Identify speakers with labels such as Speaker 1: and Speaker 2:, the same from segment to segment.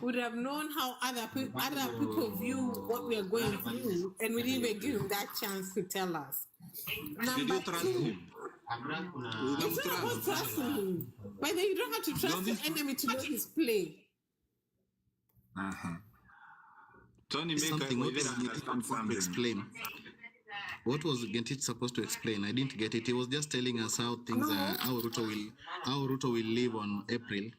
Speaker 1: would have known how other people view what we are going through, and we didn't even give him that chance to tell us.
Speaker 2: Did you trust him?
Speaker 1: It's not about trusting him, but then you don't have to trust your enemy to know his play.
Speaker 2: Tony, make
Speaker 3: something. What was Getich supposed to explain? What was Getich supposed to explain? I didn't get it. He was just telling us how things are, how Ruto will live on April.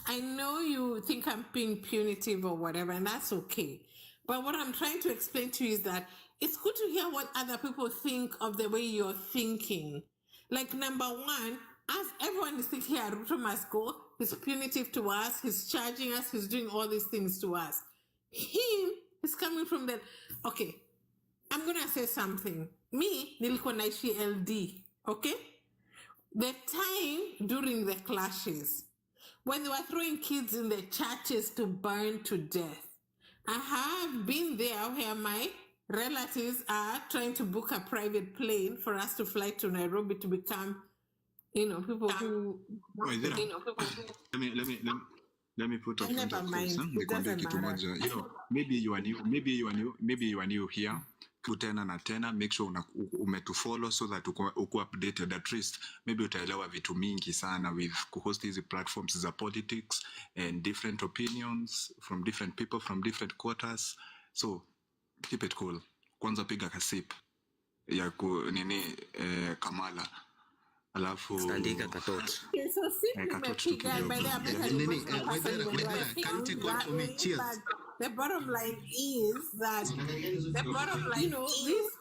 Speaker 1: I know you think I'm being punitive or whatever, and that's okay. But what I'm trying to explain to you is that it's good to hear what other people think of the way you're thinking. Like, number one, as everyone is thinking here, Ruto must go, he's punitive to us, he's charging us, he's doing all these things to us. Him is coming from that. Okay, I'm going to say something. Me, nilikuwa naishi LD, okay? The time during the clashes, when they were throwing kids in the churches to burn to death, I have been there where my relatives are trying to book a private plane for us to fly to Nairobi to become, people who...
Speaker 2: Let me put a point of view. Maybe you are new here. Tena na tena, make sure umetufollow so that uko updated. At least maybe utaelewa vitu mingi sana with kuhost hizi platforms za politics and different opinions from different people from different quarters. So keep it cool. Kwanza piga kasip ya Kamala. Alafu
Speaker 4: andika katot.
Speaker 1: Okay, so the bottom line is that this.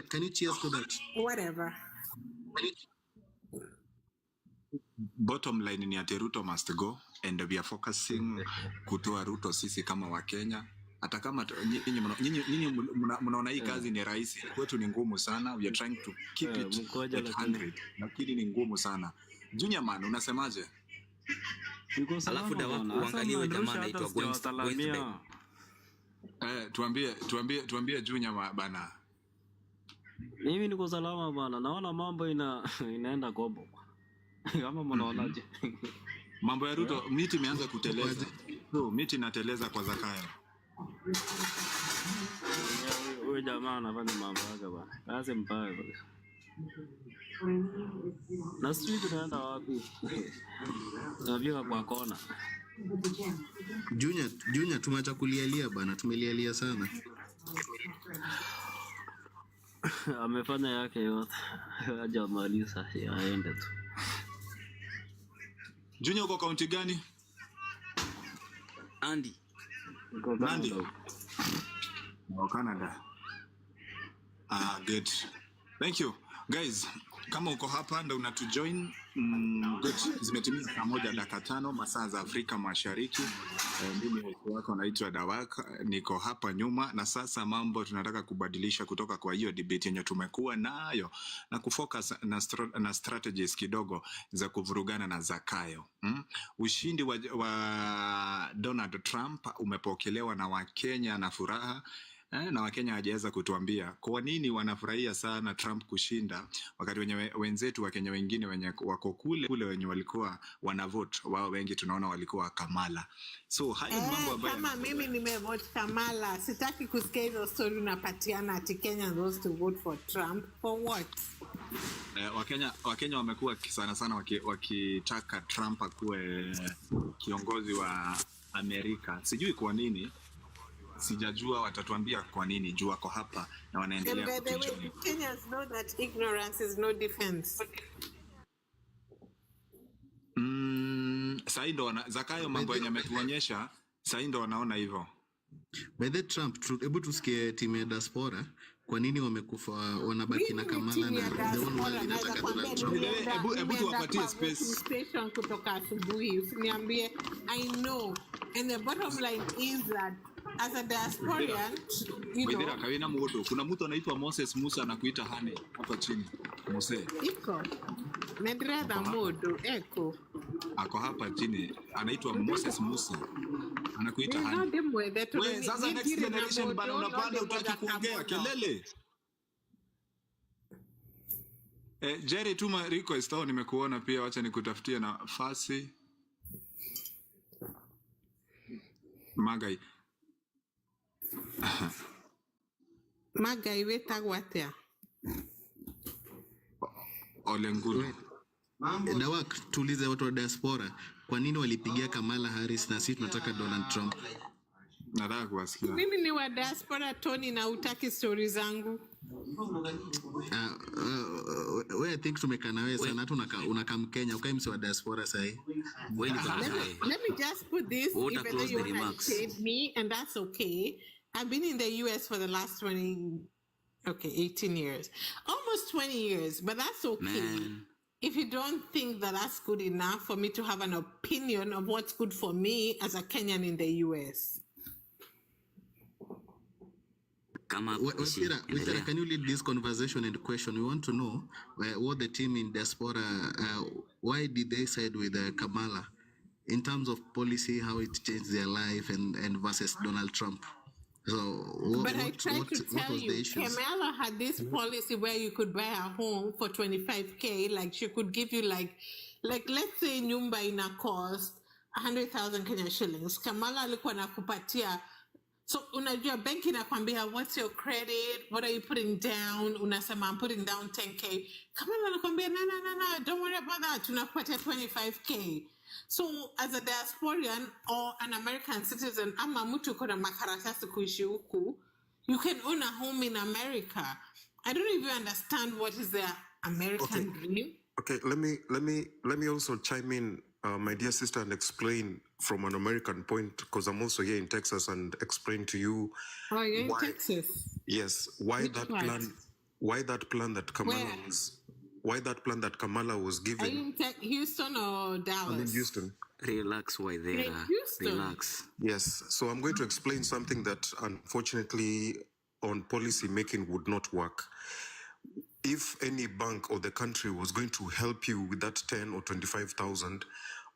Speaker 3: Can you cheers to that?
Speaker 1: Whatever.
Speaker 2: Bottom line ni ati Ruto must go, and we are focusing kutoa Ruto sisi kama wa Kenya. Hata kama nyinyi mnaona hii kazi ni rahisi, kwetu ni ngumu sana. We are trying to keep it at 100. Lakini ni ngumu sana. Junior man, unasemaje?
Speaker 4: Alafu dawa uangalie jamaa anaitwa Genz.
Speaker 2: Tuambie Junior bana.
Speaker 5: Mimi niko salama bana. Naona mambo inaenda kombo. Kama mnaonaje?
Speaker 2: Mambo ya Ruto miti imeanza kuteleza. So miti inateleza kwa Zakayo.
Speaker 5: Huyu jamaa anafanya mambo yake bana. Kazi mbaya bana. Na sisi tunaenda wapi? Tunavika kwa kona.
Speaker 3: Junior tumeacha kulialia bana, tumelialia sana.
Speaker 5: Amefanya yake yote. Hajamaliza, aende tu.
Speaker 2: Junior uko kaunti gani?
Speaker 4: Andy.
Speaker 2: Nandi. Canada. Good. Thank you. Guys, kama uko hapa ndo unatujoin, good. Zimetimia saa 1:05 masaa za Afrika Mashariki. Mimi wako naitwa Dawaka, niko hapa nyuma, na sasa mambo tunataka kubadilisha kutoka kwa hiyo debate yenye tumekuwa nayo na kufocus na strategies kidogo za kuvurugana na Zakayo. Ushindi wa Donald Trump umepokelewa na Wakenya na furaha. Na Wakenya hawajaweza kutuambia kwa nini wanafurahia sana Trump kushinda, wakati wenzetu wa Kenya wengine wenye wako kule wenye walikuwa wanavote wao wengi tunaona walikuwa Kamala. So hayo mambo ambayo
Speaker 1: kama mimi nimevote Kamala, sitaki kusikia hizo story unapatiana ati Kenya those to vote for Trump for what?
Speaker 2: Wakenya wamekuwa sana wakitaka Trump akuwe kiongozi wa Amerika. Sijui kwa nini. Sijajua, watatuambia kwa nini. Juu wako hapa na wanaendelea kutuchomea.
Speaker 1: Kenyans know that ignorance is no defense.
Speaker 2: Sasa ndo Zakayo mambo yenye ametuonyesha, sasa ndo wanaona hivyo.
Speaker 3: By the Trump, hebu tusikie timu ya diaspora kwa nini wamekufa, wanabaki na Kamala na the one wale inataka Donald Trump.
Speaker 2: Hebu tuwapatie space
Speaker 1: station kutoka asubuhi, usiniambie. I know, and the bottom line is that as a diasporian,
Speaker 2: Wedera kawina mwodo. Kuna mtu anaitwa Moses Musa anakuita Hane hapa chini. Mose.
Speaker 1: Iko. Nedreda modo eko.
Speaker 2: Ako hapa chini anaitwa Moses Musa. Anakuita Hane. Wewe sasa next generation bana unapanda utaki kuongea kelele. Jerry, tuma request au nimekuona pia, wacha nikutafutie nafasi. Magai.
Speaker 1: Magai wetagwa atia?
Speaker 2: Ole Ngulu.
Speaker 3: Dawak, tuulize watu wa diaspora, kwa nini walipigia Kamala Harris na sisi tunataka Donald Trump?
Speaker 2: Nataka kuwasikia.
Speaker 1: Mimi ni wa diaspora Tony, na utaki story zangu.
Speaker 3: I think tumekana wewe sana, hata unaka Mkenya, ukai msi wa diaspora sahi.
Speaker 1: Let me just put this, even though you have paid me, and that's okay. I've been in the US for the last 18 years. Almost 20 years, but that's okay. Man. If you don't think that that's good enough for me to have an opinion of what's good for me as a Kenyan in the US.
Speaker 3: Witera, can you lead this conversation and question? We want to know what the team in diaspora, why did they side with Kamala in terms of policy, how it changed their life and versus Donald Trumk? So,
Speaker 1: but I tried to tell you, Kamala had this policy where you could buy a home for 25K. Like she could give you like let's say nyumba ina cost 100,000 Kenya shillings. Kamala alikuwa nakupatia. So unajua bank inakwambia what's your credit, what are you putting down? Unasema I'm putting down 10K. Kamala anakwambia no, don't worry about that. Tunakupatia 25K. So as a diasporian or an American citizen, ama mtu kuna makaratasi kuishi huku, you can own a home in America. I don't even understand what is the American dream.
Speaker 6: Okay, let me also chime in, my dear sister, and explain from an American point, because I'm also here in Texas, and explain to you.
Speaker 1: Oh, you're in Texas.
Speaker 6: Yes, why that plan that Kamala was giving.
Speaker 1: Are you in Houston or Dallas?
Speaker 6: I'm in Houston.
Speaker 4: Relax, why there? Relax.
Speaker 6: Yes, so I'm going to explain something that unfortunately on policy making would not work. If any bank or the country was going to help you with that 10 or 25,000,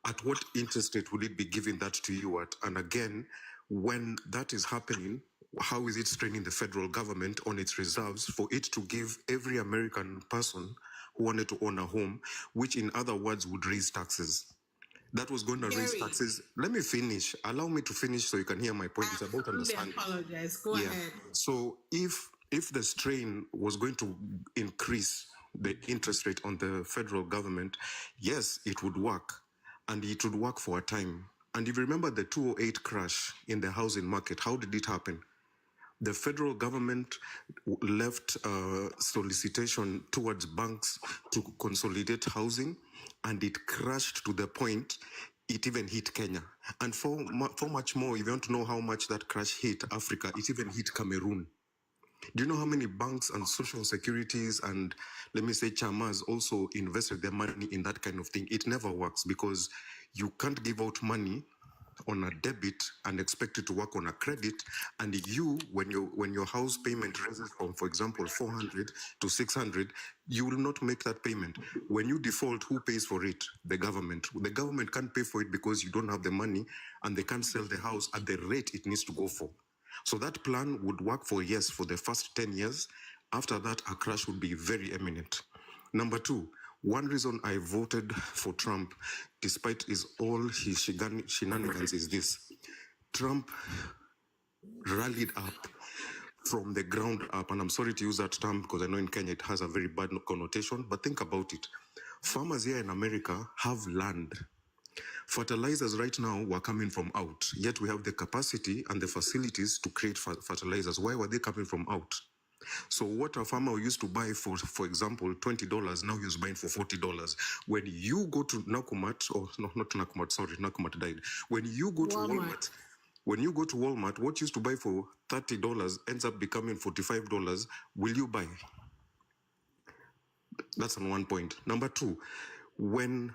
Speaker 6: at what interest rate would it be giving that to you at? And again, when that is happening, how is it straining the federal government on its reserves for it to give every American person who wanted to own a home, which in other words would raise taxes? That was going to raise taxes. Let me finish. Allow me to finish so you can hear my point. It's about understanding.
Speaker 1: I apologize. Go ahead.
Speaker 6: So if the strain was going to increase the interest rate on the federal government, yes, it would work. And it would work for a time. And if you remember the 2008 crash in the housing market, how did it happen? The federal government left solicitation towards banks to consolidate housing, and it crashed to the point it even hit Kenya. And for much more, if you want to know how much that crash hit Africa, it even hit Cameroon. Do you know how many banks and social securities and, let me say, chamas also invested their money in that kind of thing? It never works, because you can't give out money on a debit and expect it to work on a credit. And you, when your house payment raises from, for example, 400 to 600, you will not make that payment. When you default, who pays for it? The government. The government can't pay for it because you don't have the money, and they can't sell the house at the rate it needs to go for. So that plan would work for the first 10 years. After that, a crash would be very imminent. Number two, one reason I voted for Trump, despite all his shenanigans, is this. Trump rallied up from the ground up, and I'm sorry to use that term because I know in Kenya it has a very bad connotation, but think about it. Farmers here in America have land. Fertilizers right now were coming from out, yet we have the capacity and the facilities to create fertilizers. Why were they coming from out? So what a farmer used to buy for example, $20, now he's buying for $40. When you go to Nakumatt, or no, not Nakumatt, sorry, Nakumatt died. When you go to Walmart, what used to buy for $30 ends up becoming $45. Will you buy? That's on one point. Number two, when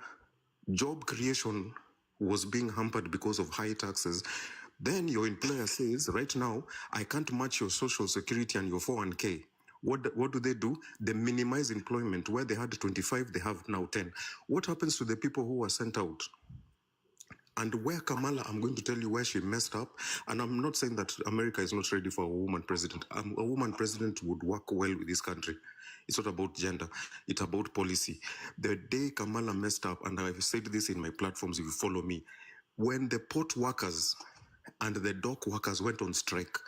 Speaker 6: job creation was being hampered because of high taxes, then your employer says, right now, I can't match your social security and your 401k. What do? They minimize employment. Where they had 25, they have now 10. What happens to the people who were sent out? And where Kamala, I'm going to tell you where she messed up. And I'm not saying that America is not ready for a woman president. A woman president would work well with this country. It's not about gender. It's about policy. The day Kamala messed up, and I've said this in my platforms if you follow me, when the port workers and the dock workers went on strike,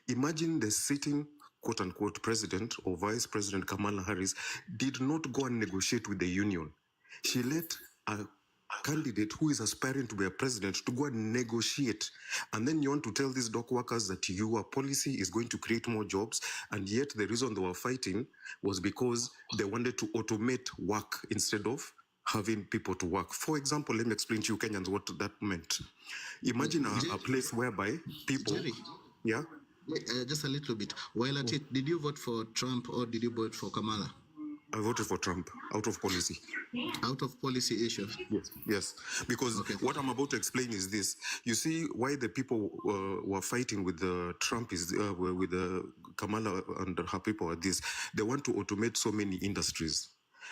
Speaker 6: imagine the sitting quote unquote president or vice president Kamala Harris did not go and negotiate with the union. She let a candidate who is aspiring to be a president to go and negotiate. And then you want to tell these dock workers that your policy is going to create more jobs. And yet the reason they were fighting was because they wanted to automate work instead of having people to work. For example, let me explain to you Kenyans what that meant. Imagine a place whereby people...
Speaker 3: Jerry.
Speaker 6: Yeah?
Speaker 3: Just a little bit. While at it, did you vote for Trump or did you vote for Kamala?
Speaker 6: I voted for Trump out of policy.
Speaker 3: Out of policy issues?
Speaker 6: Yes. Because what I'm about to explain is this. You see why the people were fighting with the Trump is with the Kamala and her people are this. They want to automate so many industries.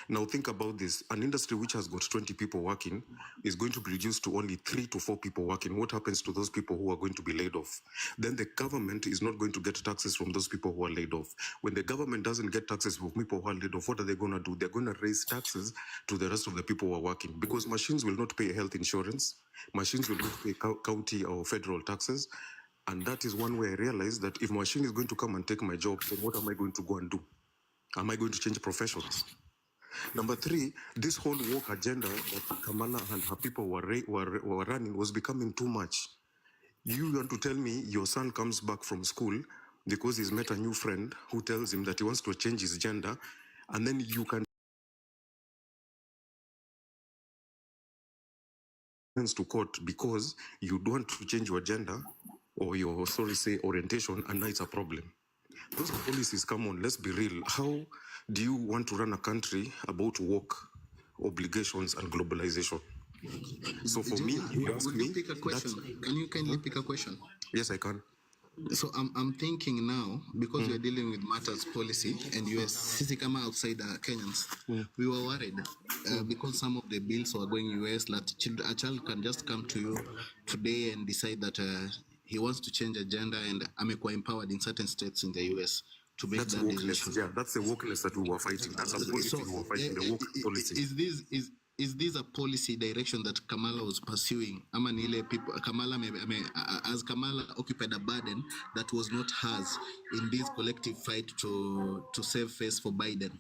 Speaker 6: Now think about this. An industry which has got 20 people working is going to be reduced to only 3 to 4 people working. What happens to those people who are going to be laid off? Then the government is not going to get taxes from those people who are laid off. When the government doesn't get taxes from people who are laid off, what are they going to do? They're going to raise taxes to the rest of the people who are working because machines will not pay health insurance. Machines will not pay county or federal taxes. And that is one way I realized that if machine is going to come and take my job, then what am I going to go and do? Am I going to change professions? Number 3, this whole woke agenda that Kamala and her people were running was becoming too much. You want to tell me your son comes back from school because he's met a new friend who tells him that he wants to change his gender, and then you can to court because you don't want to change your gender or your, orientation, and now it's a problem. Those policies, come on, let's be real. How do you want to run a country about work, obligations, and globalization? So for me, you ask me,
Speaker 3: pick a question? Can you kindly pick a question?
Speaker 6: Yes, I can.
Speaker 3: So I'm thinking now, because we're dealing with matters policy and US, sisi kama outside Kenyans, we were worried because some of the bills were going US, that a child can just come to you today and decide that he wants to change a gender and amekuwa empowered in certain states in the US to make that decision.
Speaker 6: Yeah, that's the wokeness that we were fighting. That's a policy we were fighting, the woke policy.
Speaker 3: Is this a policy direction that Kamala was pursuing? As Kamala occupied a burden that was not hers in this collective fight to save face for Biden.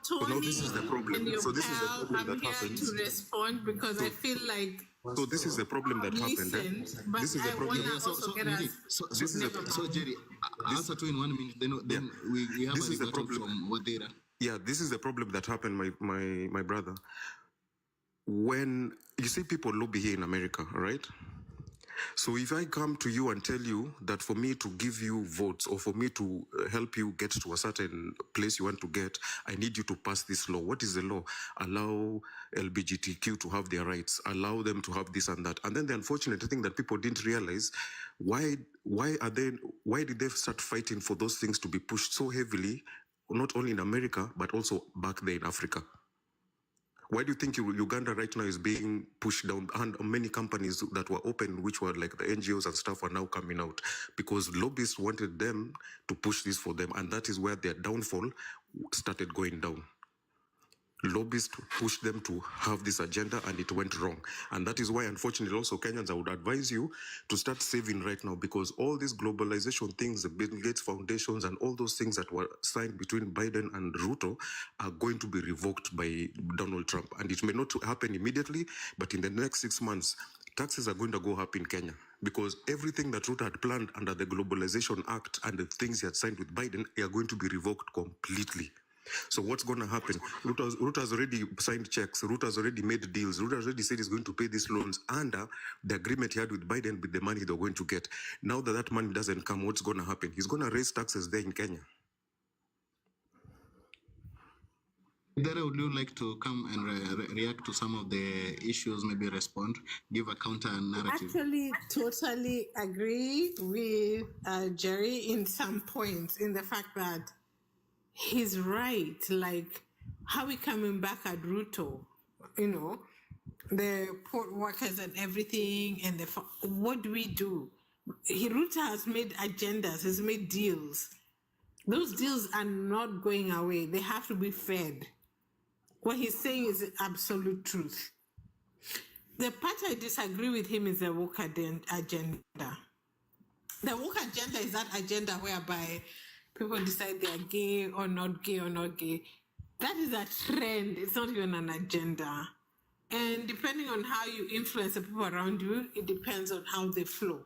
Speaker 1: So Tony,
Speaker 6: this is the problem.
Speaker 1: So this is the problem that happens. I'm here to respond because I feel like.
Speaker 6: So this is the problem that happened.
Speaker 1: But
Speaker 6: this is the problem.
Speaker 3: So Jerry, answer to in 1 minute. Then we have a rebuttal from Wadira.
Speaker 6: Yeah, this is the problem that happened, my brother. When you see people lobby here in America, right? So if I come to you and tell you that for me to give you votes or for me to help you get to a certain place you want to get, I need you to pass this law. What is the law? Allow LGBTQ to have their rights, allow them to have this and that. And then the unfortunate thing that people didn't realize, why did they start fighting for those things to be pushed so heavily, not only in America, but also back there in Africa? Why do you think Uganda right now is being pushed down? And many companies that were open, which were like the NGOs and stuff, are now coming out because lobbyists wanted them to push this for them. And that is where their downfall started going down. Lobbyists pushed them to have this agenda and it went wrong. And that is why, unfortunately, also Kenyans, I would advise you to start saving right now because all these globalization things, the Bill Gates foundations and all those things that were signed between Biden and Ruto are going to be revoked by Donald Trump. And it may not happen immediately, but in the next 6 months, taxes are going to go up in Kenya because everything that Ruto had planned under the Globalization Act and the things he had signed with Biden are going to be revoked completely. So what's going to happen? Ruto has already signed checks. Ruto has already made deals. Ruto has already said he's going to pay these loans under the agreement he had with Biden with the money they're going to get. Now that that money doesn't come, what's going to happen? He's going to raise taxes there in Kenya.
Speaker 3: Dara, would you like to come and react to some of the issues, maybe respond, give a counter narrative?
Speaker 1: Actually, totally agree with Jerry in some points, in the fact that he's right. Like, how we coming back at Ruto, the port workers and everything, and what do we do? Ruto has made agendas, has made deals Those deals are not going away. They have to be fed. What he's saying is the absolute truth. The part I disagree with him is the woke agenda. The woke agenda is that agenda whereby people decide they are gay or not gay or not gay. That is a trend. It's not even an agenda. And depending on how you influence the people around you, it depends on how they flow.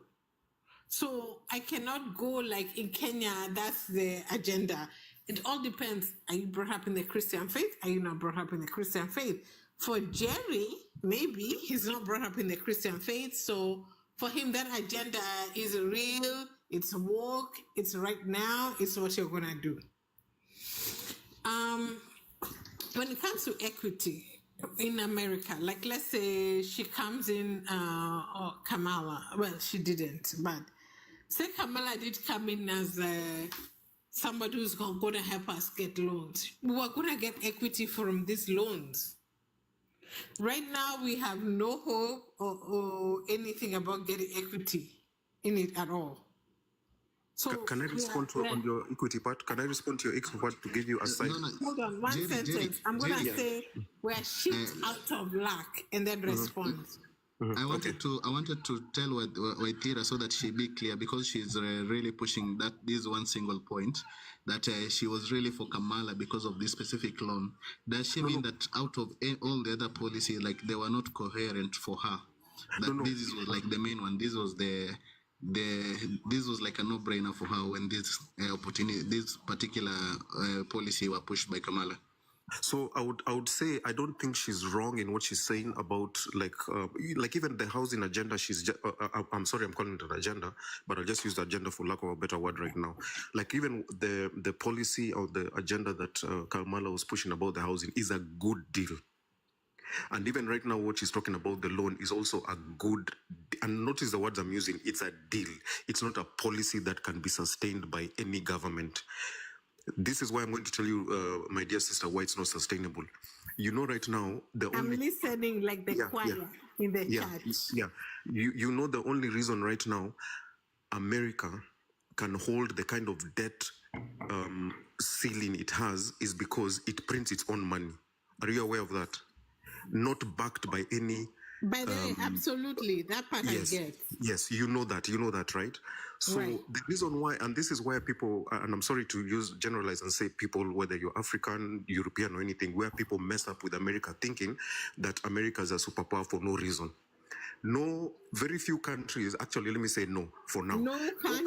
Speaker 1: So I cannot go like in Kenya, that's the agenda. It all depends. Are you brought up in the Christian faith? Are you not brought up in the Christian faith? For Jerry, maybe he's not brought up in the Christian faith. So for him, that agenda is real. It's woke. It's right now. It's what you're going to do. When it comes to equity in America, like let's say she comes in, or Kamala, well, she didn't, but say Kamala did come in as somebody who's going to help us get loans. We are going to get equity from these loans. Right now, we have no hope or anything about getting equity in it at all. So
Speaker 6: Can I respond to on your equity part? Can I respond to your equity part to give you a side?
Speaker 1: Hold on, one sentence. I'm going to say we're shipped out of luck and then respond.
Speaker 3: I wanted to tell Waitira so that she be clear, because she's really pushing that this one single point that she was really for Kamala because of this specific loan. Does she mean that out of all the other policies, like they were not coherent for her? That this was like the main one. This was this was like a no-brainer for her when this this particular policy were pushed by Kamala.
Speaker 6: So I would say I don't think she's wrong in what she's saying about like even the housing agenda. I'm sorry, I'm calling it an agenda, but I'll just use the agenda for lack of a better word right now. Like even the policy or the agenda that Kamala was pushing about the housing is a good deal. And even right now, what she's talking about, the loan, is also a good, and notice the words I'm using, it's a deal. It's not a policy that can be sustained by any government. This is why I'm going to tell you, my dear sister, why it's not sustainable. You know, right now,
Speaker 1: I'm listening like the choir in the church.
Speaker 6: Yeah, you know the only reason right now America can hold the kind of debt ceiling it has is because it prints its own money. Are you aware of that? Not backed by any...
Speaker 1: By the way, absolutely. That part
Speaker 6: yes,
Speaker 1: I get.
Speaker 6: Yes, you know that, right? So the reason why, and this is why people, and I'm sorry to generalize and say people, whether you're African, European or anything, where people mess up with America thinking that America is a superpower for no reason. No, very few countries, actually, let me say no for now.
Speaker 1: No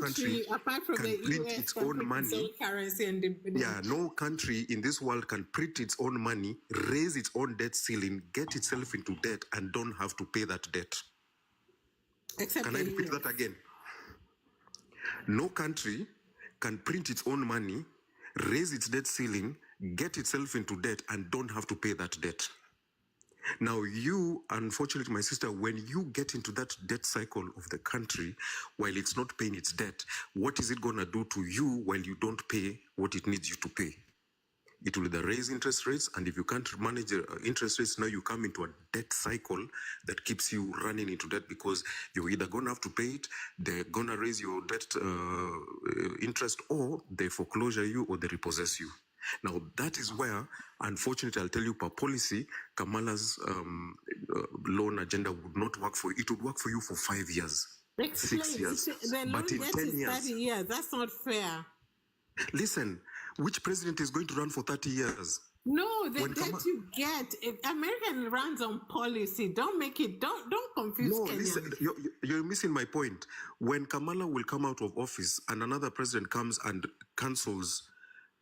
Speaker 1: country apart from the
Speaker 6: print
Speaker 1: US,
Speaker 6: its own money.
Speaker 1: Currency and
Speaker 6: no country in this world can print its own money, raise its own debt ceiling, get itself into debt, and don't have to pay that debt.
Speaker 1: Except
Speaker 6: can I repeat that again? No country can print its own money, raise its debt ceiling, get itself into debt, and don't have to pay that debt. Now, you, unfortunately, my sister, when you get into that debt cycle of the country, while it's not paying its debt, what is it going to do to you while you don't pay what it needs you to pay? It will either raise interest rates, and if you can't manage interest rates, now you come into a debt cycle that keeps you running into debt because you're either going to have to pay it, they're going to raise your debt interest, or they foreclosure you or they repossess you. Now, that is where, unfortunately, I'll tell you, per policy, Kamala's loan agenda would not work for you. It would work for you for 5 years, 6 years.
Speaker 1: The
Speaker 6: but in 10 years,
Speaker 1: 30 years, that's not fair.
Speaker 6: Listen, which president is going to run for 30 years?
Speaker 1: No, the debt you get, American runs on policy. Don't confuse Kenyans.
Speaker 6: Listen, you're missing my point. When Kamala will come out of office and another president comes and cancels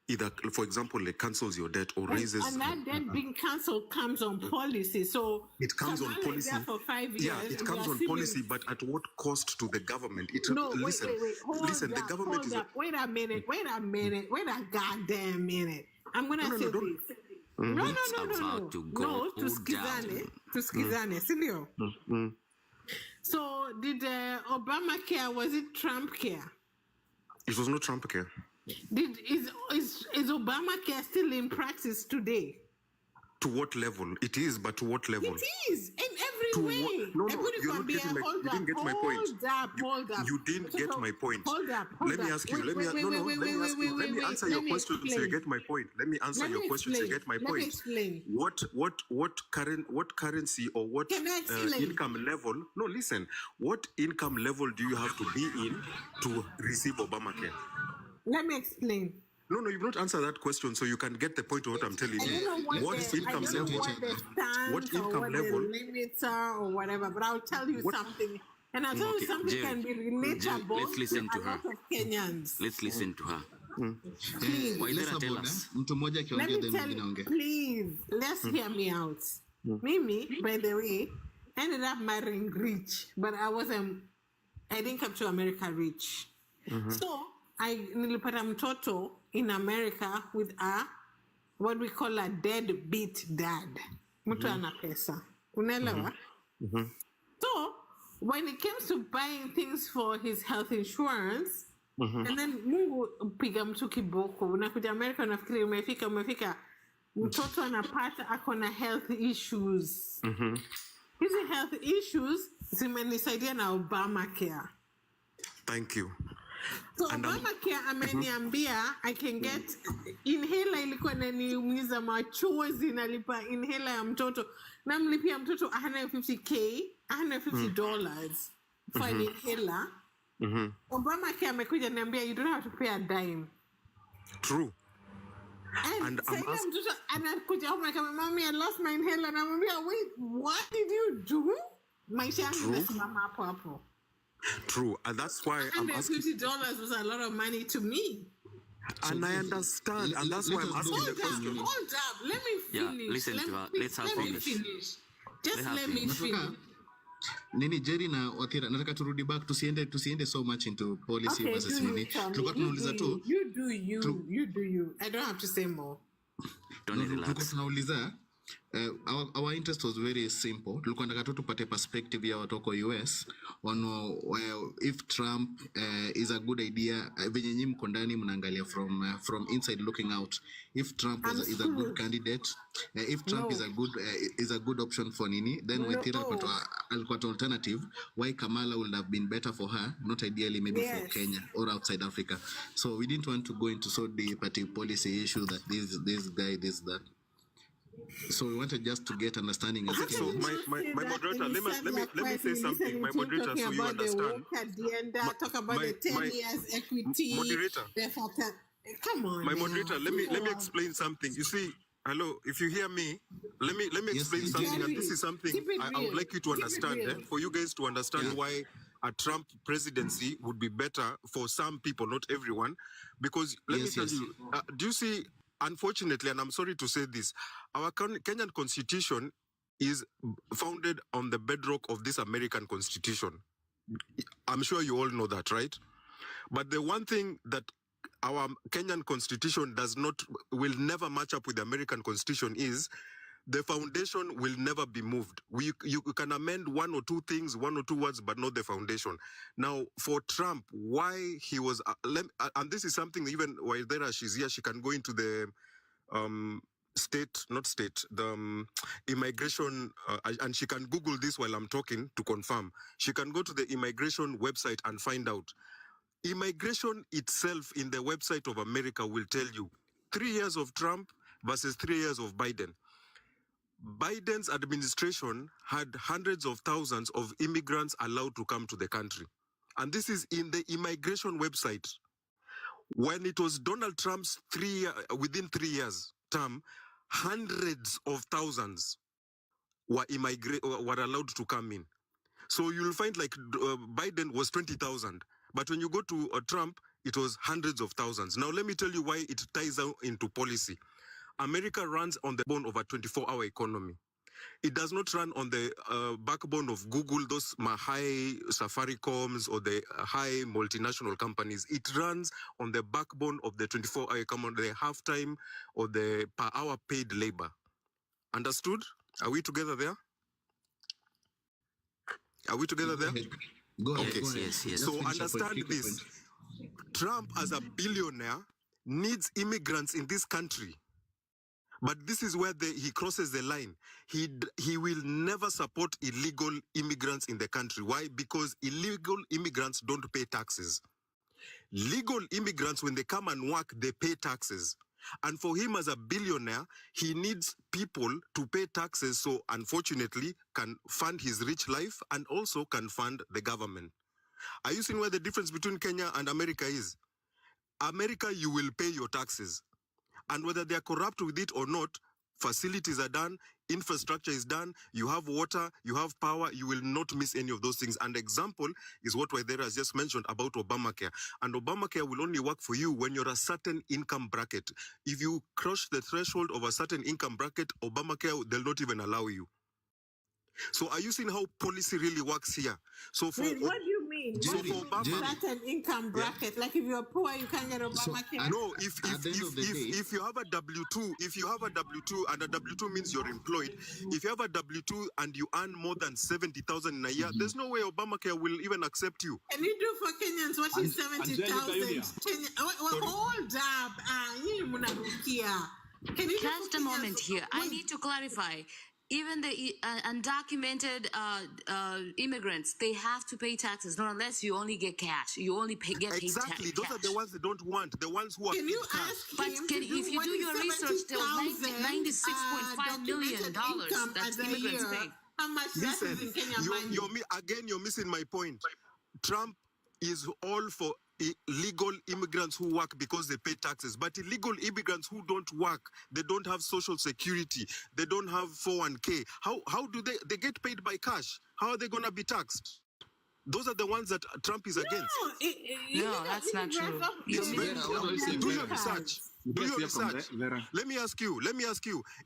Speaker 6: either, for example, like cancels your debt or raises...
Speaker 1: And that debt being cancelled comes on policy. So
Speaker 6: it comes on policy.
Speaker 1: For 5 years,
Speaker 6: yeah, it comes on policy, but at what cost to the government? Listen, the government is...
Speaker 1: Wait a minute. Wait a goddamn minute. I'm going to say this. No, to Skizane, Silio. So did Obamacare, was it Trump care?
Speaker 6: It was not Trump care.
Speaker 1: Is Obamacare still in practice today?
Speaker 6: To what level? It is, but to what level?
Speaker 1: It is in every
Speaker 6: To
Speaker 1: way.
Speaker 6: what? No, you're not getting my. You didn't get my point.
Speaker 1: Hold up.
Speaker 6: You didn't get my point.
Speaker 1: Hold up.
Speaker 6: Let me ask you. Let me ask you. Let me answer your question so you get my point. Let me answer your question so you get my point.
Speaker 1: Let me explain.
Speaker 6: What currency or what income level? No, listen. What income level do you have to be in to receive Obamacare?
Speaker 1: Let me explain.
Speaker 6: No, you've not answered that question, so you can get the point of what I'm telling you. What income level? What income level?
Speaker 1: The limits are or whatever, but I'll tell you something. And I'll tell you something can be relatable.
Speaker 7: Let's listen to her.
Speaker 1: Kenyans.
Speaker 7: Let's listen to her.
Speaker 1: Please,
Speaker 7: Tell us.
Speaker 1: let me tell you, please, let's hear me out. Mimi, by the way, ended up marrying rich, but I didn't come to America rich. So, nilipata mtoto in America with what we call a deadbeat dad. Mtu ana pesa. Unaelewa? So, when it comes to buying things for his health insurance, and then Mungu piga mtu kiboko. Unakuja America unafikiri umefika. Mtoto anapata akona health issues. Hizi health issues zimenisaidia na Obamacare.
Speaker 6: Thank you.
Speaker 1: So Obamacare ameniambia I can get inhaler, ilikuwa inaniumiza machozi, nalipa inhaler ya mtoto. Namlipia mtoto $150 for an inhaler. Obamacare amekuja niambia you don't have to pay a dime.
Speaker 6: True.
Speaker 1: And mtoto anakuja home like, mommy, I lost my inhaler. And I'm like, wait, what did you do? Maisha yangu imesimama hapo.
Speaker 6: True, and that's why I'm asking.
Speaker 1: $150 was a lot of money to me.
Speaker 6: And I understand, and that's why I'm asking the question.
Speaker 1: Hold up, let me finish.
Speaker 7: Yeah, listen to her. Let's have finish.
Speaker 1: Just let me finish.
Speaker 3: Nini Jerry na Wathira, nataka turudi back, tusiende so much into policy versus nini. Tulikuwa tunauliza tu.
Speaker 1: You do you. I don't have to say more.
Speaker 7: Don't relax.
Speaker 3: Tunauliza our interest was very simple. Tulikuwa nataka tu tupate perspective ya watu wa US on if Trump is a good idea. Venye nyinyi mko ndani mnaangalia from inside looking out. If Trump is a good candidate, if Trump is a good option for nini, then Wathira alikuwa alternative. Why Kamala would have been better for her, not ideally maybe for Kenya or outside Africa. So we didn't want to go into so deep party policy issue that this guy, this, that. So we wanted just to get understanding.
Speaker 6: So my moderator, let me say something. My moderator, so you understand.
Speaker 1: Talk about the 10 years equity.
Speaker 6: Moderator,
Speaker 1: come on.
Speaker 6: My moderator, let me explain something. You see, hello, if you hear me, let me explain something. And this is something I would like you to understand. For you guys to understand why a Trump presidency would be better for some people, not everyone. Because let me tell you, do you see? Unfortunately, and I'm sorry to say this, our Kenyan constitution is founded on the bedrock of this American constitution. I'm sure you all know that, right? But the one thing that our Kenyan constitution will never match up with the American constitution is the foundation will never be moved. You can amend one or two things, one or two words, but not the foundation. Now, for Trump, why he was, and this is something even while she's here, she can go into the the immigration, and she can Google this while I'm talking to confirm. She can go to the immigration website and find out. Immigration itself in the website of America will tell you 3 years of Trump versus 3 years of Biden. Biden's administration had hundreds of thousands of immigrants allowed to come to the country. And this is in the immigration website. When it was Donald Trump's within 3 years term, hundreds of thousands were allowed to come in. So you'll find like Biden was 20,000. But when you go to Trump, it was hundreds of thousands. Now let me tell you why it ties out into policy. America runs on the backbone of a 24-hour economy. It does not run on the backbone of Google, those high Safaricoms or the high multinational companies. It runs on the backbone of the 24-hour economy, the half-time or the per-hour paid labor. Understood? Are we together there? Are we together there?
Speaker 3: Go ahead.
Speaker 6: Okay.
Speaker 7: Yes.
Speaker 6: So understand this. Trump, as a billionaire, needs immigrants in this country. But this is where he crosses the line. He will never support illegal immigrants in the country. Why? Because illegal immigrants don't pay taxes. Legal immigrants, when they come and work, they pay taxes. And for him as a billionaire, he needs people to pay taxes, so unfortunately can fund his rich life and also can fund the government. Are you seeing where the difference between Kenya and America is? America, you will pay your taxes. And whether they are corrupt with it or not, facilities are done, infrastructure is done, you have water, you have power, you will not miss any of those things. And example is what Waithera has just mentioned about Obamacare. And Obamacare will only work for you when you're a certain income bracket. If you cross the threshold of a certain income bracket, Obamacare, they'll not even allow you. So are you seeing how policy really works here? So for
Speaker 1: Wait, what do you mean?
Speaker 6: So
Speaker 1: What do you
Speaker 6: for
Speaker 1: mean
Speaker 6: Obama,
Speaker 1: certain income bracket? Like if you're poor, you can't get Obamacare?
Speaker 6: no, if you have a W-2, if you have a W-2 and a W-2 means you're employed, if you have a W-2 and you earn more than 70,000 in a year, there's no way Obamacare will even accept you.
Speaker 1: Can you do for Kenyans what is 70,000? Hold up. Can you
Speaker 8: Just a moment here. I need to clarify. Even the undocumented immigrants, they have to pay taxes, not unless you only get cash. You only get paid
Speaker 6: Exactly. Those are the ones they don't want. The ones who are
Speaker 1: Can you
Speaker 6: paid cash.
Speaker 1: ask
Speaker 8: But
Speaker 1: him
Speaker 8: if you do your research, there was $96.5 million that immigrants paid.
Speaker 1: How much that is in Kenya money?
Speaker 6: You're missing my point. Trump is all for illegal immigrants who work because they pay taxes, but illegal immigrants who don't work, they don't have social security, they don't have 401k. How do they get paid by cash? How are they going to be taxed? Those are the ones that Trump is against.
Speaker 8: No, that's not true.
Speaker 6: Do your research. Do your research. Let me ask you.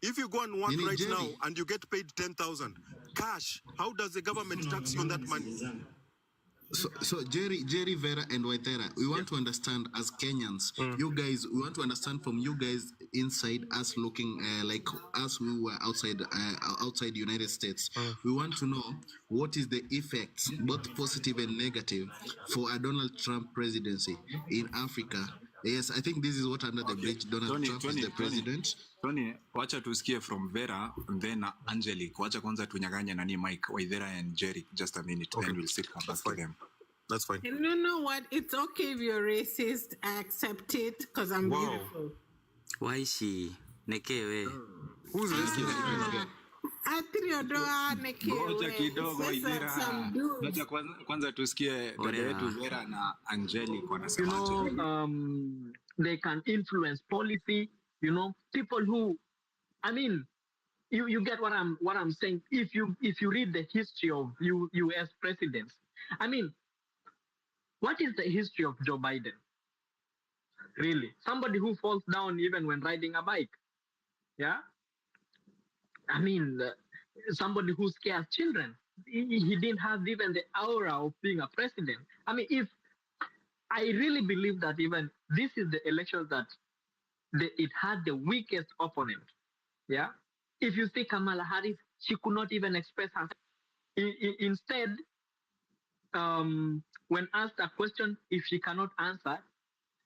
Speaker 6: If you go and work right now and you get paid 10,000 cash, how does the government tax you on that money?
Speaker 3: So Jerry, Vera, and Waithera, we want to understand as Kenyans, you guys, we want to understand from you guys inside us looking like us who were outside the United States. We want to know what is the effects, both positive and negative, for a Donald Trump presidency in Africa. Yes, I think this is what under the bridge Donald Trump is the president.
Speaker 2: Tony, wacha tusikie from Vera, and then Angelique. Wacha kwanza tunyaganya nani Mike, Waithera and Jerry. Just a minute, then we'll sit come back to them.
Speaker 6: That's fine.
Speaker 1: And you know what? It's okay if you're racist. I accept it because I'm beautiful.
Speaker 7: Why is she? Nekewe.
Speaker 6: Who's racist?
Speaker 2: Ngoja kidogo Waithera. Wacha kwanza tusikie dada yetu Vera na Angelique wanasema.
Speaker 9: They can influence policy. People who, I mean, you get what I'm saying. If you read the history of U.S. presidents, I mean, what is the history of Joe Biden? Really, somebody who falls down even when riding a bike. Yeah, I mean, somebody who scares children. He didn't have even the aura of being a president. I mean, if I really believe that even this is the election that it had the weakest opponent. Yeah. If you see Kamala Harris, she could not even express herself. Instead, when asked a question, if she cannot answer,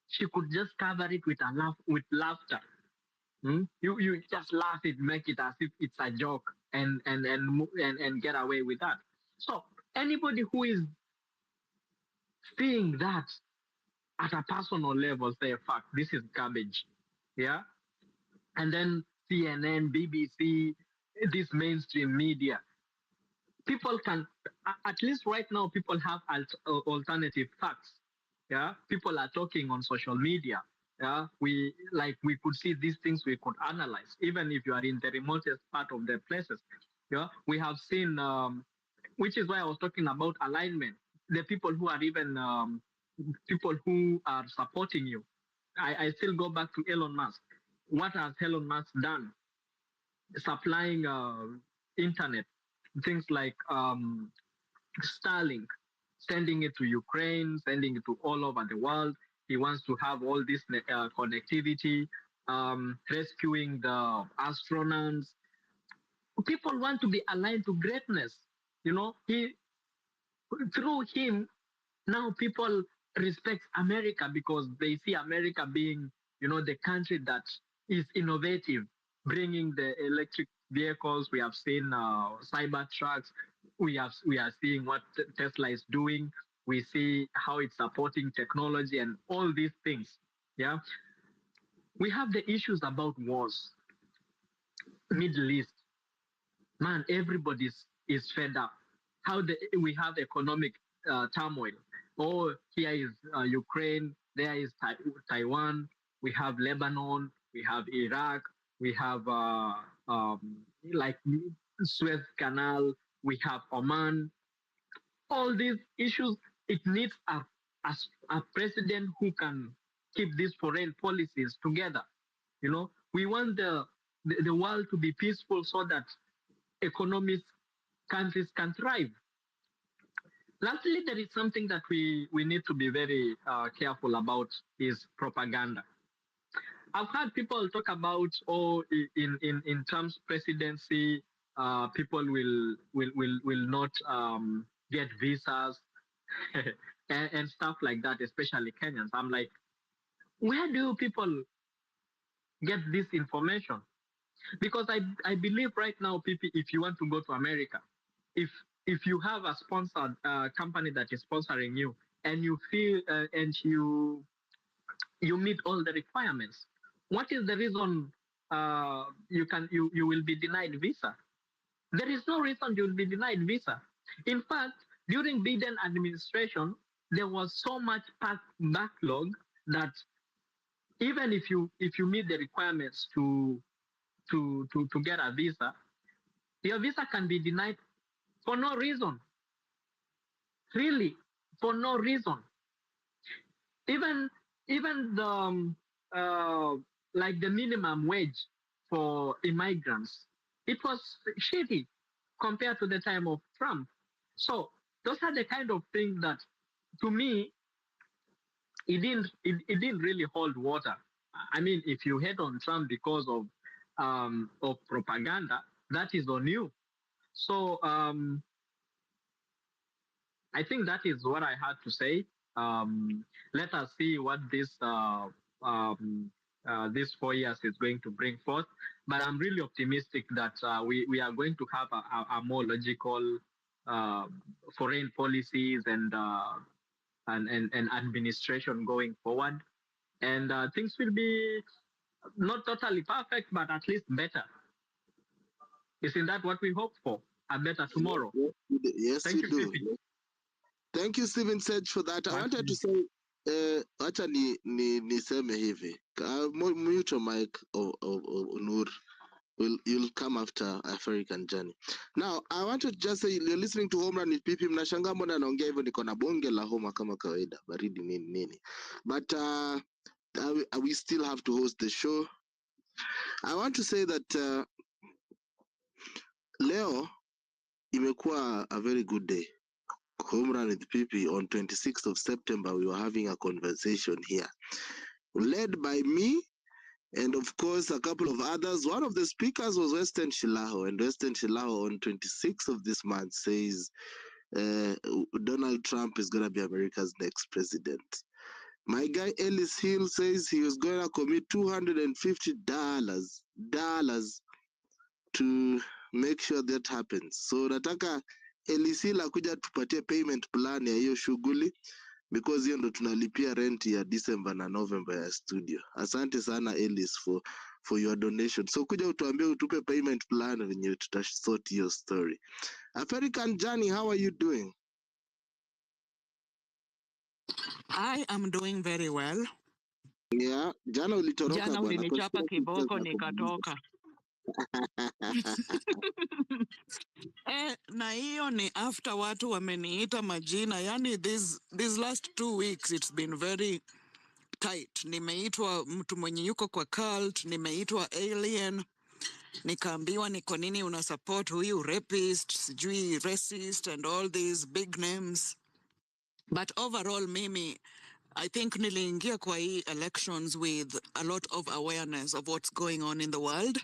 Speaker 9: she could just cover it with laughter. You just laugh it, make it as if it's a joke, and get away with that. So anybody who is seeing that at a personal level, say, "Fuck, this is garbage." Yeah, and then CNN, BBC, this mainstream media, people can, at least right now, people have alternative facts. Yeah, people are talking on social media. Yeah, we could see these things, we could analyze, even if you are in the remotest part of the places. Yeah, we have seen, which is why I was talking about alignment. The people who are even people who are supporting you. I still go back to Elon Musk. What has Elon Musk done? Supplying internet, things like Starlink, sending it to Ukraine, sending it to all over the world. He wants to have all this connectivity, rescuing the astronauts. People want to be aligned to greatness. Through him, now people respect America because they see America being, the country that is innovative. bringing the electric vehicles. We have seen cyber trucks. We are seeing what Tesla is doing. We see how it's supporting technology and all these things. Yeah, we have the issues about wars, Middle East. Man, everybody is fed up. We have economic turmoil. Oh, here is Ukraine. There is Taiwan. We have Lebanon. We have Iraq. We have like Suez Canal. We have Oman. All these issues. It needs a president who can keep these foreign policies together. You know, we want the world to be peaceful so that economies, countries can thrive. Lastly, there is something that we need to be very careful about is propaganda. I've heard people talk about, in Trump's presidency, people will not get visas and stuff like that, especially Kenyans. I'm like, where do people get this information? Because I believe right now, people, if you want to go to America, if you have a sponsored company that is sponsoring you, and you feel and you meet all the requirements, what is the reason you will be denied visa? There is no reason you will be denied visa. In fact, during Biden administration, there was so much backlog that even if you meet the requirements to get a visa, your visa can be denied for no reason. Really, for no reason. Even the like the minimum wage for immigrants, it was shitty compared to the time of Trump. So those are the kind of things that, to me, it didn't really hold water. I mean, if you hate on Trump because of propaganda, that is on you. So I think that is what I had to say. Let us see what this 4 years is going to bring forth. But I'm really optimistic that we are going to have a more logical foreign policies and administration going forward. And things will be not totally perfect, but at least better. Isn't that what we hope for? A better tomorrow.
Speaker 10: Yes,
Speaker 9: Thank
Speaker 10: we
Speaker 9: you,
Speaker 10: do.
Speaker 9: Fifi.
Speaker 10: Thank you, Stephen Sedge, for that. I wanted to say, acha niseme hivi. Mute your mic, Nur. You'll come after African Journey. Now, I want to just say, you're listening to Home Run with PP. Mnashangaa mbona naongea hivyo, niko na bonge la homa kama kawaida, baridi nini. But we still have to host the show. I want to say that leo imekuwa a very good day. Home Run with PP on 26th of September, we were having a conversation here, led by me and of course a couple of others. One of the speakers was Western Shilaho, and Western Shilaho on 26th of this month says Donald Trump is going to be America's next president. My guy Ellis Hill says he was going to commit $250 to make sure that happens. So nataka Ellis Hill akuja tupatie payment plan ya hiyo shughuli, because hiyo ndo tunalipia rent ya December na November ya studio. Asante sana Ellis for your donation. So kuja utuambie, utupe payment plan venye tutasort your story. African Journey, how are you doing?
Speaker 11: I am doing very well.
Speaker 10: Yeah, jana ulitoroka
Speaker 11: Jana
Speaker 10: bwana.
Speaker 11: ulinichapa kiboko nikatoka. Na hiyo ni after watu wameniita majina. Yani these last 2 weeks it's been very tight. Nimeitwa mtu mwenye yuko kwa cult, nimeitwa alien, nikaambiwa niko nini una support huyu rapist, sijui racist and all these big names. But overall mimi, I think niliingia kwa hii elections with a lot of awareness of what's going on in the world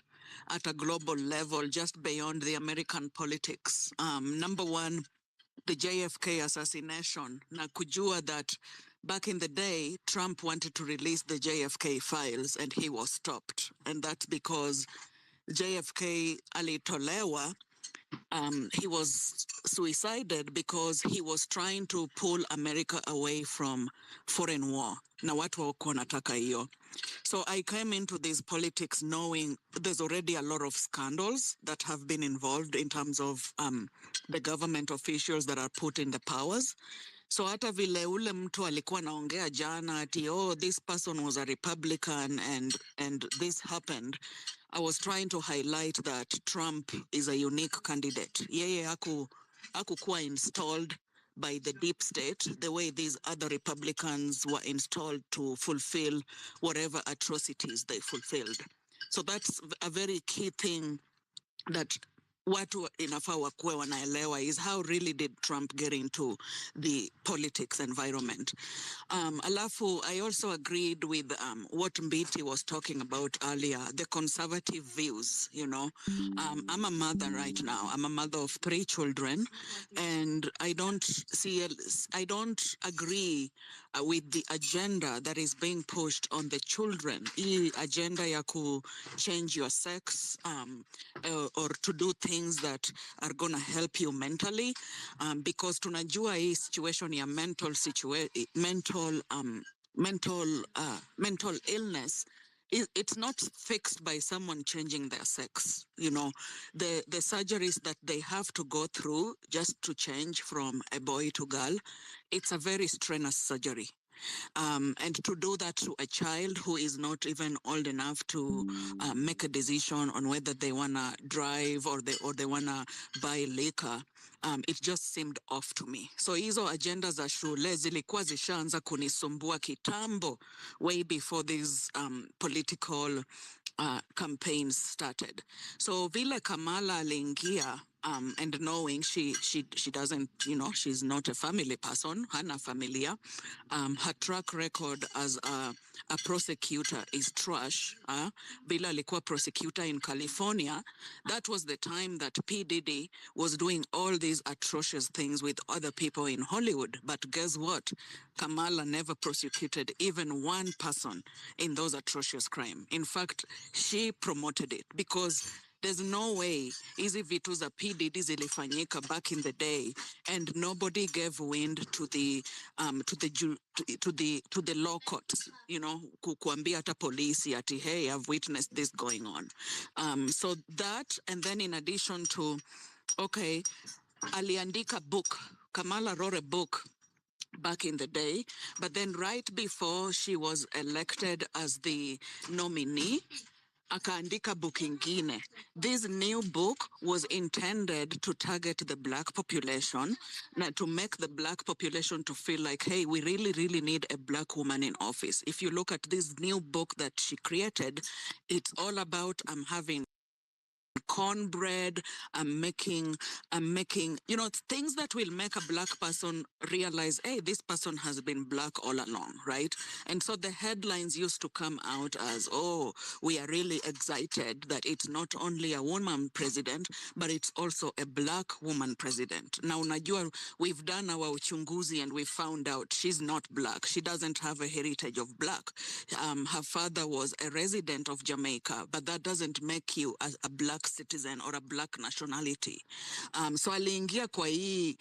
Speaker 11: at a global level, just beyond the American politics. Number one, the JFK assassination. Na kujua that back in the day, Trump wanted to release the JFK files and he was stopped. And that's because JFK alitolewa, he was suicided because he was trying to pull America away from foreign war. Na watu hawakuwa wanataka hiyo. So I came into this politics knowing there's already a lot of scandals that have been involved in terms of the government officials that are put in the powers. So hata vile ule mtu alikuwa naongea jana ati, oh, this person was a Republican and this happened. I was trying to highlight that Trump is a unique candidate. Yeye hakukuwa installed by the deep state the way these other Republicans were installed to fulfill whatever atrocities they fulfilled. So that's a very key thing that watu inafaa wakuwe wanaelewa is how really did Trump get into the politics environment. Alafu, I also agreed with what Mbiti was talking about earlier, the conservative views, you know. I'm a mother right now. I'm a mother of 3 children, and I don't agree with the agenda that is being pushed on the children. Hii agenda ya ku change your sex or to do things that are going to help you mentally, because tunajua hii situation ya mental illness, it's not fixed by someone changing their sex. You know, the surgeries that they have to go through just to change from a boy to girl, it's a very strenuous surgery. And to do that to a child who is not even old enough to make a decision on whether they want to drive or they want to buy liquor, it just seemed off to me. So hizo agenda za shule zilikuwa zishaanza kunisumbua kitambo, way before these political campaigns started. So vile Kamala aliingia, and knowing she doesn't, you know, she's not a family person, hana familia. Her track record as a prosecutor is trash. Vile alikuwa prosecutor in California, that was the time that P. Diddy was doing all these atrocious things with other people in Hollywood. But guess what? Kamala never prosecuted even one person in those atrocious crimes. In fact, she promoted it because there's no way hizi vitu za PDD zilifanyika back in the day and nobody gave wind to the law courts, you know, kuambia hata polisi ati, hey, I've witnessed this going on. So that, and then in addition to, okay, aliandika book, Kamala wrote a book back in the day, but then right before she was elected as the nominee, akaandika book ingine. This new book was intended to target the black population, to make the black population to feel like, hey, we really, really need a black woman in office. If you look at this new book that she created, it's all about having cornbread, I'm making, you know, things that will make a black person realize, hey, this person has been black all along, right? And so the headlines used to come out as, oh, we are really excited that it's not only a woman president, but it's also a black woman president. Now, unajua, we've done our uchunguzi and we found out she's not black. She doesn't have a heritage of black. Her father was a resident of Jamaica, but that doesn't make you a black citizen or a black nationality. So aliingia kwa hii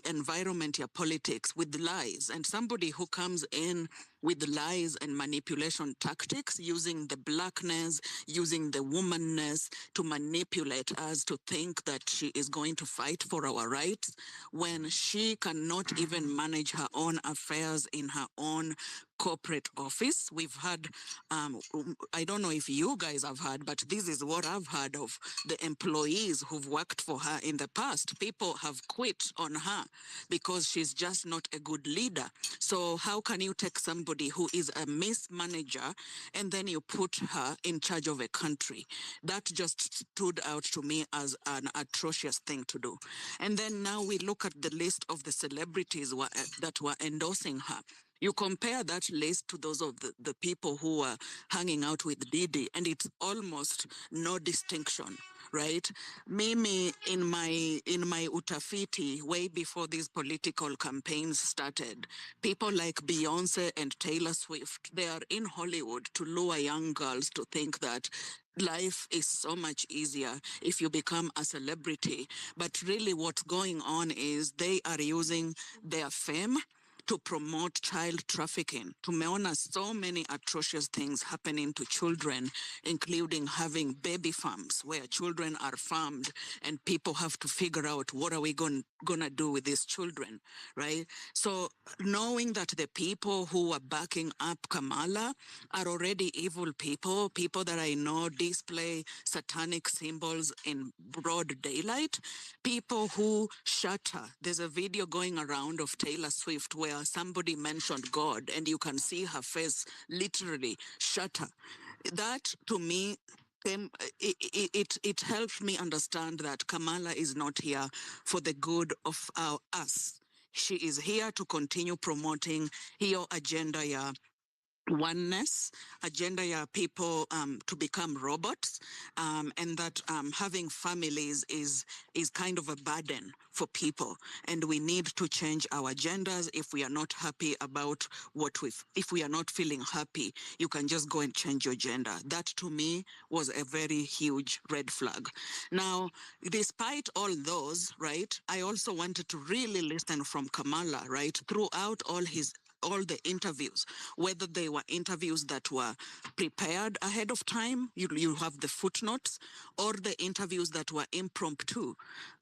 Speaker 11: environment ya politics with lies, and somebody who comes in with lies and manipulation tactics, using the blackness, using the womanness to manipulate us to think that she is going to fight for our rights when she cannot even manage her own affairs in her own corporate office. We've had, I don't know if you guys have heard, but this is what I've heard of the employees who've worked for her in the past. People have quit on her because she's just not a good leader. So how can you take somebody who is a mismanager and then you put her in charge of a country? That just stood out to me as an atrocious thing to do. And then now we look at the list of the celebrities that were endorsing her. You compare that list to those of the people who are hanging out with Didi, and it's almost no distinction, right? Mimi, in my utafiti, way before these political campaigns started, people like Beyonce and Taylor Swift, they are in Hollywood to lure young girls to think that life is so much easier if you become a celebrity. But really what's going on is they are using their fame to promote child trafficking. Tumeona so many atrocious things happening to children, including having baby farms where children are farmed and people have to figure out what are we gonna do with these children, right? So knowing that the people who are backing up Kamala are already evil people, people that I know display satanic symbols in broad daylight, people who shatter. There's a video going around of Taylor Swift where somebody mentioned God and you can see her face literally shatter. That to me it helps me understand that Kamala is not here for the good of us. She is here to continue promoting her agenda, yeah, oneness, agenda ya people to become robots, and that having families is kind of a burden for people, and we need to change our agendas. If we are not happy about if we are not feeling happy, you can just go and change your agenda. That to me was a very huge red flag. Now, despite all those, right, I also wanted to really listen from Kamala, right, throughout all the interviews, whether they were interviews that were prepared ahead of time, you have the footnotes, or the interviews that were impromptu.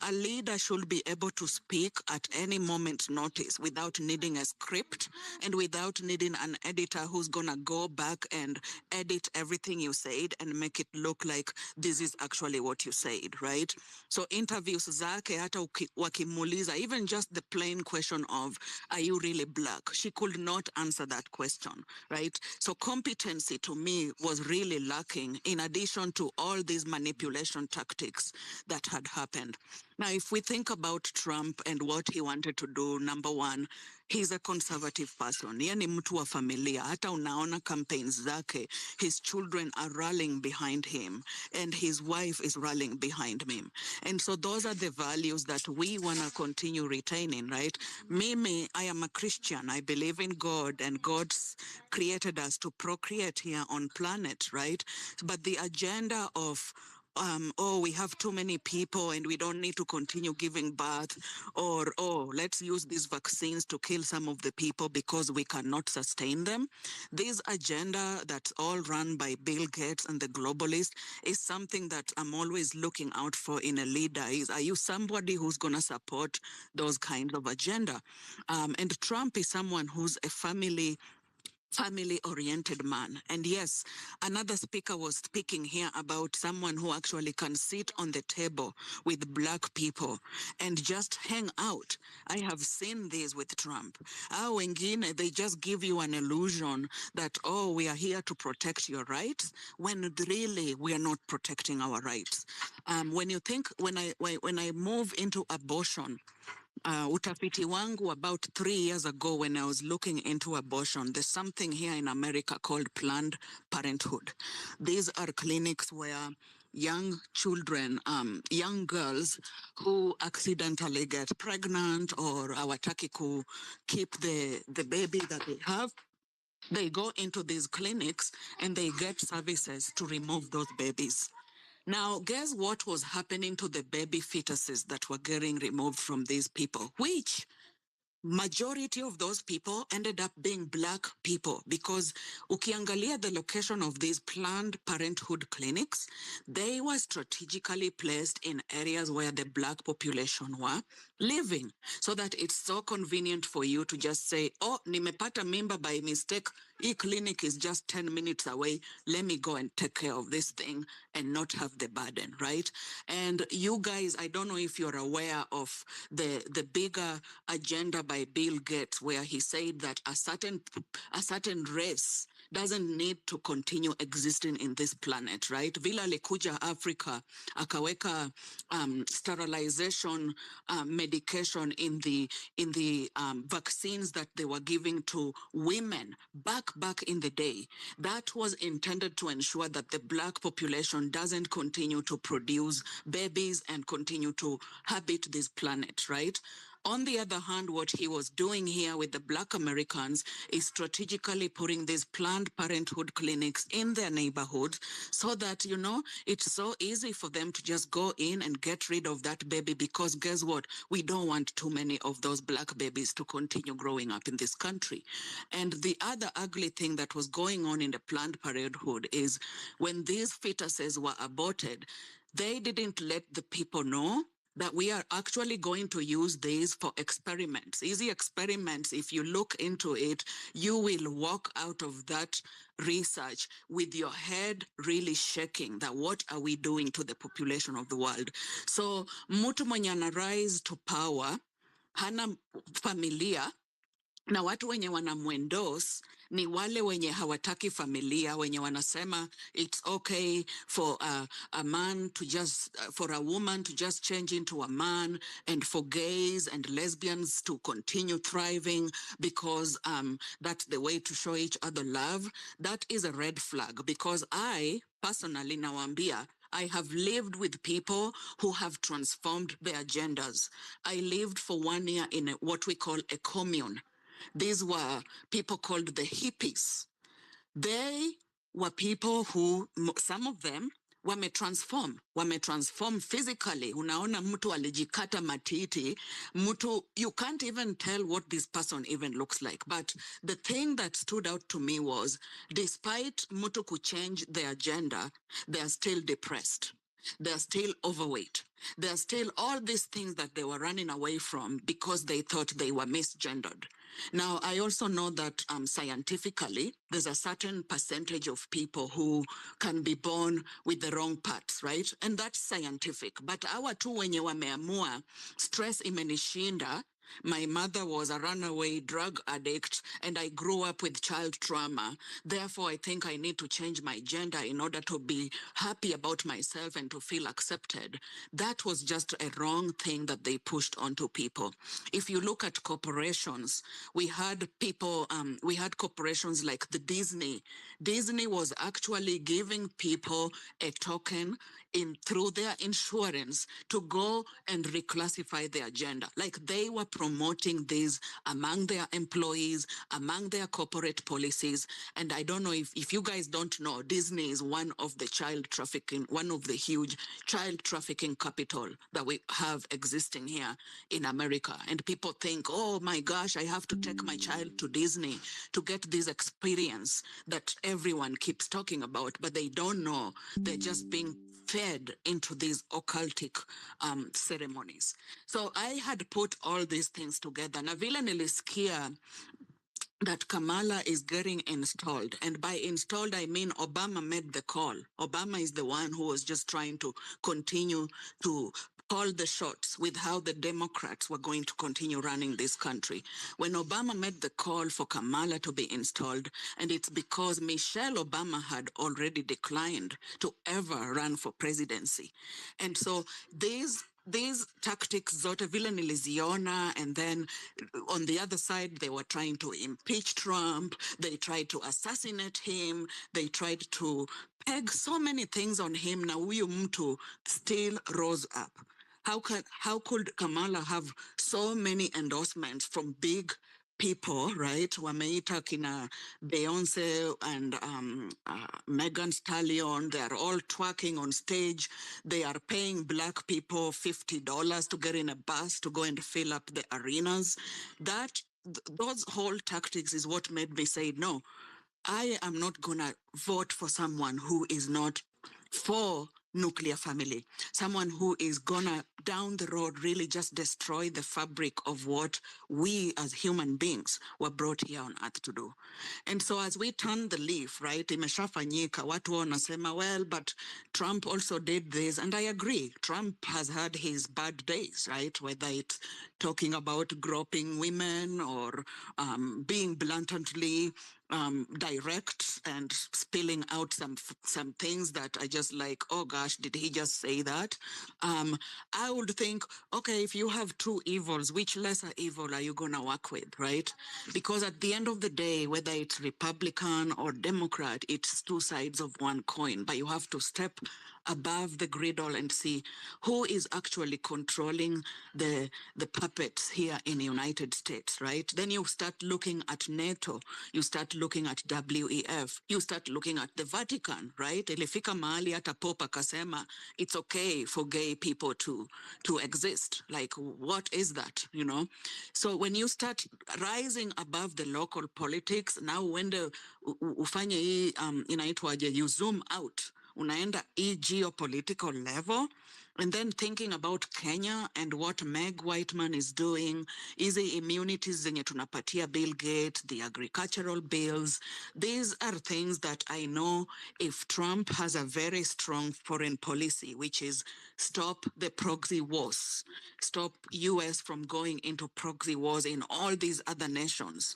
Speaker 11: A leader should be able to speak at any moment's notice without needing a script and without needing an editor who's gonna go back and edit everything you said and make it look like this is actually what you said, right? So interviews zake hata wakimuuliza, even just the plain question of, are you really black? She could not answer that question, right? So competency to me was really lacking, in addition to all these manipulation tactics that had happened. Now, if we think about Trump and what he wanted to do, number one, he's a conservative person. Yeye ni mtu wa familia. Hata unaona campaigns zake, his children are rallying behind him and his wife is rallying behind him. And so those are the values that we want to continue retaining, right? Mimi, I am a Christian. I believe in God, and God's created us to procreate here on planet, right? But the agenda of we have too many people and we don't need to continue giving birth, or, let's use these vaccines to kill some of the people because we cannot sustain them. This agenda that's all run by Bill Gates and the globalists is something that I'm always looking out for in a leader. Are you somebody who's going to support those kinds of agenda? And Trump is someone who's a family-oriented man. And yes, another speaker was speaking here about someone who actually can sit on the table with black people and just hang out. I have seen this with Trump. Wengine, they just give you an illusion that, we are here to protect your rights, when really we are not protecting our rights. When I move into abortion, utafiti wangu about 3 years ago, when I was looking into abortion, there's something here in America called Planned Parenthood. These are clinics where young children, young girls who accidentally get pregnant or hawataki ku keep the baby that they have, they go into these clinics and they get services to remove those babies. Now, guess what was happening to the baby fetuses that were getting removed from these people, which majority of those people ended up being black people, because ukiangalia the location of these Planned Parenthood clinics, they were strategically placed in areas where the black population were living, so that it's so convenient for you to just say, nimepata mimba by mistake, e clinic is just 10 minutes away, let me go and take care of this thing and not have the burden, right? And you guys, I don't know if you're aware of the bigger agenda by Bill Gates, where he said that a certain race doesn't need to continue existing in this planet, right? Vile alikuja Africa, akaweka sterilization medication in the vaccines that they were giving to women back in the day. That was intended to ensure that the black population doesn't continue to produce babies and continue to habit this planet, right? On the other hand, what he was doing here with the Black Americans is strategically putting these Planned Parenthood clinics in their neighborhoods so that, you know, it's so easy for them to just go in and get rid of that baby, because guess what? We don't want too many of those black babies to continue growing up in this country. And the other ugly thing that was going on in the Planned Parenthood is when these fetuses were aborted, they didn't let the people know that we are actually going to use these for experiments. Easy experiments, if you look into it, you will walk out of that research with your head really shaking that what are we doing to the population of the world? So mtu mwenye ana rise to power, hana familia, na watu wenye wanamwendos ni wale wenye hawataki familia, wenye wanasema it's okay for a man to just, for a woman to just change into a man, and for gays and lesbians to continue thriving because that's the way to show each other love. That is a red flag, because I personally, nawambia, I have lived with people who have transformed their genders. I lived for 1 year in what we call a commune. These were people called the hippies. They were people who, some of them, wametransform physically. Unaona mtu alijikata matiti, mtu, you can't even tell what this person even looks like. But the thing that stood out to me was, despite mtu change their gender, they are still depressed. They're still overweight. There are still all these things that they were running away from because they thought they were misgendered. Now, I also know that scientifically, there's a certain percentage of people who can be born with the wrong parts, right? And that's scientific. But our tu wenye wameamua, stress imenishinda. My mother was a runaway drug addict, and I grew up with child trauma. Therefore, I think I need to change my gender in order to be happy about myself and to feel accepted. That was just a wrong thing that they pushed onto people. If you look at corporations, we had people, we had corporations like the Disney. Disney was actually giving people a token through their insurance to go and reclassify their gender. Like they were promoting this among their employees, among their corporate policies. And I don't know if you guys don't know, Disney is one of the child trafficking, one of the huge child trafficking capital that we have existing here in America. And people think, oh my gosh, I have to take my child to Disney to get this experience that everyone keeps talking about, but they don't know. They're just being fed into these occultic ceremonies. So I had put all these things together. Na vile nilisikia that Kamala is getting installed. And by installed, I mean Obama made the call. Obama is the one who was just trying to continue to call the shots with how the Democrats were going to continue running this country. When Obama made the call for Kamala to be installed, and it's because Michelle Obama had already declined to ever run for presidency. And so these tactics zote vile niliziona, and then on the other side, they were trying to impeach Trump, they tried to assassinate him, they tried to peg so many things on him, na huyu mtu still rose up. How could Kamala have so many endorsements from big people, right? Wameita kina Beyonce and Megan Stallion. They are all twerking on stage. They are paying black people $50 to get in a bus to go and fill up the arenas. Those whole tactics is what made me say, no, I am not gonna vote for someone who is not for nuclear family, someone who is gonna down the road really just destroy the fabric of what we as human beings were brought here on earth to do. And so as we turn the leaf, right, imeshafanyika, watu wanasema, well, but Trump also did this, and I agree, Trump has had his bad days, right, whether it's talking about groping women or being blatantly direct and spilling out some things that I just like, oh gosh, did he just say that? I would think, okay, if you have two evils, which lesser evil are you gonna work with, right? Because at the end of the day, whether it's Republican or Democrat, it's two sides of one coin, but you have to step above the griddle and see who is actually controlling the puppets here in the United States, right? Then you start looking at NATO, you start looking at WEF, you start looking at the Vatican, right? Ilifika mahali hata Pope akasema it's okay for gay people to exist. Like, what is that, you know? So when you start rising above the local politics, now when ufanye hii inaitwaje, you zoom out, unaenda hii geopolitical level, and then thinking about Kenya and what Meg Whiteman is doing, easy immunities zenye tunapatia Bill Gates, the agricultural bills, these are things that I know if Trump has a very strong foreign policy, which is stop the proxy wars, stop US from going into proxy wars in all these other nations,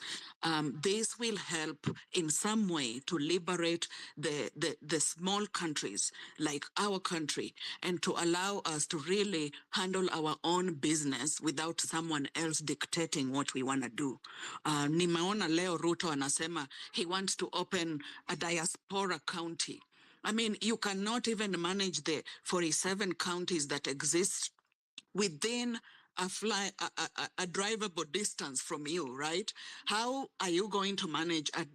Speaker 11: this will help in some way to liberate the small countries like our country and to allow us to really handle our own business without someone else dictating what we want to do. Nimeona leo Ruto anasema he wants to open a diaspora county. I mean, you cannot even manage the 47 counties that exist within a drivable distance from you, right? How are you going to manage a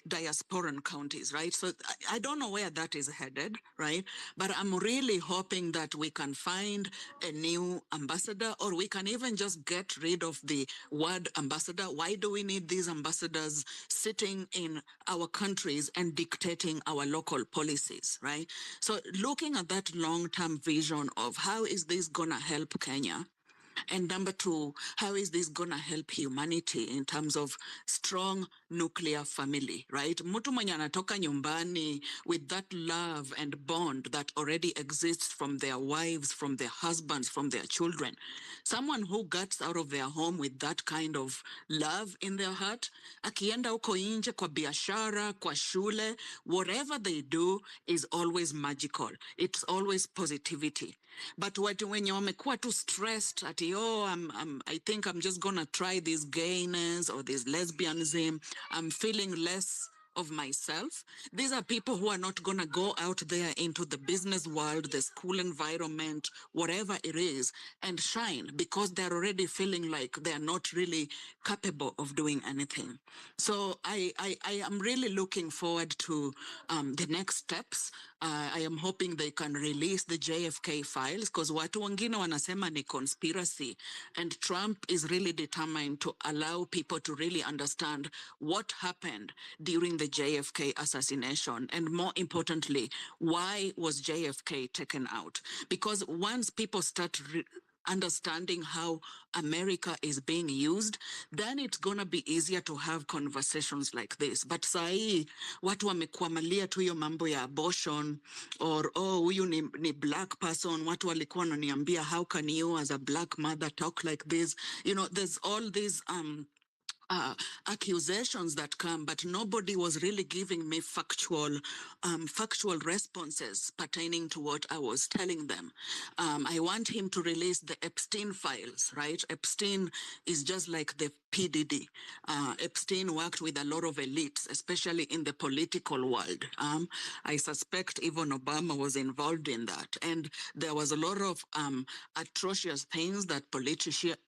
Speaker 11: diasporan counties, right? So I don't know where that is headed, right? But I'm really hoping that we can find a new ambassador, or we can even just get rid of the word ambassador. Why do we need these ambassadors sitting in our countries and dictating our local policies, right? So looking at that long-term vision of how is this gonna help Kenya, and number two, how is this going to help humanity in terms of strong nuclear family, right? Mtu mwenye anatoka nyumbani with that love and bond that already exists from their wives, from their husbands, from their children. Someone who gets out of their home with that kind of love in their heart, akienda uko nje kwa biashara, kwa shule, whatever they do is always magical. It's always positivity. But when wamekuwa too stressed at, I think I'm just gonna try this gayness or this lesbianism, I'm feeling less of myself. These are people who are not gonna go out there into the business world, the school environment, whatever it is, and shine because they're already feeling like they're not really capable of doing anything. So I am really looking forward to the next steps. I am hoping they can release the JFK files because watu wengine wanasema ni conspiracy, and Trump is really determined to allow people to really understand what happened during the JFK assassination, and more importantly, why was JFK taken out? Because once people start understanding how America is being used, then it's gonna be easier to have conversations like this. But sahi, watu wamekwamalia tu hiyo mambo ya abortion, or huyu ni black person, watu walikuwa wananiambia how can you as a black mother talk like this? You know, there's all these accusations that come, but nobody was really giving me factual responses pertaining to what I was telling them. I want him to release the Epstein files, right? Epstein is just like the PDD. Epstein worked with a lot of elites, especially in the political world. I suspect even Obama was involved in that. And there was a lot of atrocious things that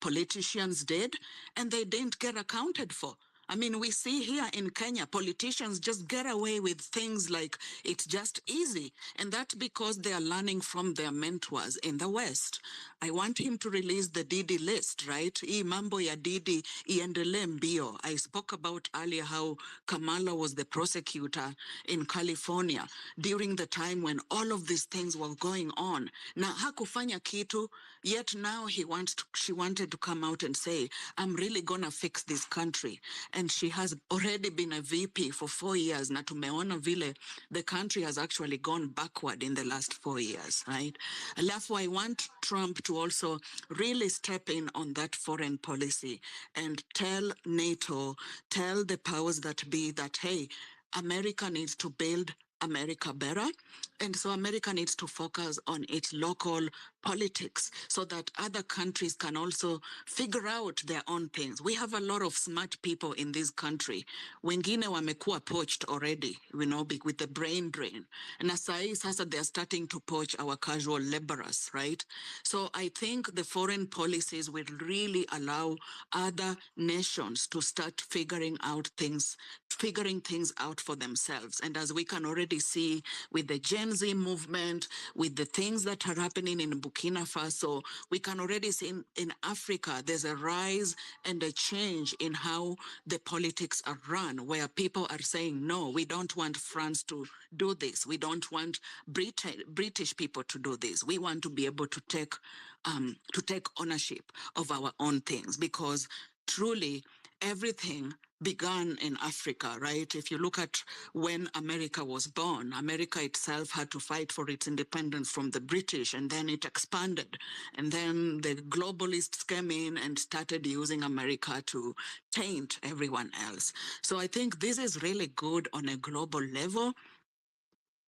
Speaker 11: politicians did, and they didn't get accounted for. I mean, we see here in Kenya, politicians just get away with things like it's just easy. And that's because they are learning from their mentors in the West. I want him to release the Didi list, right? Hii mambo ya Didi iendelee mbio. I spoke about earlier how Kamala was the prosecutor in California during the time when all of these things were going on. Na hakufanya kitu, yet now she wanted to come out and say, I'm really gonna fix this country. And she has already been a VP for 4 years. Na tumeona vile the country has actually gone backward in the last 4 years, right? Alafu, I want Trump to also really step in on that foreign policy and tell NATO, tell the powers that be that, hey, America needs to build America better. And so America needs to focus on its local politics so that other countries can also figure out their own things. We have a lot of smart people in this country. Wengine wamekuwa poached already, with the brain drain. And as sasa they're starting to poach our casual laborers, right? So I think the foreign policies will really allow other nations to start figuring things out for themselves. And as we can already see with the Genz movement, with the things that are happening in Burkina Faso, we can already see in Africa, there's a rise and a change in how the politics are run, where people are saying, no, we don't want France to do this. We don't want British people to do this. We want to be able to take ownership of our own things, because truly everything began in Africa, right? If you look at when America was born, America itself had to fight for its independence from the British, and then it expanded. And then the globalists came in and started using America to taint everyone else. So I think this is really good on a global level.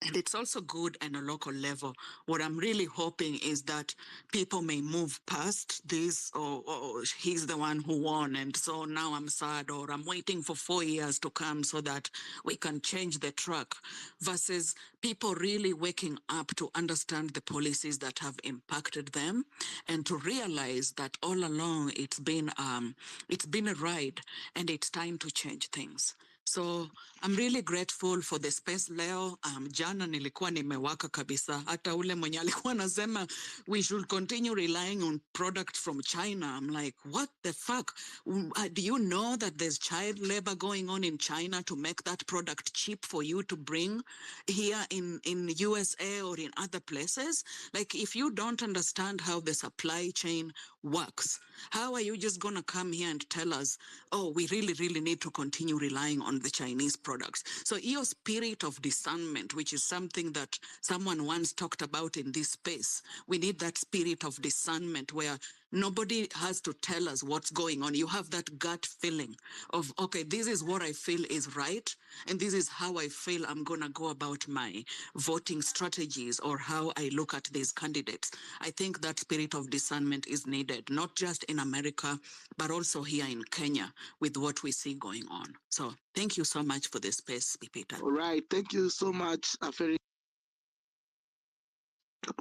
Speaker 11: And it's also good on a local level. What I'm really hoping is that people may move past this, or he's the one who won, and so now I'm sad, or I'm waiting for 4 years to come so that we can change the track, versus people really waking up to understand the policies that have impacted them, and to realize that all along it's been a ride, and it's time to change things. So I'm really grateful for the space leo. Jana nilikuwa nimewaka kabisa. Hata ule mwenye alikuwa anasema we should continue relying on products from China. I'm like, what the fuck? Do you know that there's child labor going on in China to make that product cheap for you to bring here in USA or in other places? Like, if you don't understand how the supply chain works, how are you just going to come here and tell us, oh, we really, really need to continue relying on the Chinese products? So your spirit of discernment, which is something that someone once talked about in this space, we need that spirit of discernment where nobody has to tell us what's going on. You have that gut feeling of, okay, this is what I feel is right, and this is how I feel I'm going to go about my voting strategies or how I look at these candidates. I think that spirit of discernment is needed, not just in America, but also here in Kenya with what we see going on. So thank you so much for this space, Peter.
Speaker 10: All right. Thank you so much, Aferi,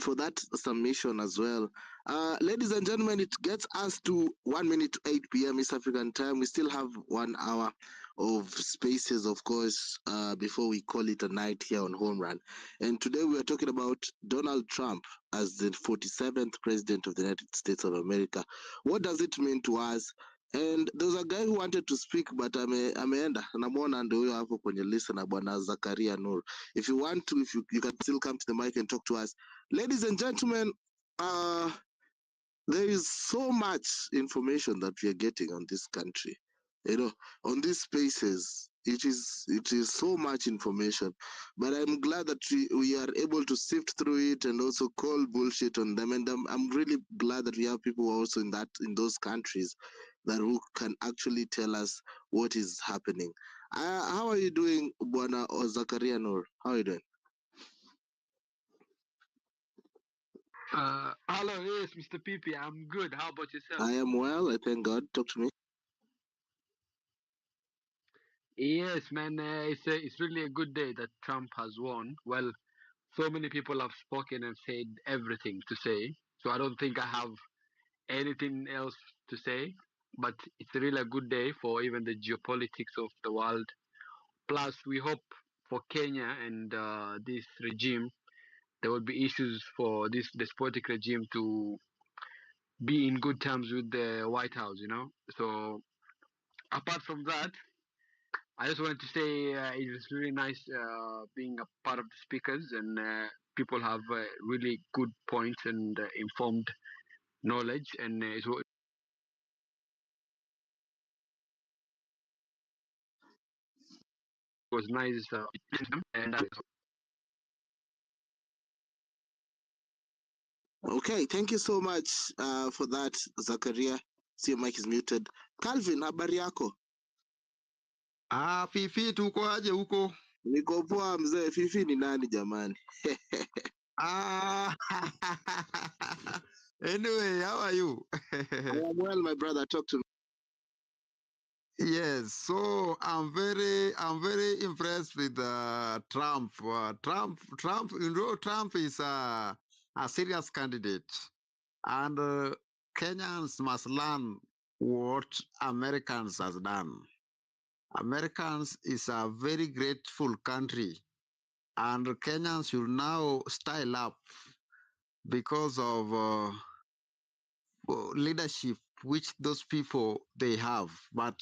Speaker 10: for that submission as well. Ladies and gentlemen, it gets us to 1 minute to 8 p.m. East African time. We still have 1 hour of spaces, of course, before we call it a night here on Home Run. And today we are talking about Donald Trump as the 47th president of the United States of America. What does it mean to us? And there was a guy who wanted to speak, but ameenda namwona ndio huyo hapo kwenye list na bwana Zakaria Nur. If you want to, if you can still come to the mic and talk to us. Ladies and gentlemen, there is so much information that we are getting on this country. You know, on these spaces, it is so much information. But I'm glad that we are able to sift through it and also call bullshit on them. And I'm really glad that we have people also in those countries that who can actually tell us what is happening. How are you doing, Bwana Zakaria Nur? How are you doing?
Speaker 9: Hello, yes, Mr. PP. I'm good. How about yourself?
Speaker 10: I am well, I thank God. Talk to me.
Speaker 9: Yes, man. It's really a good day that Trump has won. Well, so many people have spoken and said everything to say. So I don't think I have anything else to say. But it's really a good day for even the geopolitics of the world. Plus, we hope for Kenya and this regime, there will be issues for this despotic regime to be in good terms with the White House, you know. So apart from that, I just wanted to say it was really nice being a part of the speakers, and people have really good points and informed knowledge, and it was nice. And
Speaker 10: Okay, thank you so much for that, Zakaria. See, your mic is muted. Calvin, habari yako?
Speaker 12: Fifi, tuko aje huko?
Speaker 10: Niko poa mzee. Fifi ni nani jamani?
Speaker 12: Ah, anyway, how are you?
Speaker 10: I am well, my brother. Talk to me.
Speaker 12: Yes, so I'm very impressed with Trump. Trump. You know, Trump is a serious candidate, and Kenyans must learn what Americans has done. Americans is a very grateful country, and Kenyans should now style up because of leadership which those people they have. But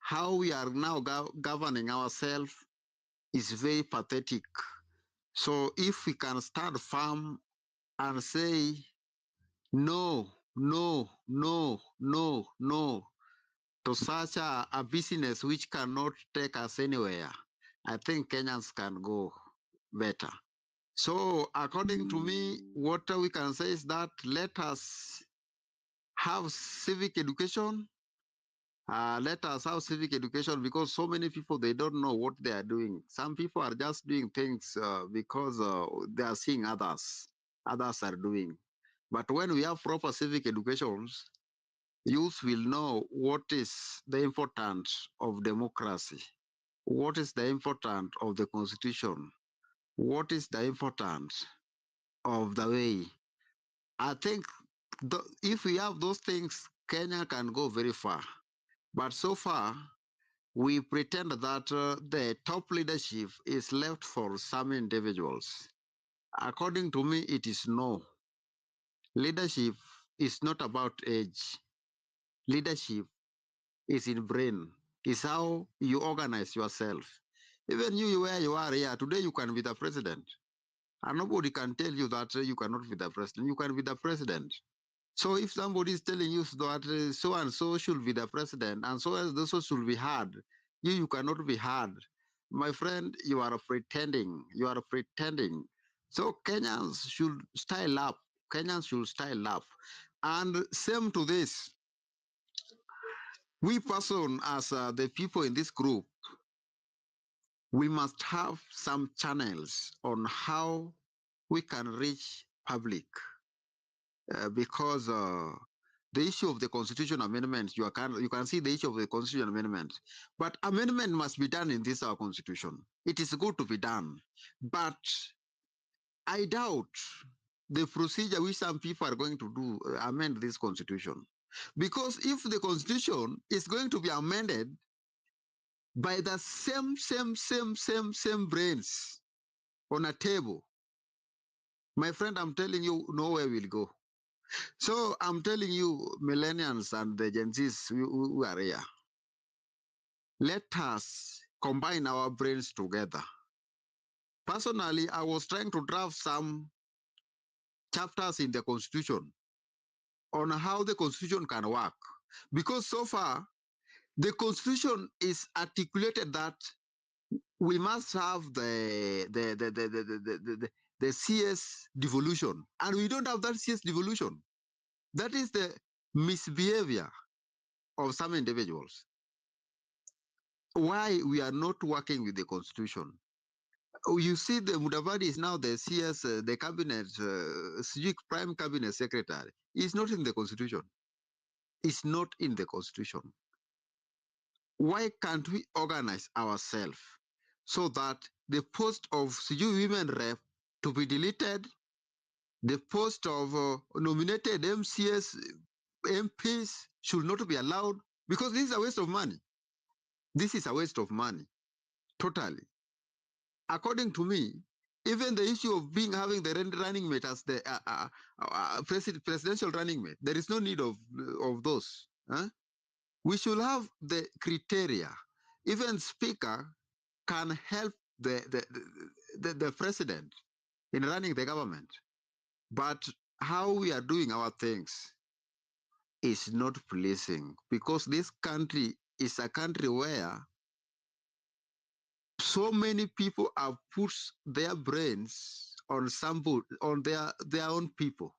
Speaker 12: how we are now governing ourselves is very pathetic. So if we can stand firm and say no, no, no, no, no to such a business which cannot take us anywhere, I think Kenyans can go better. So according to me, what we can say is that let us have civic education. Let us have civic education because so many people they don't know what they are doing. Some people are just doing things because they are seeing others are doing. But when we have proper civic educations, youth will know what is the importance of democracy, what is the importance of the constitution, what is the importance of the way. I think if we have those things, Kenya can go very far. But so far, we pretend that the top leadership is left for some individuals. According to me, it is no. Leadership is not about age. Leadership is in brain, is how you organize yourself. Even you, where you are here, today you can be the president. And nobody can tell you that you cannot be the president. You can be the president. So if somebody is telling you that so and so should be the president and so and so should be heard, you cannot be heard. My friend, you are pretending. You are pretending. So Kenyans should style up. Kenyans should style up. And same to this, we person as the people in this group, we must have some channels on how we can reach public because the issue of the constitution amendment, you can see the issue of the constitution amendment, but amendment must be done in this our constitution. It is good to be done, but I doubt the procedure which some people are going to do amend this constitution, because if the constitution is going to be amended by the same brains on a table, my friend, I'm telling you, nowhere will go. So I'm telling you, millennials and the Gen Zs who are here, let us combine our brains together. Personally, I was trying to draft some chapters in the Constitution on how the Constitution can work. Because so far, the Constitution is articulated that we must have the CS devolution, and we don't have that CS devolution. That is the misbehavior of some individuals. Why we are not working with the constitution? You see, the Mudavadi is now the CS, the cabinet, prime cabinet secretary. It's not in the constitution. It's not in the constitution. Why can't we organize ourselves so that the post of women rep to be deleted, the post of nominated MCS, MPs should not be allowed, because this is a waste of money. This is a waste of money, totally. According to me, even the issue of having the running mate as the presidential running mate, there is no need of those. Huh? We should have the criteria. Even speaker can help the president in running the government. But how we are doing our things is not pleasing, because this country is a country where so many people have put their brains on somebody, on their own people,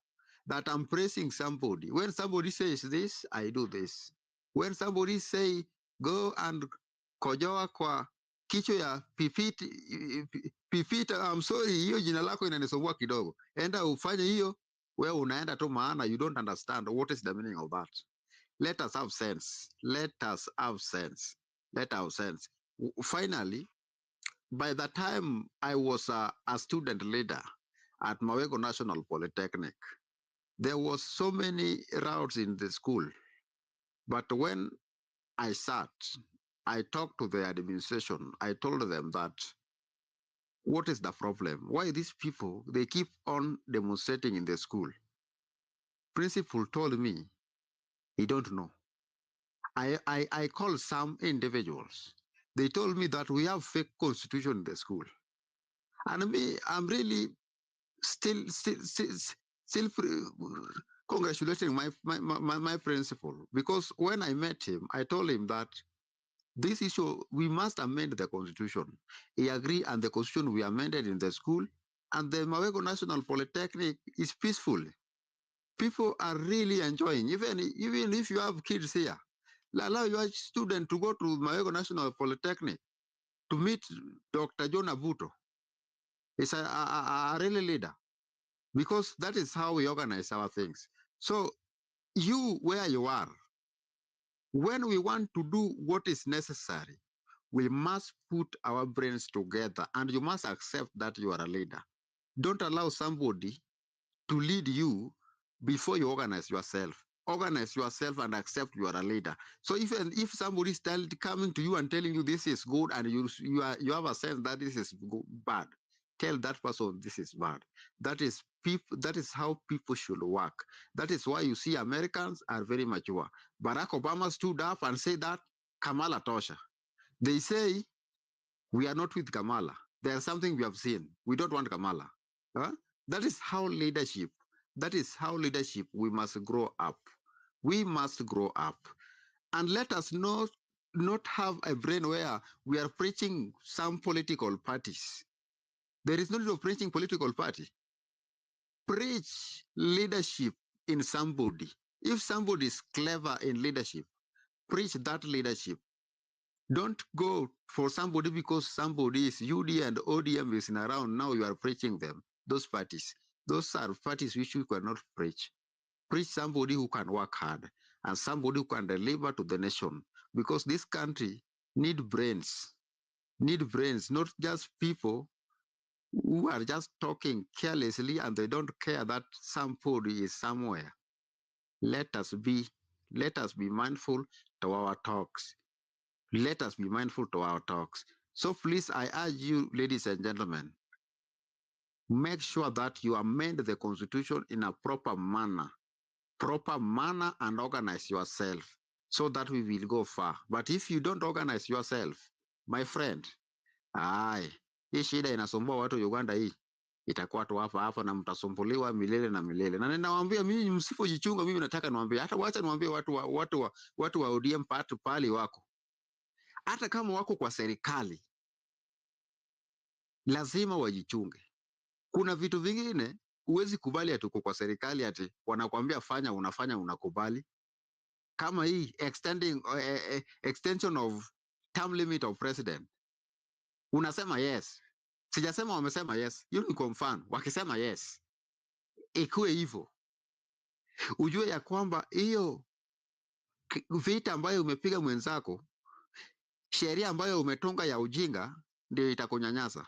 Speaker 12: that I'm praising somebody. When somebody says this, I do this. When somebody say go and kojoa kwa kichwa ya Pipita, I'm sorry, hiyo jina lako inanisumbua kidogo. Enda ufanye hiyo, wewe unaenda tu, maana you don't understand what is the meaning of that. Let us have sense. Let us have sense. Let us have sense. Finally, by the time I was a student leader at Mawego National Polytechnic, there was so many routes in the school. But when I sat, I talked to the administration. I told them that, what is the problem? Why these people, they keep on demonstrating in the school? Principal told me, he don't know. I called some individuals. They told me that we have fake constitution in the school. And me, I'm really still congratulating my principal, because when I met him, I told him that this issue, we must amend the constitution. He agreed, and the constitution we amended in the school, and the Mawego National Polytechnic is peaceful. People are really enjoying, even if you have kids here, allow your student to go to Mawego National Polytechnic to meet Dr. John Abuto. He's a really leader, because that is how we organize our things. So you, where you are, when we want to do what is necessary, we must put our brains together, and you must accept that you are a leader. Don't allow somebody to lead you before you organize yourself. Organize yourself and accept you are a leader. So even if somebody is coming to you and telling you this is good, and you have a sense that this is bad, tell that person this is bad. That is how people should work. That is why you see Americans are very mature. Barack Obama stood up and said that Kamala Tosha. They say, we are not with Kamala. There's something we have seen. We don't want Kamala. Huh? That is how leadership we must grow up. We must grow up. And let us not have a brain where we are preaching some political parties. There is no need of preaching political party. Preach leadership in somebody. If somebody is clever in leadership, preach that leadership. Don't go for somebody because somebody is UD and ODM is around. Now you are preaching them. Those parties. Those are parties which you cannot preach. Preach somebody who can work hard and somebody who can deliver to the nation. Because this country need brains. Need brains, not just people who are just talking carelessly and they don't care that somebody is somewhere. Let us be mindful to our talks. Let us be mindful to our talks. So please, I urge you, ladies and gentlemen, make sure that you amend the constitution in a proper manner and organize yourself so that we will go far. But if you don't organize yourself, my friend, hii shida inasumbua watu Uganda hii. Itakuwa tu hapa na mtasumbuliwa milele na milele. Na ninawaambia mimi, msipojichunga, mimi nataka niwaambie, hata wacha niwaambie watu wa ODM pali wako. Hata kama wako kwa serikali, lazima wajichunge. Kuna vitu vingine huwezi kubali ati uko kwa serikali ati wanakuambia fanya, unafanya, unakubali. Kama hii extension of term limit of president, unasema yes. Sijasema wamesema yes, hiyo ni kwa mfano. Wakisema yes, ikuwe hivyo. Ujue ya kwamba hiyo vita ambayo umepiga mwenzako, sheria ambayo umetunga ya ujinga, ndio itakunyanyasa.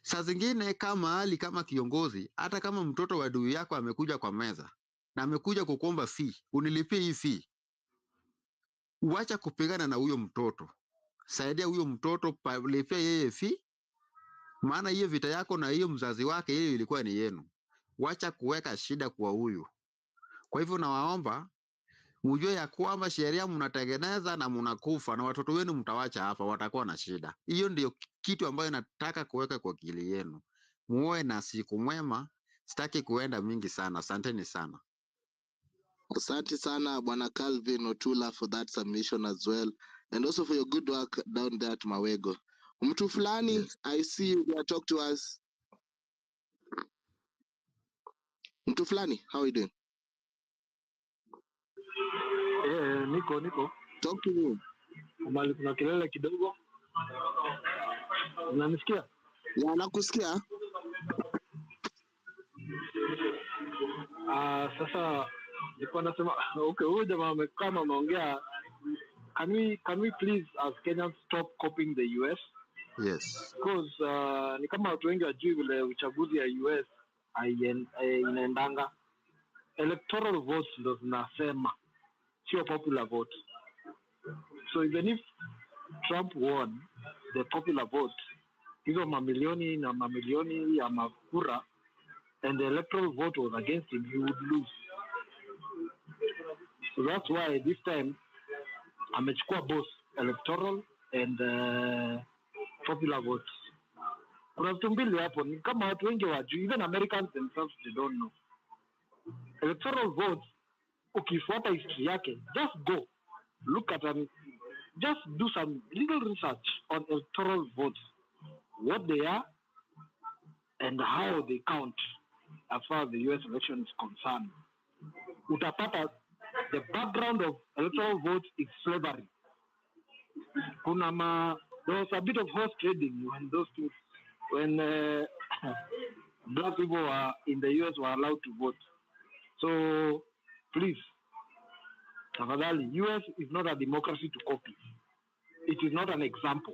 Speaker 12: Saa zingine kama kiongozi, hata kama mtoto wa adui yako amekuja kwa meza na amekuja kukuomba fee, unilipie hii fee, uacha kupigana na huyo mtoto. Saidia huyo mtoto, lipia yeye fee, maana hiyo vita yako na hiyo mzazi wake, hiyo ilikuwa ni yenu. Wacha kuweka shida kwa huyu. Kwa hivyo nawaomba mujue ya kwamba sheria mnatengeneza na mnakufa, na watoto wenu mtawacha hapa, watakuwa na shida. Hiyo ndio kitu ambayo nataka kuweka kwa akili yenu. Muwe na siku mwema. Sitaki kuenda mingi sana. Asanteni sana.
Speaker 10: Asante sana Bwana Calvin Otula for that submission as well, and also for your good work down there at Mawego. Mtu fulani, yes. I see you there, talk to us. Mtu fulani, how are you doing?
Speaker 9: Niko.
Speaker 10: Talk to me.
Speaker 9: Mali kuna kelele kidogo. Unanisikia?
Speaker 10: Ya, nakusikia.
Speaker 9: Sasa nilikuwa nasema okay, huyu jamaa kama ameongea, can we please as Kenyans stop copying the US?
Speaker 12: Yes.
Speaker 9: Because ni kama watu wengi wajui vile uchaguzi ya US inaendanga. Electoral votes ndo zinasema, sio popular vote. So even if Trump won the popular vote, hizo mamilioni na mamilioni ya makura, and the electoral vote was against him, he would lose. So that's why this time amechukua both electoral and popular votes. Kuna vitu mbili hapo, ni kama watu wengi wajui, even Americans themselves they don't know. Electoral votes, ukifuata history yake, just go look at them, just do some little research on electoral votes, what they are and how they count as far as the US election is concerned. Utapata the background of electoral votes is slavery. There was a bit of horse trading when those things, when black people were in the US were allowed to vote. So please, tafadhali, US is not a democracy to copy. It is not an example.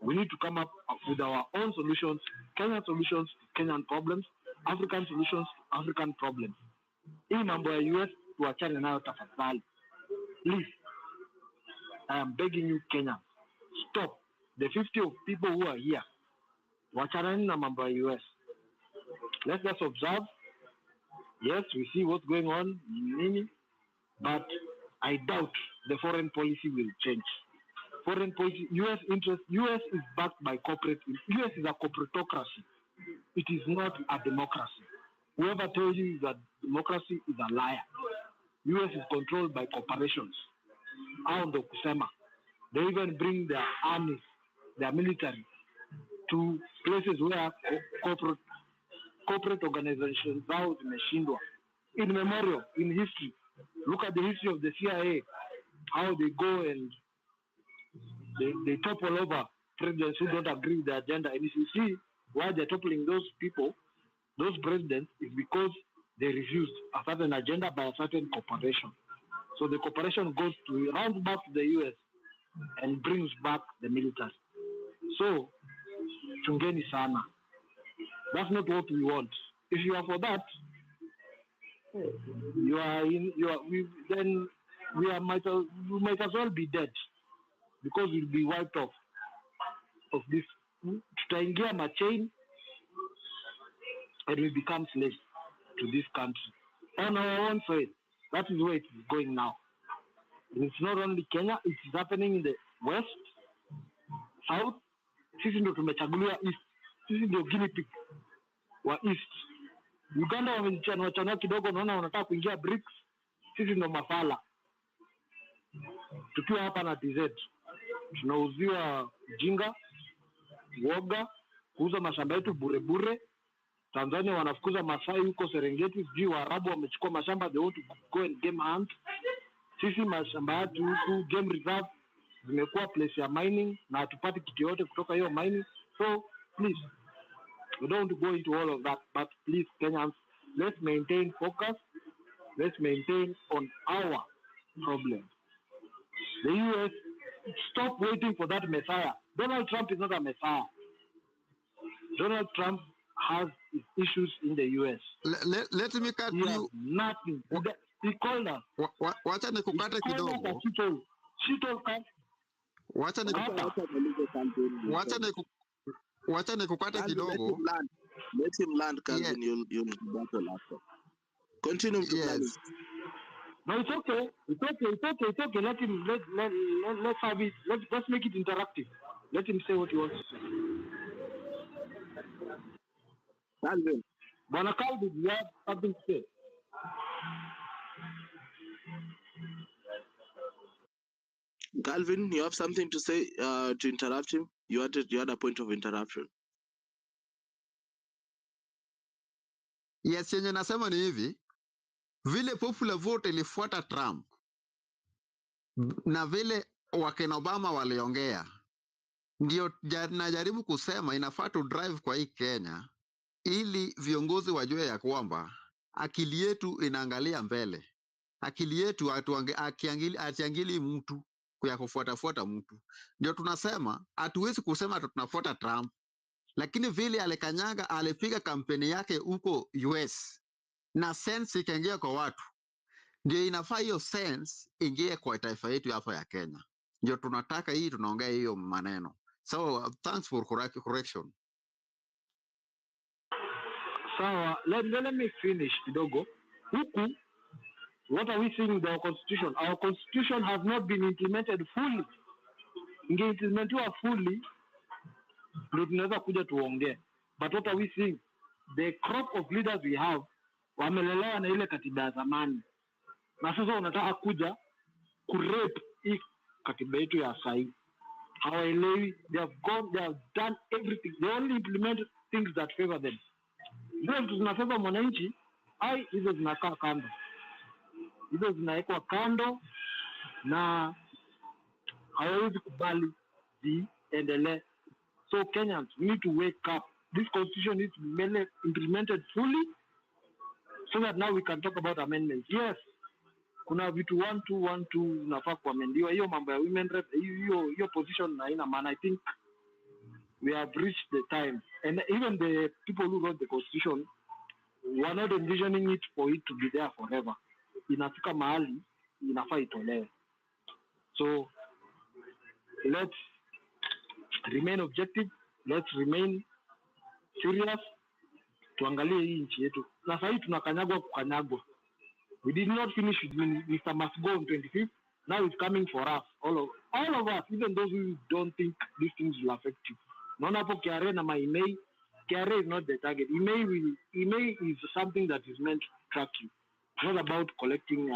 Speaker 9: We need to come up with our own solutions, Kenyan solutions to Kenyan problems, African solutions to African problems. Hii mambo ya US tuachane nayo tafadhali. Please, I am begging you Kenyans, stop. The 50 of people who are here, wachane na mambo ya US. Let's just observe. Yes, we see what's going on in Nini, but I doubt the foreign policy will change. Foreign policy, US interest, US is backed by corporate. US is a corporatocracy. It is not a democracy. Whoever tells you that democracy is a liar. US is controlled by corporations. Ndo kusema. They even bring their armies, their military, to places where corporate organizations zao zimeshindwa. In memorial, in history, look at the history of the CIA, how they go and they topple over presidents who don't agree with the agenda. And if you see why they're toppling those people, those presidents, is because they refused a certain agenda by a certain corporation. So the corporation runs back to the US and brings back the military. So, chungeni sana. That's not what we want. If you are for that, we might as well be dead, because we'll be wiped off of this. Tutaingia machain and we become slaves to this country on our own soil. That is where it is going now. And it's not only Kenya, it is happening in the west, south. Sisi ndo tumechaguliwa east. Sisi ndo guinea pig wa east. Uganda wamechanua kidogo, naona wanataka kuingia BRICS. Sisi ndo mafala. Tukiwa hapa na TZ, tunauziwa jinga, woga, kuuza mashamba yetu bure bure. Tanzania wanafukuza Masai huko Serengeti, sijui Waarabu wamechukua mashamba, they want to go and game hunt. Sisi mashamba yetu huku game reserve zimekuwa place ya mining na hatupati kitu yote kutoka hiyo mining. So please, we don't want to go into all of that, but please Kenyans, let's maintain focus. Let's maintain on our problem. The US, stop waiting for that messiah. Donald Trump is not a messiah. Donald Trump has his issues in the US.
Speaker 12: Let me cut you.
Speaker 9: Nothing. He called us.
Speaker 12: Wacha nikukate kidogo. Wacha nikukate kidogo.
Speaker 10: Let him land, Calvin. Yeah. You'll battle after. Continue.
Speaker 12: Yes.
Speaker 9: No, it's okay. It's okay. Let's have it. Let's make it interactive. Let him say what he wants to say.
Speaker 10: Calvin.
Speaker 9: Bwana Calvin, you have something to say.
Speaker 10: Calvin, you have something to say to interrupt him? You had a point of interruption.
Speaker 12: Yes, yenye nasema ni hivi, vile popular vote ilifuata Trump na vile wakina Obama waliongea, Ndio najaribu kusema inafaa tu drive kwa hii Kenya ili viongozi wajue ya kwamba akili yetu inaangalia mbele. Akili yetu atiangili mtu ya kufuatafuata mtu. Ndio tunasema hatuwezi kusema tunafuata Trump, lakini vile alikanyaga, alipiga kampeni yake huko US na sense ikaingia kwa watu, ndio inafaa hiyo sense ingie kwa taifa yetu hapa ya Kenya. Ndio tunataka hii, tunaongea hiyo maneno. So thanks for correction.
Speaker 9: Sawa, let me finish kidogo. Huku, what are we seeing in our constitution? Our constitution has not been implemented fully. Ingeimplementiwa fully, ndio tunaweza kuja tuongee. But what are we seeing? The crop of leaders we have wamelelewa na ile katiba ya zamani, na sasa wanataka kuja kurep hii katiba yetu ya sahi. Hawaelewi. They have done everything. They only implement things that favor them. Zile vitu zinafeva mwananchi, hizo zinakaa kando, hizo zinawekwa kando na hawawezi kubali ziendelee. So Kenyans, we need to wake up. This constitution needs to be implemented fully so that now we can talk about amendments. Yes, kuna vitu 1-2 zinafaa kuamendiwa. Hiyo mambo ya women rep, hiyo position haina maana. I think we have reached the time, and even the people who wrote the constitution were not envisioning it for it to be there forever. Inafika mahali inafaa itolewe. So let's remain objective, let's remain serious, tuangalie hii nchi yetu. Na sasa tunakanyagwa kukanyagwa. We did not finish with Mr. Must Go on 25th. Now it's coming for us, all of us, even those who don't think these things will affect you. Naona hapo KRA na email. KRA is not the target. Email is something that is meant to track you. It's not about collecting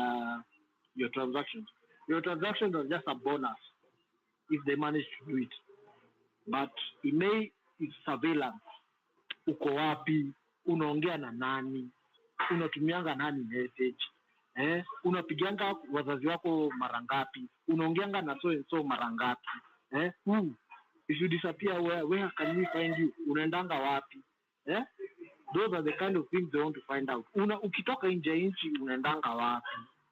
Speaker 9: your transactions. Your transactions are just a bonus if they manage to do it. But email is surveillance. Uko wapi? Unaongea na nani? Unatumianga nani message? Unapigianga wazazi wako mara ngapi? Unaongeanga na so and so mara ngapi? If you disappear, where can we find you? Unaendanga wapi? Those are the kind of things they want to find out. Ukitoka nje nchi unaendanga wapi?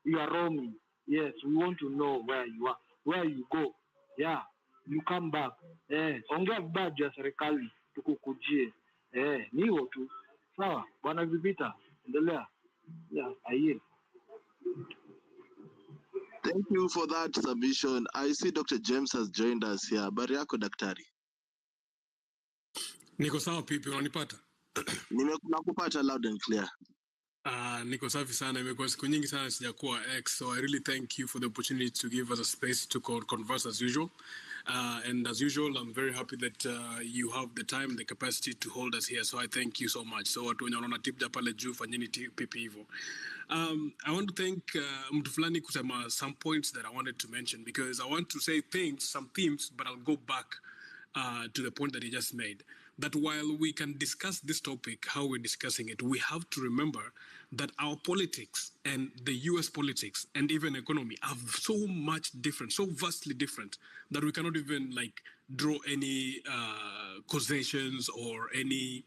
Speaker 9: You are roaming. Yes, we want to know where you are, where you go. Yeah, you come back. Ongea vibaya juu ya serikali tukukujie. Ni hiyo tu. Sawa, Bwana Vipita, endelea. Yeah, I hear.
Speaker 10: Thank you for that submission. I see Dr. Genz has joined us here. Habari yako daktari?
Speaker 13: Niko sawa pipi, unanipata?
Speaker 10: Nakupata loud and clear.
Speaker 13: Niko safi sana, imekuwa siku nyingi sana sijakuwa X, so I really thank you for the opportunity to give us a space to converse as usual. And as usual, I'm very happy that you have the time, the capacity to hold us here. So I thank you so much. So watu wenye wanaona tipja pale juu fanyeni pipi hivyo. I want to thank mtu fulani kusema some points that I wanted to mention, because I want to say some themes, but I'll go back to the point that he just made. That while we can discuss this topic, how we're discussing it, we have to remember that our politics and the US politics and even economy are so much different, so vastly different, that we cannot even draw any causations or any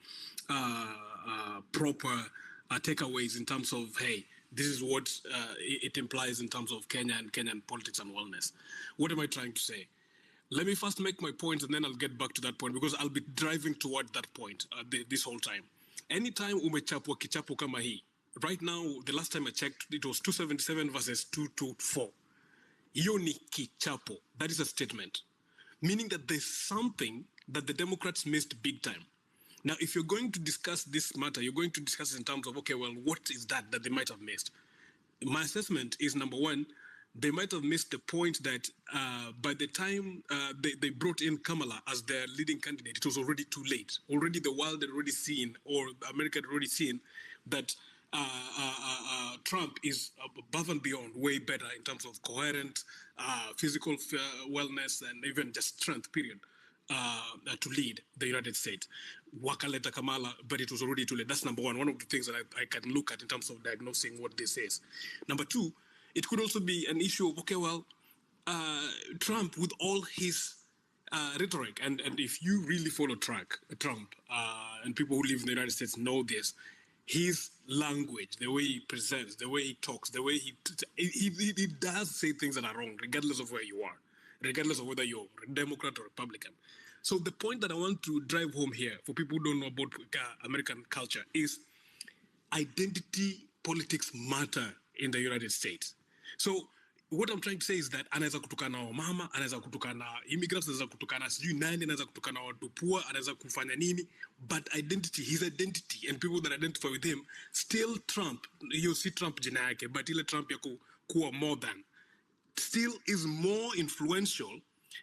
Speaker 13: proper takeaways in terms of, hey, this is what it implies in terms of Kenya and Kenyan politics and wellness. What am I trying to say? Let me first make my point, and then I'll get back to that point, because I'll be driving toward that point this whole time. Anytime umechapwa kichapo kama hii, right now, the last time I checked, it was 277 versus 224. Hiyo ni kichapo. That is a statement. Meaning that there's something that the Democrats missed big time. Now, if you're going to discuss this matter, you're going to discuss it in terms of, okay, well, what is that they might have missed? My assessment is, number one, they might have missed the point that by the time they brought in Kamala as their leading candidate, it was already too late. Already the world had already seen, or America had already seen, that Trump is above and beyond way better in terms of coherent physical wellness and even just strength, period, to lead the United States. Wakaleta Kamala, but it was already too late. That's number one of the things that I can look at in terms of diagnosing what this is. Number two, it could also be an issue of, okay, well, Trump, with all his rhetoric. And if you really follow Trump, and people who live in the United States know this, his language, the way he presents, the way he talks, the way he does say things that are wrong, regardless of where you are, regardless of whether you're Democrat or Republican. So the point that I want to drive home here for people who don't know about American culture is identity politics matter in the United States. So what I'm trying to say is that anaweza kutukana wa mama, anaweza kutukana immigrants, anaweza kutukana sijui nani, anaweza kutukana watu poor, anaweza kufanya nini, but identity, his identity and people that identify with him, still Trump, you see Trump jina yake, but ile Trump ya kuwa more than, still is more influential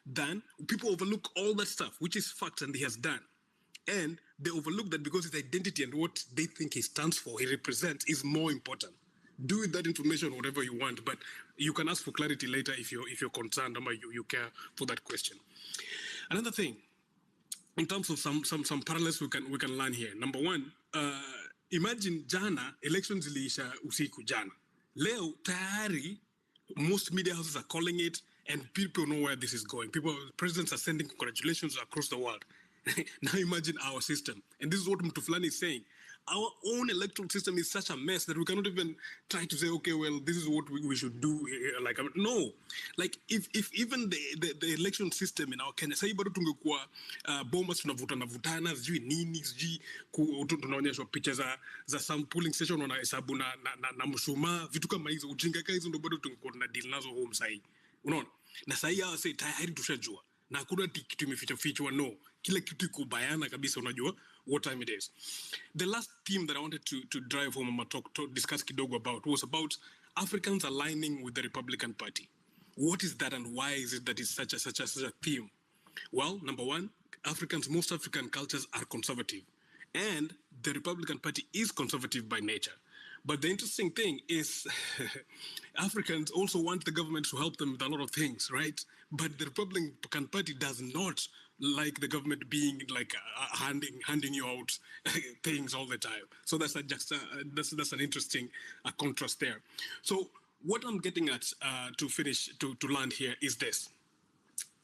Speaker 13: than people overlook all that stuff, which is fact and he has done. And they overlook that because his identity and what they think he stands for, he represents, is more important. Do with that information whatever you want, but you can ask for clarity later if you're concerned or you care for that question. Another thing, in terms of some parallels we can learn here. Number one, imagine jana elections iliisha usiku jana. Leo tayari most media houses are calling it, and people know where this is going. Presidents are sending congratulations across the world. Now imagine our system, and this is what Mutuflani is saying. Our own electoral system is such a mess that we cannot even try to say, okay, well, this is what we should do. Like, no, like if even the election system in our Kenya, say bado tungekuwa bomas tunavutana vutana, sijui nini, sijui tunaonyeshwa picha za some polling station wanahesabu na mshumaa, vitu kama hizo, ujinga kama hizo ndo bado tungekuwa na deal nazo home sahi. Unaona? Na sahi hawa say tayari tushajua. Na hakuna kitu imefichwa, no. Kila kitu iko bayana kabisa, unajua what time it is. The last theme that I wanted to drive home and discuss kidogo about was about Africans aligning with the Republican Party. What is that, and why is it that it's such a theme? Well, number one, most African cultures are conservative, and the Republican Party is conservative by nature. But the interesting thing is Africans also want the government to help them with a lot of things, right? But the Republican Party does not like the government being like handing you out things all the time. So that's an interesting contrast there. So what I'm getting at to land here is this.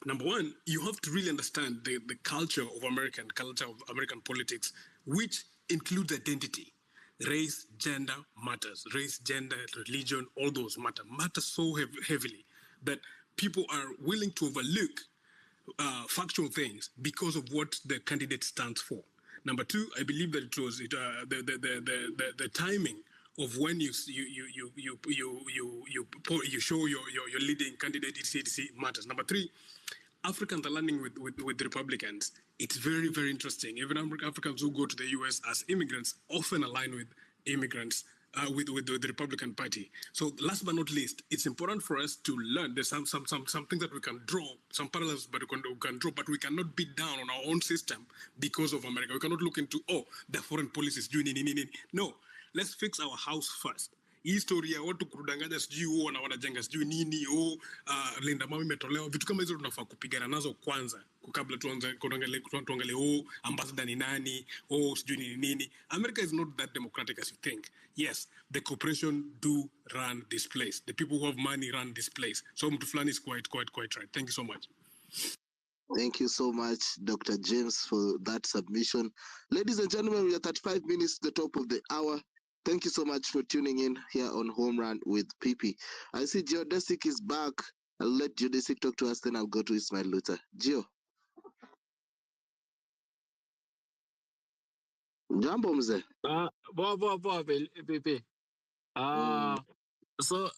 Speaker 13: Number one, you have to really understand the culture of American politics, which includes identity. Race, gender matters. Race, gender, religion, all those matter so heavily that people are willing to overlook factual things because of what the candidate stands for. Number two, I believe that it was the timing of when you show your leading candidate etc. matters. Number three, Africans are learning with the Republicans. It's very, very interesting. Even Africans who go to the US as immigrants often align with immigrants, with the Republican Party. So last but not least, it's important for us to learn. There's some things that we can draw, some parallels but we can draw, but we cannot beat down on our own system because of America. We cannot look into, the foreign policies doing no. Let's fix our house first. History ya watu kudanganya sijui wanajenga sijui nini linda mama imetolewa, vitu kama hizo tunafaa kupigana nazo kwanza kabla tuangalie ambassador ni nani sijui nini. America is not that democratic as you think. Yes, the corporation do run this place. The people who have money run this place. So Mutuflani is quite right. Thank you so much.
Speaker 10: Thank you so much, Dr. James, for that submission. Ladies and gentlemen, we are 35 minutes to the top of the hour. Thank you so much for tuning in here on Home Run with PP. I see Geodesic is back. I'll let Geodesic talk to us, then I'll go to Ismail Luther. Geo. Jambo mzee.
Speaker 14: Poa PP. So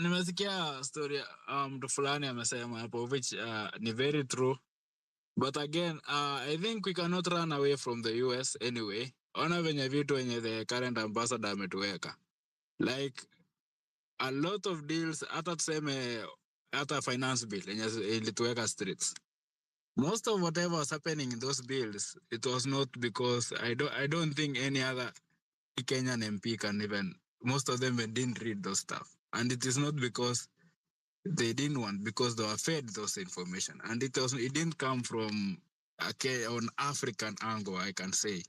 Speaker 14: nimesikia story mtu fulani amesema hapo, which ni very true. But again, I think we cannot run away from the US anyway. Ona venye vitu wenye the current ambassador ametuweka. Like a lot of deals, hata tuseme hata finance bill yenye ilituweka streets. Most of whatever was happening in those bills, it was not because I don't think any other Kenyan MP can even, most of them didn't read those stuff. And it is not because they didn't want, because they were fed those information. And it didn't come from an African angle, I can say.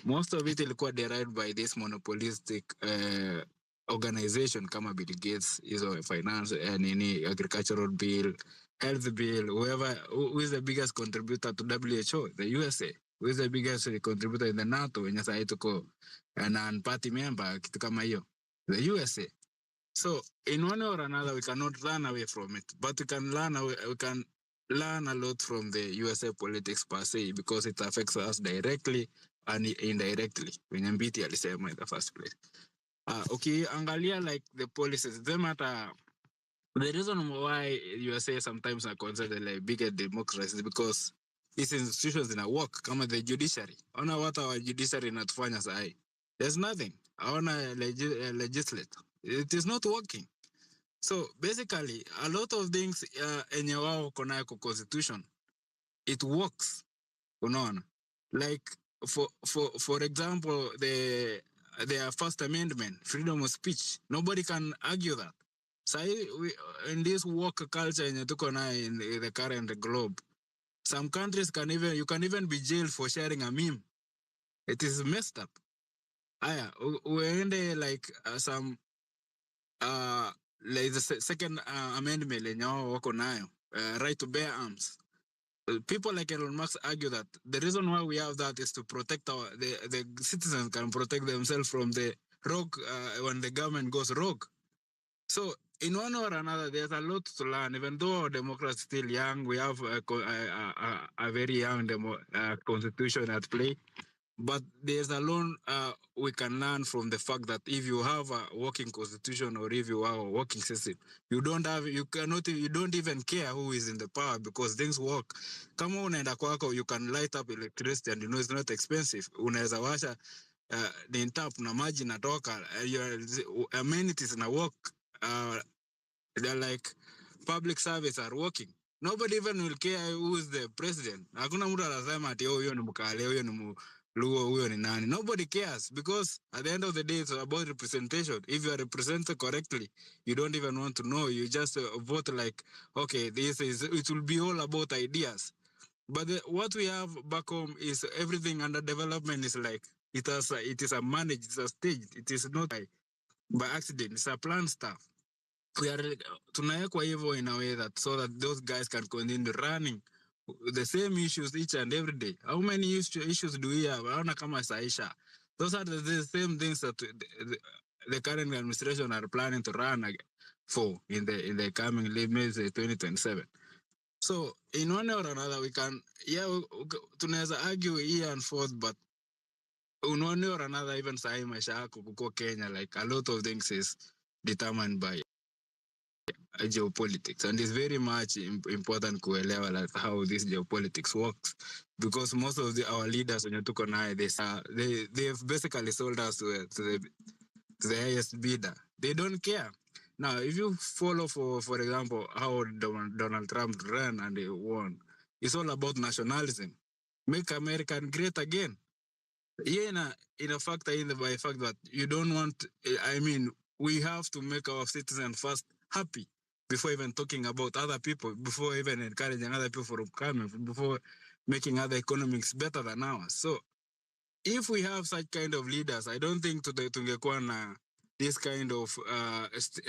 Speaker 14: Most of it ilikuwa derived by this monopolistic organization kama Bill Gates, hizo finance and any agricultural bill, health bill, who is the biggest contributor to WHO, the USA, who is the biggest contributor in the NATO, wenye sahi tuko non-party member, kitu kama hiyo, the USA. So in one way or another, we cannot run away from it, but we can learn a lot from the USA politics per se, because it affects us directly and indirectly. Wenye Mbiti alisema in the first place. Okay, angalia like the policies, they matter. The reason why USA sometimes are considered like bigger democracies is because these institutions in a work, kama the judiciary. Ona what our judiciary inatufanya sahi. There's nothing. Ona legislate. It is not working. So basically, a lot of things enye wao kona kwa constitution, it works. Unaona? Like for example, their First Amendment, freedom of speech. Nobody can argue that. So in this work culture in the current globe, some countries you can even be jailed for sharing a meme. It is messed up. Uende like some like the second amendment right to bear arms. People like Elon Musk argue that the reason why we have that is to protect the citizens can protect themselves from the rogue when the government goes rogue. So in one or another, there's a lot to learn. Even though our democracy is still young, we have a very young constitution at play. But there's a lot we can learn from the fact that if you have a working constitution or if you have a working system, you don't even care who is in the power because things work. Kama unaenda kwako, you can light up electricity and you know it's not expensive. Unaweza washa the tap na maji natoka, your amenities na work. They're like public service are working. Nobody even will care who is the president. Hakuna mtu anasema ati huyo ni mkale, huyo ni Luo, huyo ni nani. Nobody cares because at the end of the day it's about representation. If you are represented correctly, you don't even want to know. You just vote like, okay, it will be all about ideas. But what we have back home is everything under development is like, it is a managed, it's a staged. It is not by accident. It's a planned stuff. We are tunawekwa hivyo in a way that so that those guys can continue running the same issues each and every day. How many issues do we have? Aona kama saisha. Those are the same things that the current administration are planning to run for in the coming May 2027. So in one or another, we can tunaweza argue here and forth, but in one or another, even sahi maisha yako kuko Kenya, like a lot of things is determined by geopolitics, and it's very much important kuelewa like how this geopolitics works, because most of our leaders when you took on they've basically sold us to the highest bidder. They don't care. Now, if you follow for example how Donald Trump ran and he won, it's all about nationalism. Make America great again. Yeah, in a factor in by fact that you don't want. I mean, we have to make our citizens first happy before even talking about other people, before even encouraging other people from coming, before making other economics better than ours. So if we have such kind of leaders, I don't think tungekuwa na this kind of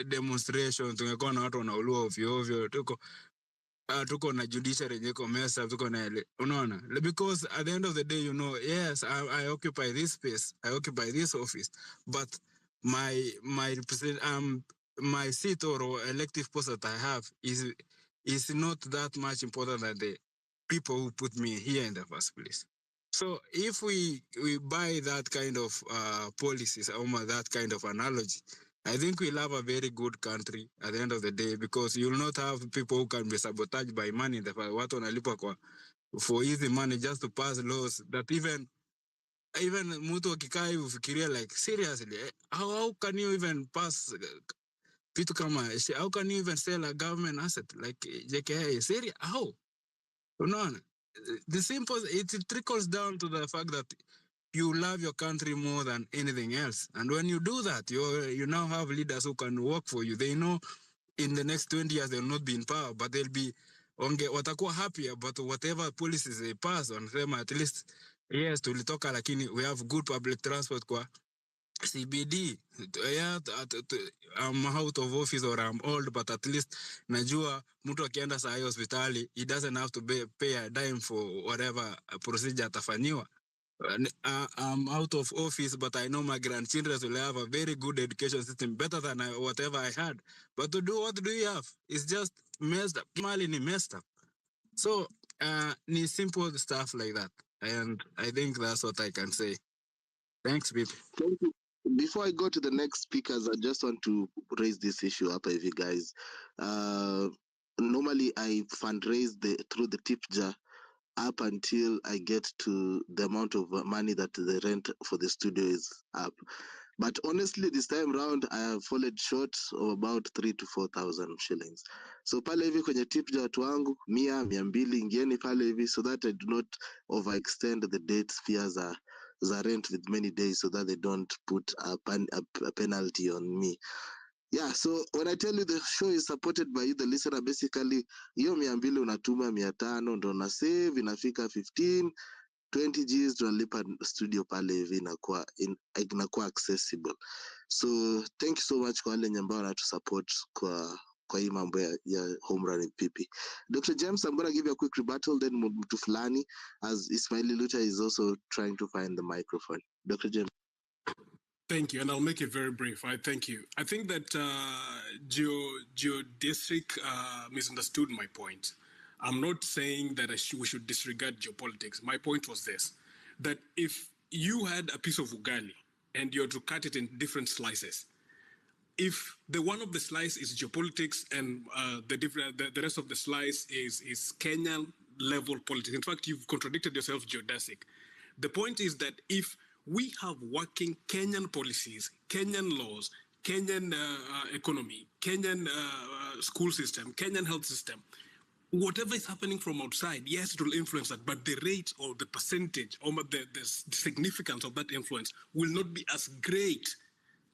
Speaker 14: demonstration, tungekuwa na watu wanaulua ovyo ovyo, tuko na judiciary yenye iko mess up, tuko na unaona, because at the end of the day, you know, yes, I occupy this space, I occupy this office, but my seat or elective post that I have is not that much important than the people who put me here in the first place. So if we buy that kind of policies or that kind of analogy, I think we'll have a very good country at the end of the day, because you will not have people who can be sabotaged by money. Watu wanalipwa for easy money just to pass laws that even mtu akikaa hivi ufikiria like seriously, how can you even pass vitu kama, how can you even sell a government asset like JKI? Serious? How? Unaona? The simple, it trickles down to the fact that you love your country more than anything else. And when you do that, you now have leaders who can work for you. They know in the next 20 years, they'll not be in power, but they'll be watakuwa happy about whatever policies they pass on them. At least, yes, tulitoka lakini we have good public transport CBD. Yeah, I'm out of office or I'm old, but at least najua mtu akienda saa hii hospitali, he doesn't have to pay a dime for whatever procedure atafanyiwa. I'm out of office, but I know my grandchildren will have a very good education system, better than whatever I had. But what do you have? It's just messed up. Mali ni messed up. So, ni simple stuff like that. And I think that's what I can say. Thanks, people.
Speaker 10: Thank you. Before I go to the next speakers, I just want to raise this issue up with you guys. Normally, I fundraise through the tip jar up until I get to the amount of money that the rent for the studio is up. But honestly, this time round, I have fallen short of about 3,000 to 4,000 shillings. So pale hivi kwenye tip jar watu wangu 100, 200 ingieni pale hivi, so that I do not overextend the date spheres za rent with many days, so that they don't put a penalty on me. Yeah, so when I tell you the show is supported by you, the listener, basically hiyo 200 unatuma 500 ndo na save inafika 15 20 Gs tunalipa studio pale hivi inakuwa accessible. So thank you so much kwa wale ambao wanatu support kwa hii mambo ya home run with PP. Dr. James, I'm going to give you a quick rebuttal, then mtu fulani, as Ismaili Luta is also trying to find the microphone. Dr. James.
Speaker 13: Thank you, and I'll make it very brief. I thank you. I think that geodistrict misunderstood my point. I'm not saying that we should disregard geopolitics. My point was this, that if you had a piece of ugali and you're to cut it in different slices, if one of the slice is geopolitics and the rest of the slice is Kenyan level politics, in fact, you've contradicted yourself, geodesic. The point is that if we have working Kenyan policies, Kenyan laws, Kenyan economy, Kenyan school system, Kenyan health system, whatever is happening from outside, yes, it will influence that, but the rate or the percentage or the significance of that influence will not be as great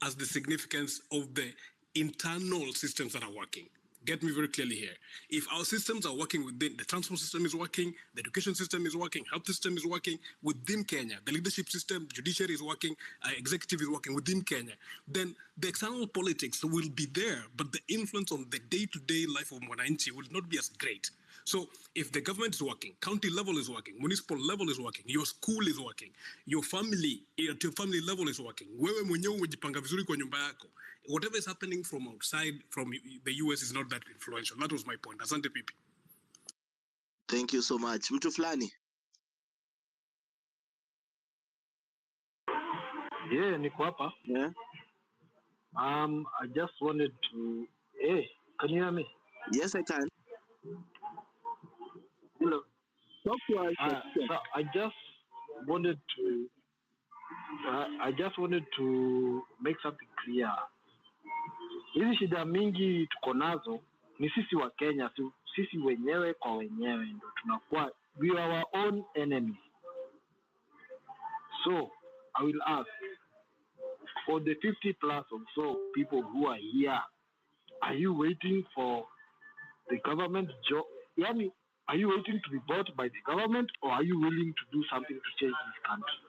Speaker 13: as the significance of the internal systems that are working. Get me very clearly here. If our systems are working within, the transport system is working, the education system is working, health system is working within Kenya, the leadership system, judiciary is working, executive is working within Kenya, then the external politics will be there, but the influence on the day-to-day life of Mwananchi will not be as great. So if the government is working, county level is working, municipal level is working, your school is working, your family level is working, wewe mwenyewe umejipanga vizuri kwa nyumba yako, whatever is happening from outside, from the US is not that influential. That was my point. Asante pipi.
Speaker 10: Thank you so much. Mtu fulani.
Speaker 9: Yeah, niko hapa.
Speaker 10: Yeah.
Speaker 9: I just wanted to... Hey, can you hear me?
Speaker 10: Yes, I can.
Speaker 9: Hello. So I just wanted to make something clear. Hizi shida mingi tuko nazo ni sisi wa Kenya, sisi wenyewe kwa wenyewe ndio tunakuwa, we are our own enemies. So I will ask, for the 50 plus or so people who are here, are you waiting for the government job? Yani, are you waiting to be bought by the government, or are you willing to do something to change this country?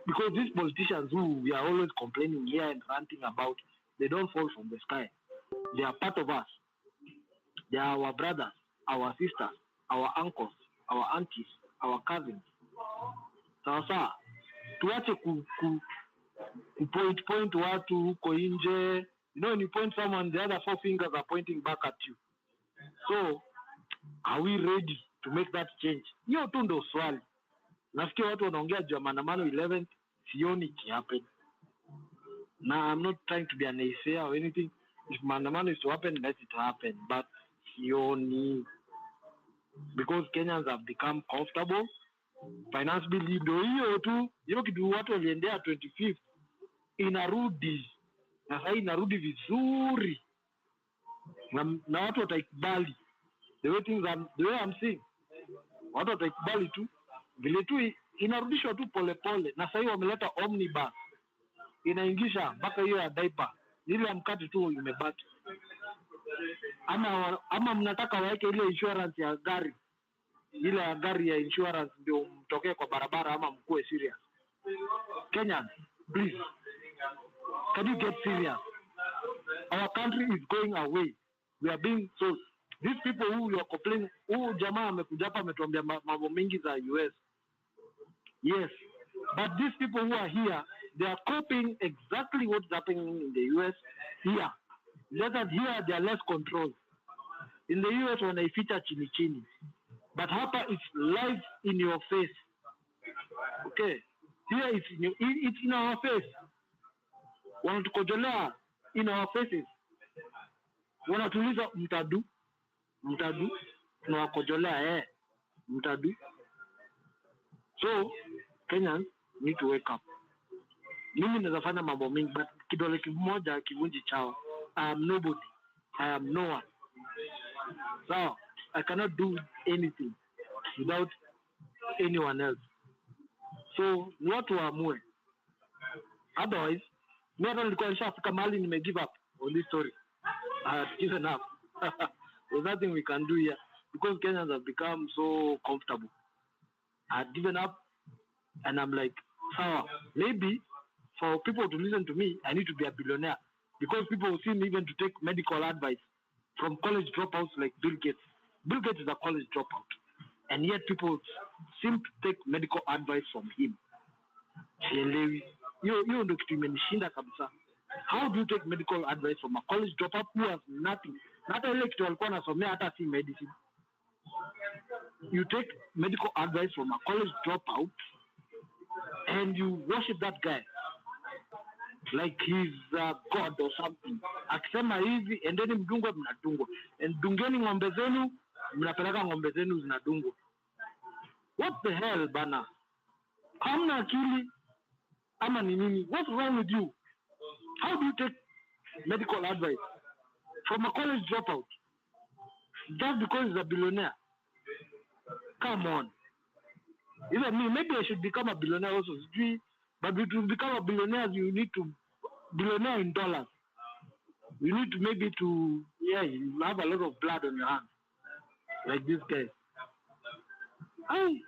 Speaker 9: Because these politicians who we are always complaining here and ranting about, they don't fall from the sky. They are part of us. They are our brothers, our sisters, our uncles, our aunties, our cousins. Sasa, tuache point watu huko nje. You know, when you point someone, the other four fingers are pointing back at you. So, are we ready to make that change? Hiyo tu ndo swali. Nasikia watu wanaongea juu ya maandamano 11th, sioni ki happen. Now, I'm not trying to be a naysayer or anything. If maandamano is to happen, let it happen. But sioni, because Kenyans have become comfortable. Finance bill ndio hiyo tu. Hiyo kitu watu waliendea 25th inarudi. Na sasa inarudi vizuri. Na watu wataikubali. The way I'm seeing, watu wataikubali tu. Vile tu inarudishwa tu polepole. Na sasa wameleta omnibus. Inaingisha mpaka hiyo ya diaper. Ile mkate tu imebaki. Ama mnataka waeke ile insurance ya gari. Ile ya gari ya insurance ndio mtokee kwa barabara ama mkue serious. Kenyans, please.
Speaker 15: Can you get serious? Our country is going away. We are being so. These people who you are complaining, who jamaa amekuja hapa ametuambia mambo mengi za US. Yes, but these people who are here, they are copying exactly what's happening in the US here. Just that here they are less controlled. In the US wanaificha chini chini, but hapa it's live in your face. Okay, here it's in our face. Wanatukojolea in our faces. Wanatuliza mtadu, tunawakojolea mtadu. So Kenyans need to wake up. Mimi naweza fanya mambo mengi, but kidole kimoja kivunji chao. I am nobody. I am no one. So I cannot do anything without anyone else. So ni watu waamue. Otherwise, mimi hata nilikuwa nishafika mahali nime give up on this story. I have given up. There's nothing we can do here because Kenyans have become so comfortable. I had given up, and I'm like, maybe for people to listen to me, I need to be a billionaire because people seem even to take medical advice from college dropouts like Bill Gates. Bill Gates is a college dropout, and yet people seem to take medical advice from him. Hiyo ndio kitu imenishinda kabisa. How do you take medical advice from a college dropout who has nothing? Hata ile kitu alikuwa anasomea hata si medicine. You take medical advice from a college dropout and you worship that guy like he's a god or something. Akisema hivi, endeni mdungwe mnadungwa. Dungeni ng'ombe zenu, mnapeleka ng'ombe zenu zinadungwa. What the hell, bana? Hamna akili ama ni nini? What's wrong with you? How do you take medical advice from a college dropout just because he's a billionaire? Come on. Even me, maybe I should become a billionaire also. But to become a billionaire, you need to billionaire in dollars. You need to maybe you have a lot of blood on your hands, like this guy. Hi,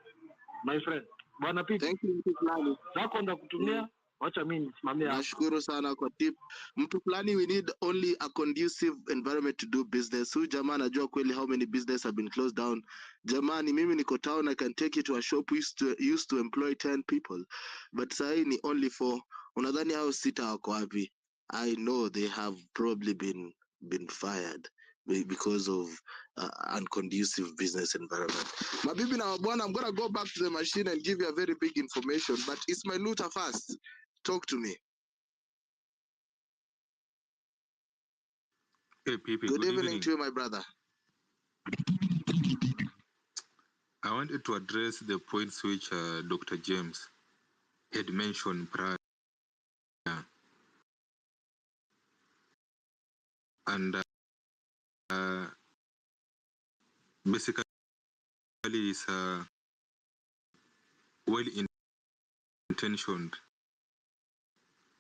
Speaker 15: my friend. Bwana Pete.
Speaker 10: Thank you, mtu fulani.
Speaker 15: Zako ndo kutumia. Wacha mimi nisimamie.
Speaker 10: Nashukuru sana kwa tip. Mtu fulani, we need only a conducive environment to do business. Huyu jamaa anajua kweli how many business have been closed down. Jamani, mimi niko town, I can take you to a shop used to employ 10 people. But sahi ni only 4. Unadhani hao 6 wako wapi? I know they have probably been fired because of unconducive business environment. Mabibi na mabwana, I'm gonna go back to the machine and give you a very big information, but it's my Luther first. Talk to me.
Speaker 16: Hey, Pipi,
Speaker 10: good evening to you, my brother.
Speaker 16: I wanted to address the points which Dr. James had mentioned prior. And basically it's well-intentioned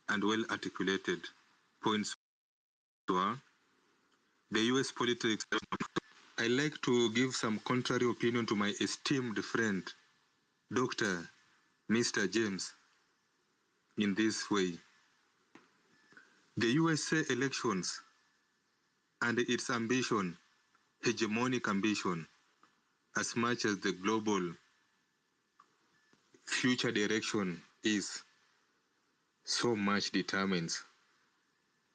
Speaker 16: and well-articulated points to the U.S. politics. I like to give some contrary opinion to my esteemed friend, Dr. Mr. James, in this way. The USA elections and its ambition, hegemonic ambition, as much as the global future direction is, so much determines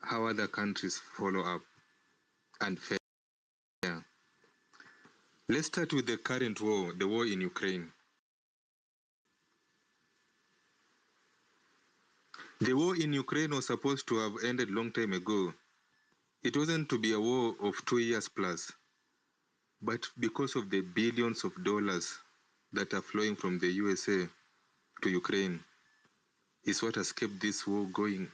Speaker 16: how other countries follow up and fair. Let's start with the current war, the war in Ukraine. The war in Ukraine was supposed to have ended long time ago. It wasn't to be a war of 2 years plus, but because of the billions of dollars that are flowing from the USA to Ukraine, is what has kept this war going.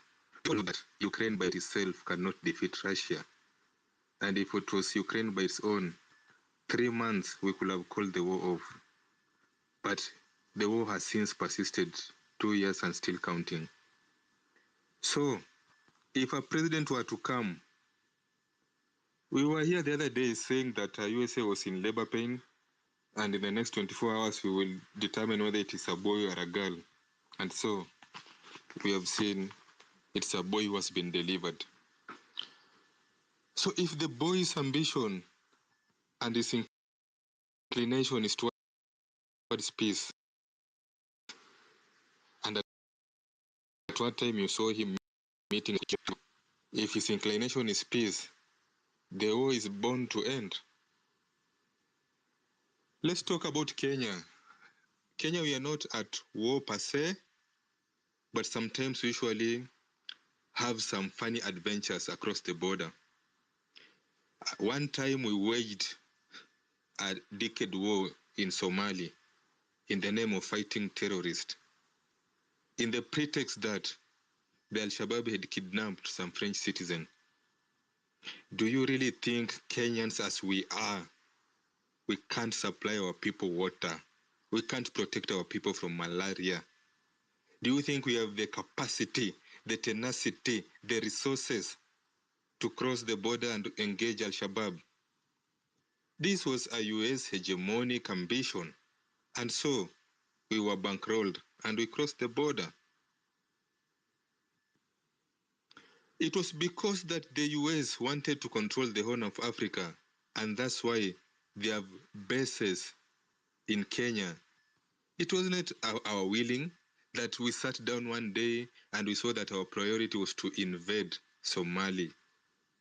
Speaker 16: You know that Ukraine by itself cannot defeat Russia. And if it was Ukraine by its own, 3 months we could have called the war off. But the war has since persisted 2 years and still counting. So, if a president were to come, we were here the other day saying that USA was in labor pain, and in the next 24 hours we will determine whether it is a boy or a girl. And so, we have seen It's a boy who has been delivered. So if the boy's ambition and his inclination is towards peace, and at what time you saw him meeting, if his inclination is peace, the war is bound to end. Let's talk about Kenya. Kenya, we are not at war per se, but sometimes we usually have some funny adventures across the border. One time we waged a decade war in Somalia in the name of fighting terrorists, in the pretext that the Al-Shabaab had kidnapped some French citizen. Do you really think Kenyans as we are, we can't supply our people water? We can't protect our people from malaria? Do you think we have the capacity, the tenacity, the resources to cross the border and engage Al-Shabaab? This was a US hegemonic ambition, and so we were bankrolled and we crossed the border. It was because that the US wanted to control the Horn of Africa, and that's why they have bases in Kenya. It wasn't our willing that we sat down one day and we saw that our priority was to invade Somalia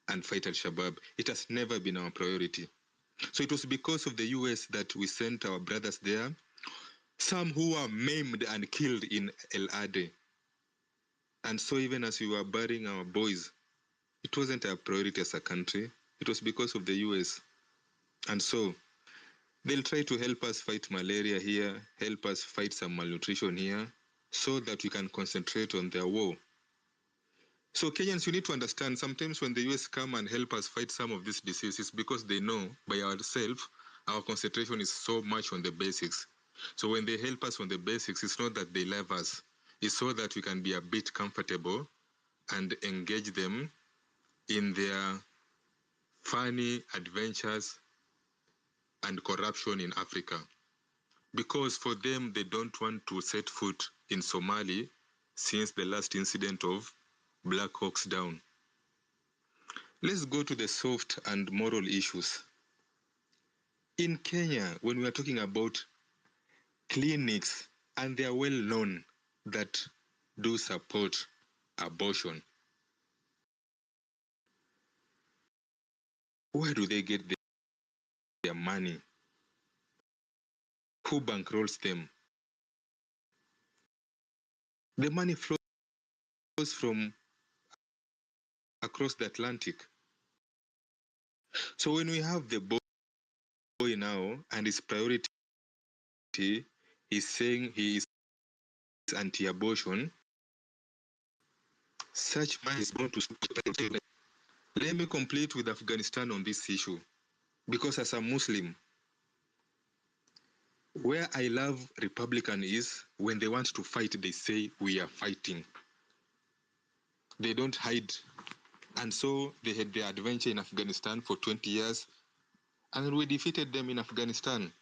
Speaker 16: and fight Al-Shabaab. It has never been our priority. So it was because of the US that we sent our brothers there, some who were maimed and killed in El Ade. And so even as we were burying our boys, it wasn't our priority as a country. It was because of the US. And so they'll try to help us fight malaria here, help us fight some malnutrition here, so that we can concentrate on their war. So Kenyans, you need to understand, sometimes when the US come and help us fight some of these diseases, because they know by ourselves, our concentration is so much on the basics. So when they help us on the basics, it's not that they love us. It's so that we can be a bit comfortable and engage them in their funny adventures and corruption in Africa. Because for them, they don't want to set foot in Somalia since the last incident of Black Hawks Down. Let's go to the soft and moral issues. In Kenya, when we are talking about clinics, and they are well known that do support abortion, where do they get their money? Who bankrolls them? The money flows from across the Atlantic. So when we have the boy now and his priority is saying he is anti-abortion, such money is going to stop. Let me complete with Afghanistan on this issue. Because as a Muslim, where I love Republican is when they want to fight, they say we are fighting. They don't hide. And so they had their adventure in Afghanistan for 20 years, and we defeated them in Afghanistan.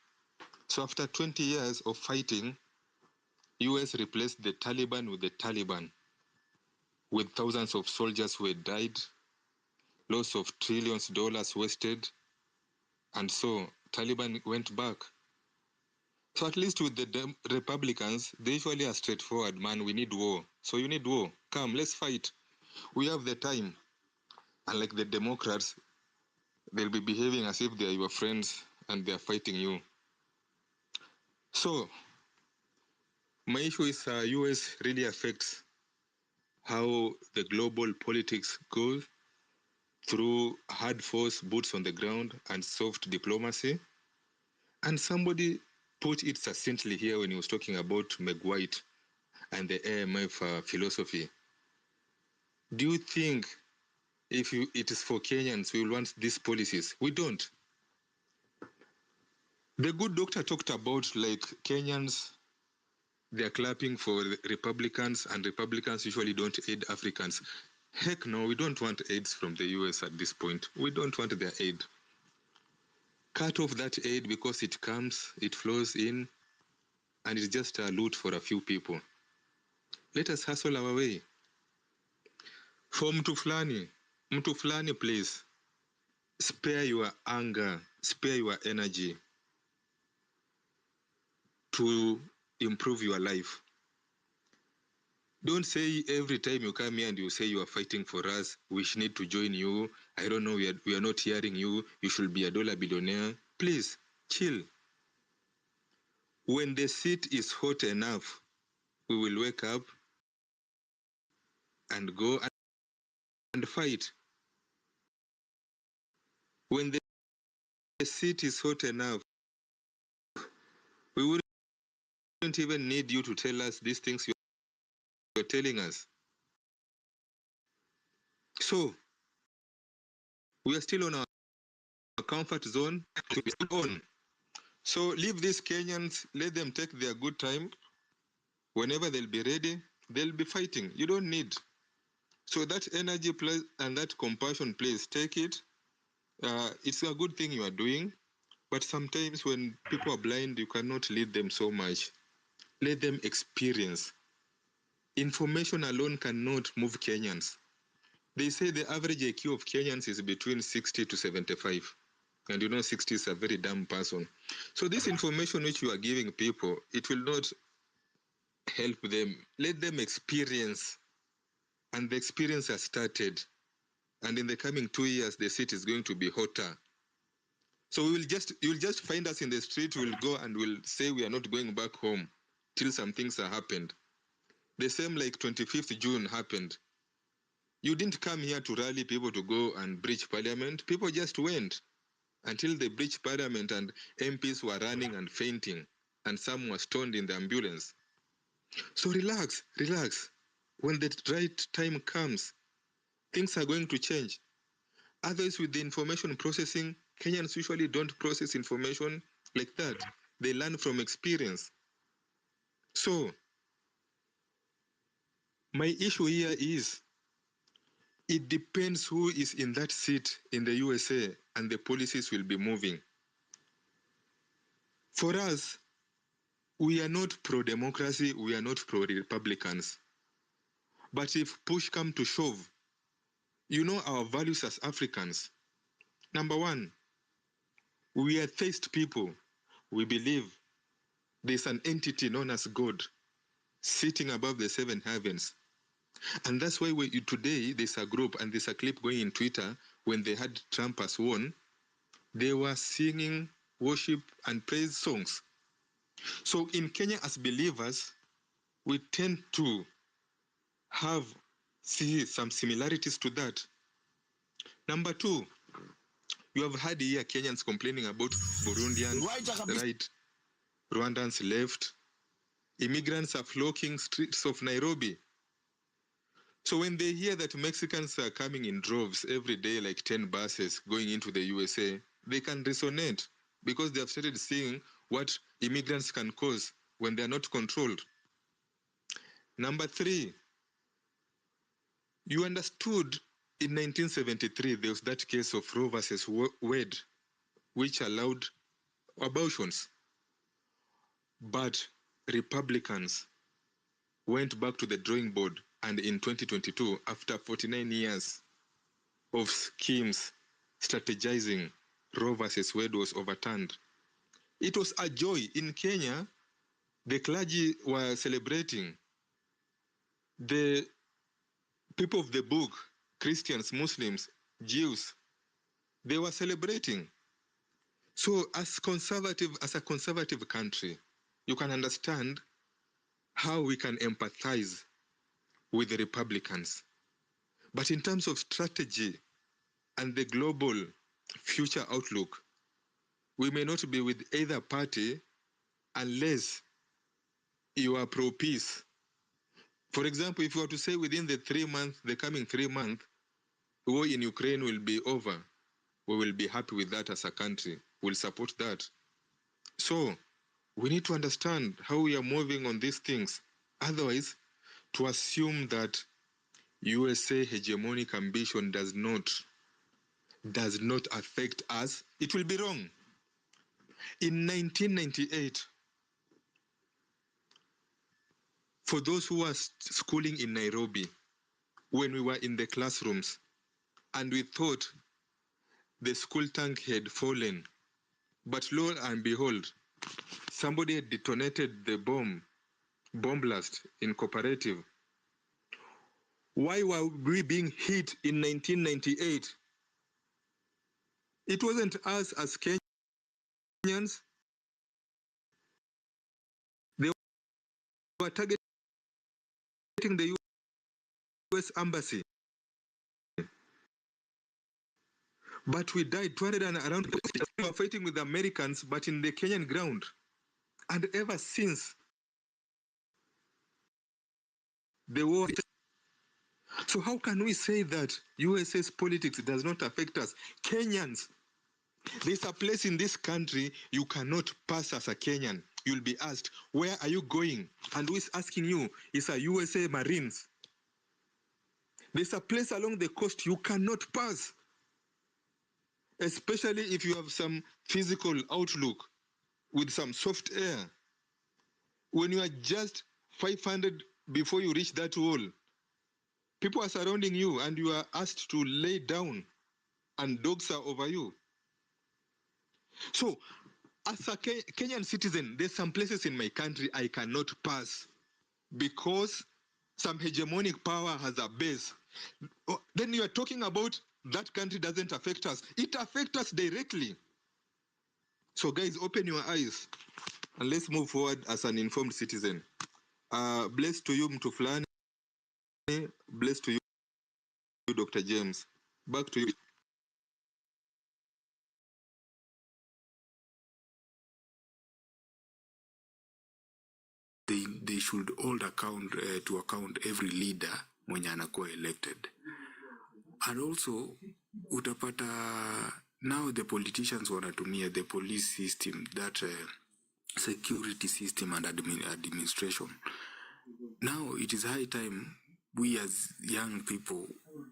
Speaker 16: So after 20 years of fighting, US replaced the Taliban with the Taliban, with thousands of soldiers who had died, loss of trillions of dollars wasted, and so Taliban went back. So at least with the Republicans, they usually are straightforward, man, we need war. So you need war. Come, let's fight. We have the time. Unlike the Democrats, they'll be behaving as if they're your friends and they're fighting you. So my issue is US really affects how the global politics goes through hard force, boots on the ground, and soft diplomacy. And somebody put it succinctly here when he was talking about Meg White and the AMF philosophy. Do you think if it is for Kenyans, we will want these policies? We don't. The good doctor talked about like Kenyans, they're clapping for Republicans, and Republicans usually don't aid Africans. Heck no, we don't want aids from the US at this point. We don't want their aid. Cut off that aid because it comes, it flows in, and it's just a loot for a few people. Let us hustle our way. For mtu fulani, please, spare your anger, spare your energy to improve your life. Don't say every time you come here and you say you are fighting for us, we need to join you. I don't know, we are not hearing you. You should be a dollar billionaire. Please, chill. When the seat is hot enough, we will wake up and go and fight. When the seat is hot enough, we wouldn't even need you to tell us these things you're telling us. So, we are still on our comfort zone to be on. So leave these Kenyans, let them take their good time. Whenever they'll be ready, they'll be fighting. You don't need. So that energy plus and that compassion, please take it. It's a good thing you are doing, but sometimes when people are blind, you cannot lead them so much. Let them experience. Information alone cannot move Kenyans. They say the average IQ of Kenyans is between 60 to 75. And you know 60 is a very dumb person. So this information which you are giving people, it will not help them. Let them experience. And the experience has started. And in the coming 2 years, the seat is going to be hotter. So you'll just find us in the street, we'll go and we'll say we are not going back home till some things have happened. The same like 25th June happened. You didn't come here to rally people to go and breach parliament. People just went until they breached parliament and MPs were running and fainting and some were stoned in the ambulance. So relax. When the right time comes, things are going to change. Others with the information processing, Kenyans usually don't process information like that. They learn from experience. So, my issue here is, it depends who is in that seat in the USA and the policies will be moving. For us, we are not pro-democracy, we are not pro-Republicans. But if push come to shove, you know our values as Africans. Number one, we are theist people. We believe there's an entity known as God sitting above the seven heavens. And that's why today there's a group and there's a clip going in Twitter when they had Trump as won, they were singing worship and praise songs. So in Kenya as believers, we tend to see some similarities to that. Number two, you have heard here Kenyans complaining about Burundians, right? Rwandans left. Immigrants are flocking streets of Nairobi. So when they hear that Mexicans are coming in droves every day, like 10 buses going into the USA, they can resonate because they have started seeing what immigrants can cause when they are not controlled. Number three, you understood in 1973, there was that case of Roe versus Wade, which allowed abortions. But Republicans went back to the drawing board, and in 2022, after 49 years of schemes, strategizing, Roe versus Wade was overturned. It was a joy. In Kenya, the clergy were celebrating. The people of the book, Christians, Muslims, Jews, they were celebrating. So as a conservative country, you can understand how we can empathize with the Republicans. But in terms of strategy and the global future outlook, we may not be with either party unless you are pro-peace. For example, if you were to say within the coming 3 months, war in Ukraine will be over, we will be happy with that as a country. We'll support that. So we need to understand how we are moving on these things. Otherwise, to assume that USA hegemonic ambition does not affect us, it will be wrong. In 1998, for those who are schooling in Nairobi, when we were in the classrooms and we thought the school tank had fallen. But lo and behold, somebody had detonated the bomb blast in Cooperative. Why were we being hit in 1998? It wasn't us as Kenyans. They were targeting the US Embassy. But we died 200 and around. We were fighting with the Americans, but in the Kenyan ground. And ever since the war. So how can we say that US's politics does not affect us? Kenyans, there's a place in this country you cannot pass as a Kenyan. You'll be asked, where are you going? And who is asking you? It's a USA Marines. There's a place along the coast you cannot pass, especially if you have some physical outlook with some soft air. When you are just 500 before you reach that wall, people are surrounding you and you are asked to lay down and dogs are over you. So, as a Kenyan citizen, there's some places in my country I cannot pass because some hegemonic power has a base. Then you are talking about that country doesn't affect us. It affects us directly. So guys, open your eyes and let's move forward as an informed citizen. Blessed to you, Mtuflani. Blessed to you, Dr. James. Back to you.
Speaker 17: They should hold account to account every leader mwenye anakuwa elected. And also utapata now the politicians wanatumia the police system, that security system and administration. Now it is high time we as young people,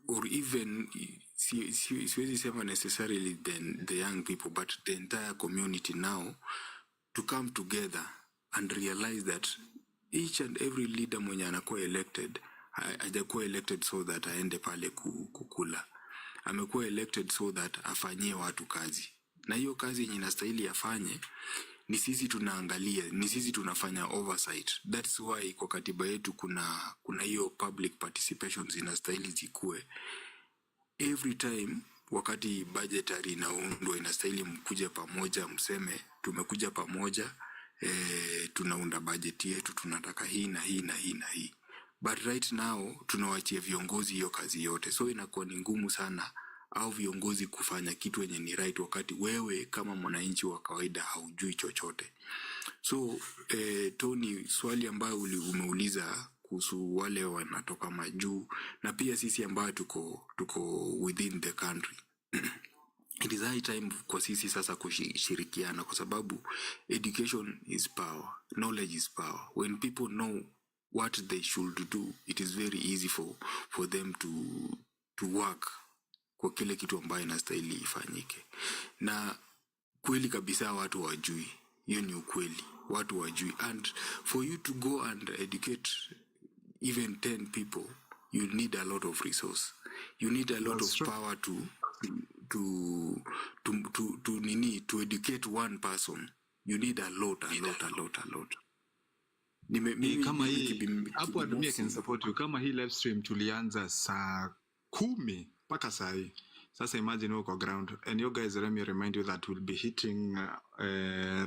Speaker 17: or even siwezi sema necessarily the young people, but the entire community now, to come together and realize that each and every leader mwenye anakuwa elected, hajakuwa elected so that aende pale kukula. Amekuwa elected so that afanyie watu kazi. Na hiyo kazi yenye inastahili afanye, ni sisi tunaangalia, ni sisi tunafanya oversight. That's why kwa katiba yetu kuna hiyo public participation inastahili zikue. Every time wakati budgetary inaundwa, inastahili mkuja pamoja, mseme tumekuja pamoja, tunaunda budget yetu, tunataka hii na hii na hii na hii. But right now tunawachia viongozi hiyo kazi yote, so inakuwa ni ngumu sana au viongozi kufanya kitu yenye ni right wakati wewe kama mwananchi wa kawaida haujui chochote. So Tony, swali ambayo umeuliza kuhusu wale wanatoka majuu na pia sisi ambayo tuko within the country. It is high time kwa sisi sasa kushirikiana, kwa sababu education is power, knowledge is power. When people know what they should do, it is very easy for them to work kwa kile kitu ambayo inastahili ifanyike. Na kweli kabisa watu wajui, hiyo ni ukweli, watu wajui. And for you to go and educate even 10 people, you need a lot of resource. You need a lot of power to educate one person. You need a lot.
Speaker 2: Kama hii hapo adumia can support you. Kama hii live stream tulianza saa 10 mpaka saa hii. Sasa imagine uko ground, and you guys, let me remind you that we'll be hitting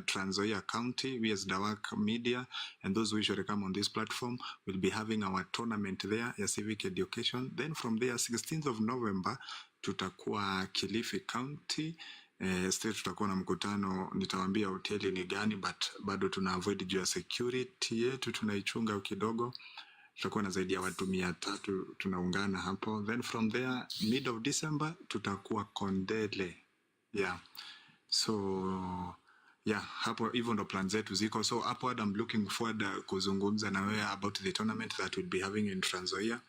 Speaker 2: Trans Nzoia County. We as Dawak Media and those who should come on this platform will be having our tournament there, ya civic education. Then from there 16th of November tutakuwa Kilifi County. State tutakuwa na mkutano, nitawaambia hoteli ni gani, but bado tuna avoid juu ya security yetu, tunaichunga kidogo. Tutakuwa na zaidi ya watu 300 tunaungana hapo. Then from there mid of December tutakuwa Kondele. Yeah. So yeah, hapo hivyo ndo plan zetu ziko. So upward I'm looking forward kuzungumza na wewe about the tournament that we'll be having in Trans Nzoia.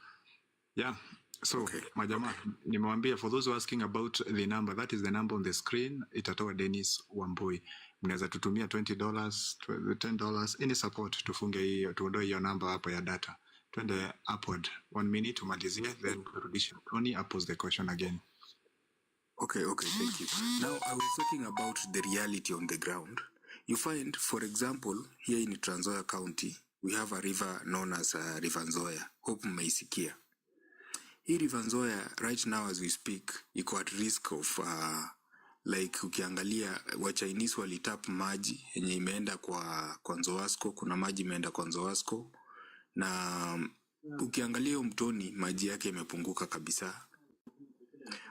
Speaker 2: Yeah. So, Majama, nimewambia, for those who are asking about the number, that is the number on the screen. Itatoa Dennis Wambui. Mnaweza tutumia $20, $10, any support tufunge hiyo, tuondoe hiyo number hapo ya data. twende upward. 1 minute tumalizie, then turudishe. Tony, pose the question again.
Speaker 17: Okay, thank you. Now, I was talking about the reality on the ground. You find, for example, here in Trans Nzoia County, we have a river known as River Nzoia. Hope mmeisikia. Hii River Nzoia, right now as we speak, iko at risk of like ukiangalia wa Chinese walitap maji yenye imeenda kwa Nzoasko, kuna maji imeenda kwa Nzoasko, na ukiangalia mtoni maji yake imepunguka kabisa.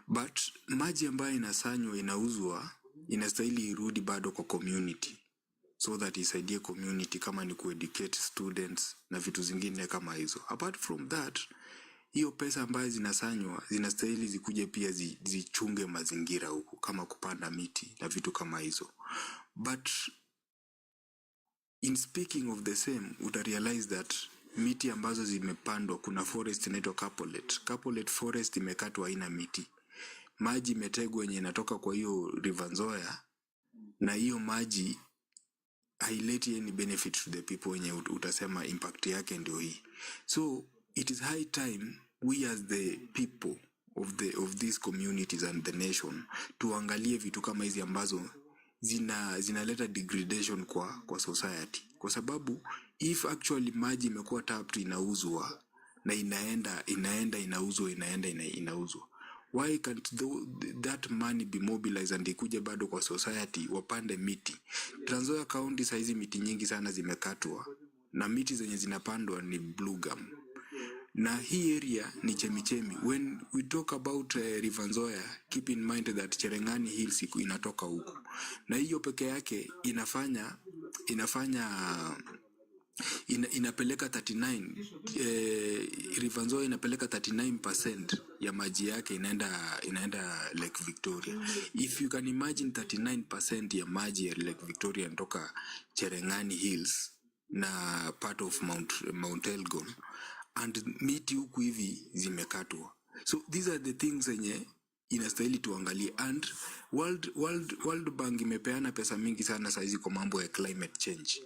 Speaker 17: But maji ambayo inasanywa inauzwa inastahili irudi bado kwa community, so that isaidie community kama ni kueducate students na vitu zingine kama hizo. Apart from that, hiyo pesa ambayo zinasanywa zinastahili zikuje pia zichunge mazingira huku kama kupanda miti na vitu kama hizo. But in speaking of the same, uta realize that miti ambazo zimepandwa, kuna forest inaitwa Capulate forest imekatwa, haina miti. Maji imetegwa yenye inatoka kwa hiyo River Nzoia, na hiyo maji haileti any benefit to the people wenye utasema impact yake ndio hii. So it is high time we as the people of these communities and the nation tuangalie vitu kama hizi ambazo zinaleta degradation kwa society, kwa sababu if actually maji imekuwa tapped inauzwa na inauzwa, why can't that money be mobilized and ikuje bado kwa society wapande miti? Trans Nzoia County saizi miti nyingi sana zimekatwa, na miti zenye zinapandwa ni blue gum, na hii area ni chemichemi. When we talk about River Nzoia, keep in mind that Cherengani Hills inatoka huku, na hiyo peke yake inapeleka 39 River Nzoia inapeleka 39% ya maji yake inaenda Lake Victoria. If you can imagine 39% ya maji ya Lake Victoria inatoka Cherengani Hills na part of Mount Elgon, and miti huku hivi zimekatwa. So these are the things zenye inastahili tuangalie. And World Bank imepeana pesa mingi sana saizi kwa mambo ya climate change.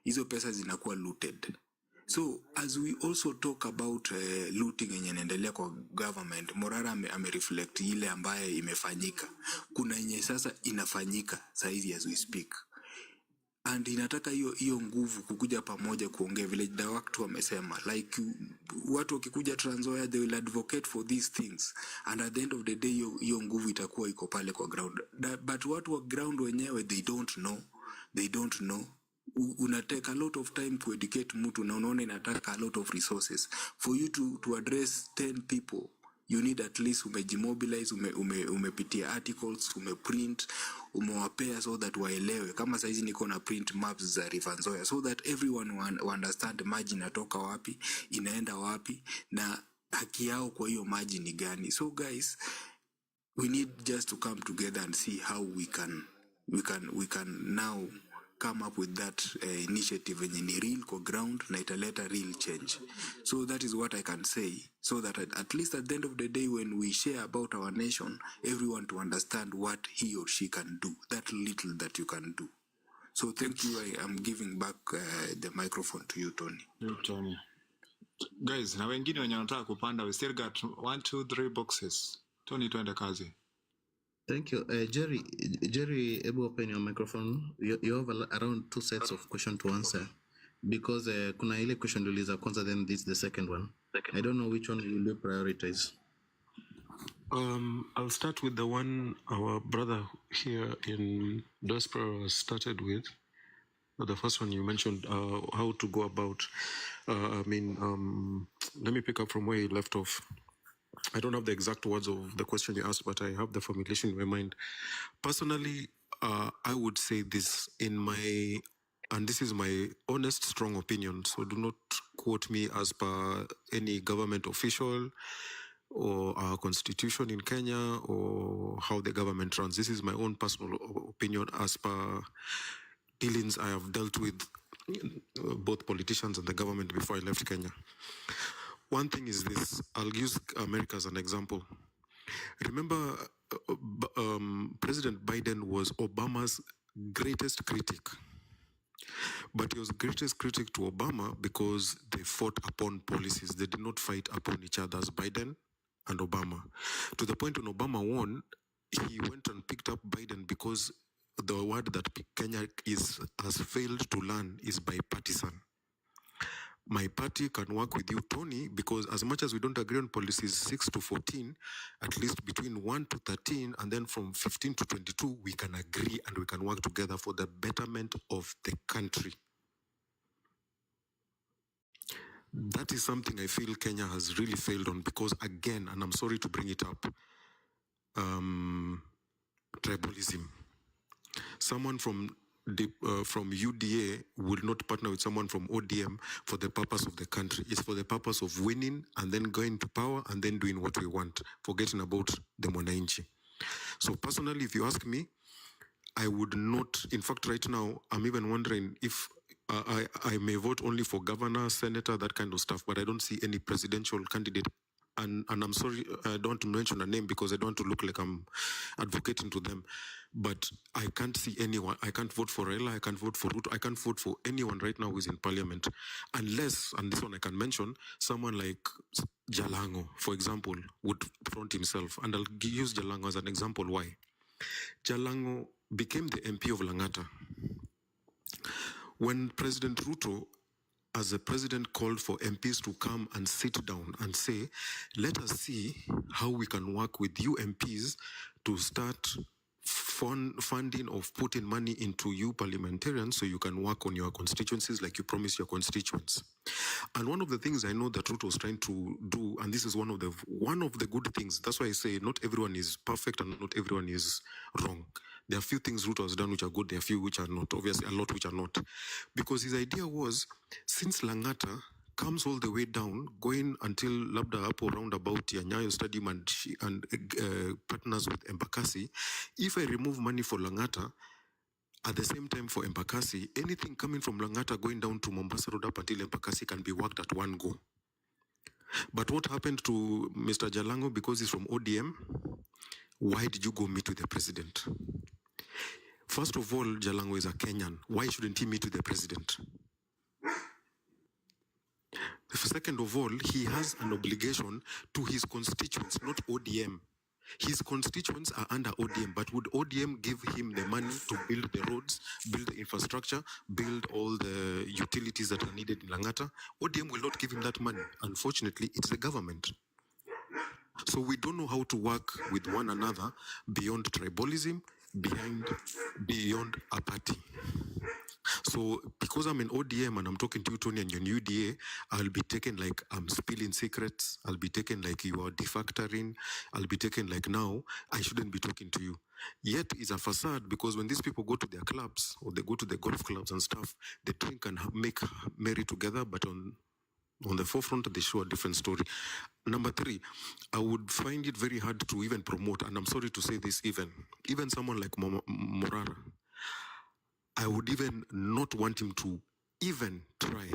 Speaker 17: Hizo pesa zinakuwa looted. So as we also talk about looting yenye inaendelea kwa government, Morara amereflect ile ambaye imefanyika. Kuna yenye sasa inafanyika saizi as we speak. And inataka hiyo nguvu kukuja pamoja kuongea vile Dawaktu wamesema, like watu wakikuja Trans Nzoia they will advocate for these things, and at the end of the day hiyo nguvu itakuwa iko pale kwa ground. But watu wa ground wenyewe they don't know. Una take a lot of time to educate mtu, na unaona inataka a lot of resources for you to address 10 people. You need at least umejimobilize, umepitia articles, umeprint, umewapea so that waelewe. Kama saizi niko na print maps za River Nzoia so that everyone understand maji inatoka wapi, inaenda wapi, na haki yao kwa hiyo maji ni gani. So guys, we need just to come together and see how we can now come up with that initiative yenye ni real kwa ground na italeta real change. So that is what I can say, so that at least at the end of the day when we share about our nation, everyone to understand what he or she can do, that little that you can do. So thank you. I am giving back the microphone to you, Tony.
Speaker 2: Tony. Guys, na wengine wenye wanataka kupanda, we still got 1, 2, 3 boxes. Tony, tuende kazi.
Speaker 3: Thank you. Jerry, able open your microphone. You have around 2 sets of questions to answer, because kuna ile question uliza kwanza, then this is the second one. I don't know which one will you prioritize.
Speaker 18: I'll start with the one our brother here in diaspora started with. The first one you mentioned, how to go about. Let me pick up from where he left off. I don't have the exact words of the question you asked, but I have the formulation in my mind. Personally, I would say this and this is my honest, strong opinion, so do not quote me as per any government official or our constitution in Kenya or how the government runs. This is my own personal opinion as per dealings I have dealt with both politicians and the government before I left Kenya. One thing is this, I'll use America as an example. Remember, President Biden was Obama's greatest critic. But he was the greatest critic to Obama because they fought upon policies. They did not fight upon each other as Biden and Obama. To the point when Obama won, he went and picked up Biden because the word that Kenya has failed to learn is bipartisan. My party can work with you, Tony, because as much as we don't agree on policies 6 to 14, at least between 1 to 13, and then from 15 to 22, we can agree and we can work together for the betterment of the country. That is something I feel Kenya has really failed on because, again, and I'm sorry to bring it up, tribalism. Someone from UDA will not partner with someone from ODM for the purpose of the country. It's for the purpose of winning and then going to power and then doing what we want, forgetting about the Mwananchi. So personally, if you ask me, I would not, in fact, right now, I'm even wondering if I may vote only for governor, senator, that kind of stuff, but I don't see any presidential candidate. And I'm sorry, I don't want to mention a name because I don't want to look like I'm advocating to them, but I can't see anyone. I can't vote for Raila, I can't vote for Ruto, I can't vote for anyone right now who is in parliament, unless, and this one I can mention, someone like Jalango, for example, would front himself. And I'll use Jalango as an example why. Jalango became the MP of Langata. When President Ruto, as a president, called for MPs to come and sit down and say, let us see how we can work with you MPs to start funding of putting money into you parliamentarians so you can work on your constituencies like you promised your constituents. And one of the things I know that Ruto was trying to do, and this is one of the good things, that's why I say not everyone is perfect and not everyone is wrong. There are a few things Ruto has done which are good, there are a few which are not, obviously a lot which are not. Because his idea was, since Langata comes all the way down, going until Labda Apo roundabout Nyayo Stadium and partners with Embakasi, if I remove money for Langata, at the same time for Embakasi, anything coming from Langata going down to Mombasa Road up until Embakasi can be worked at one go. But what happened to Mr. Jalango, because he's from ODM, why did you go meet with the president? First of all, Jalango is a Kenyan. Why shouldn't he meet with the president? Second of all, he has an obligation to his constituents, not ODM. His constituents are under ODM, but would ODM give him the money to build the roads, build the infrastructure, build all the utilities that are needed in Langata? ODM will not give him that money. Unfortunately, it's the government. So we don't know how to work with one another beyond tribalism, beyond a party. So because I'm in ODM and I'm talking to you, Tony, and you're in UDA, I'll be taken like I'm spilling secrets. I'll be taken like you are defactoring. I'll be taken like now I shouldn't be talking to you. Yet it's a facade because when these people go to their clubs or they go to the golf clubs and stuff, they drink and make merry together, but on the forefront, they show a different story. Number 3, I would find it very hard to even promote, and I'm sorry to say this, even someone like Morara, I would even not want him to even try.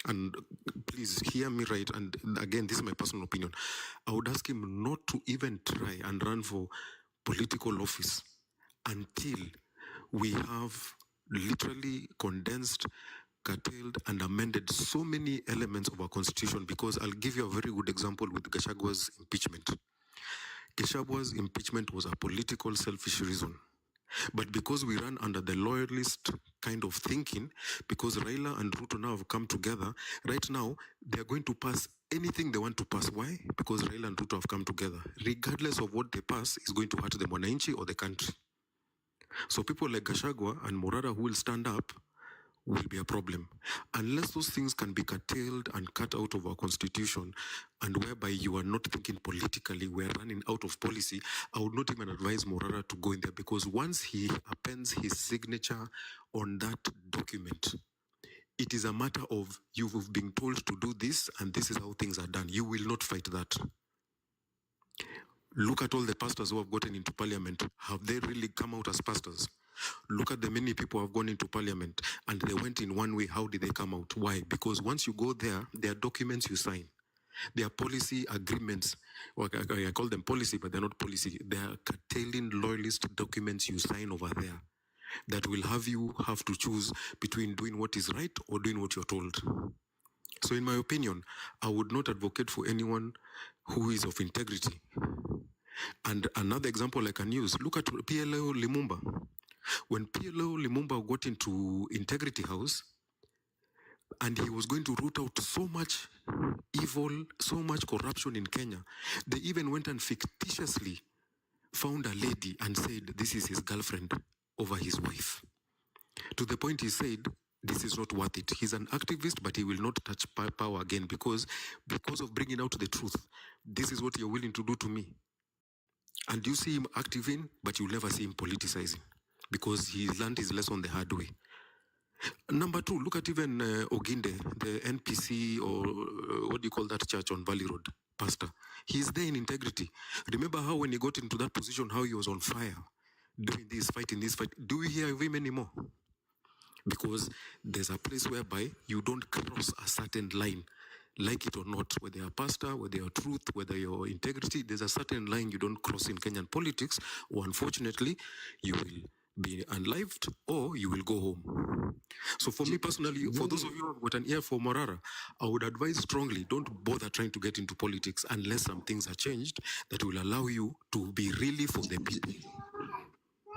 Speaker 18: And please hear me right, and again, this is my personal opinion. I would ask him not to even try and run for political office until we have literally condensed, curtailed and amended so many elements of our constitution, because I'll give you a very good example with Gachagwa's impeachment. Gachagwa's impeachment was a political, selfish reason. But because we run under the loyalist kind of thinking, because Raila and Ruto now have come together, right now, they're going to pass anything they want to pass. Why? Because Raila and Ruto have come together. Regardless of what they pass, is going to hurt the Mwananchi or the country. So people like Gachagua and Morara who will stand up will be a problem. Unless those things can be curtailed and cut out of our constitution, and whereby you are not thinking politically, we're running out of policy, I would not even advise Morara to go in there, because once he appends his signature on that document, it is a matter of you've been told to do this and this is how things are done. You will not fight that. Look at all the pastors who have gotten into parliament. Have they really come out as pastors? Look at the many people who have gone into parliament and they went in one way. How did they come out? Why? Because once you go there, there are documents you sign. There are policy agreements. Well, I call them policy, but they're not policy. They are curtailing loyalist documents you sign over there. that will have you have to choose between doing what is right or doing what you're told. So in my opinion, I would not advocate for anyone who is of integrity. And another example I can use, look at PLO Lumumba. When PLO Lumumba got into Integrity House, and he was going to root out so much evil, so much corruption in Kenya, they even went and fictitiously found a lady and said this is his girlfriend over his wife. To the point he said, this is not worth it. He's an activist, but he will not touch power again because of bringing out the truth. This is what you're willing to do to me. And you see him acting, but you'll never see him politicizing because he learned his lesson the hard way. Number two, look at even Oginde, the NPC or what do you call that church on Valley Road, pastor. He's there in integrity. Remember how when he got into that position, how he was on fire, doing this, fighting this fight. Do we hear of him anymore? Because there's a place whereby you don't cross a certain line, like it or not, whether you're a pastor, whether you're truth, whether you're integrity, there's a certain line you don't cross in Kenyan politics, or unfortunately, you will be unlived or you will go home. So for me personally, for those of you who have got an ear for Morara, I would advise strongly, don't bother trying to get into politics unless some things are changed that will allow you to be really for the people.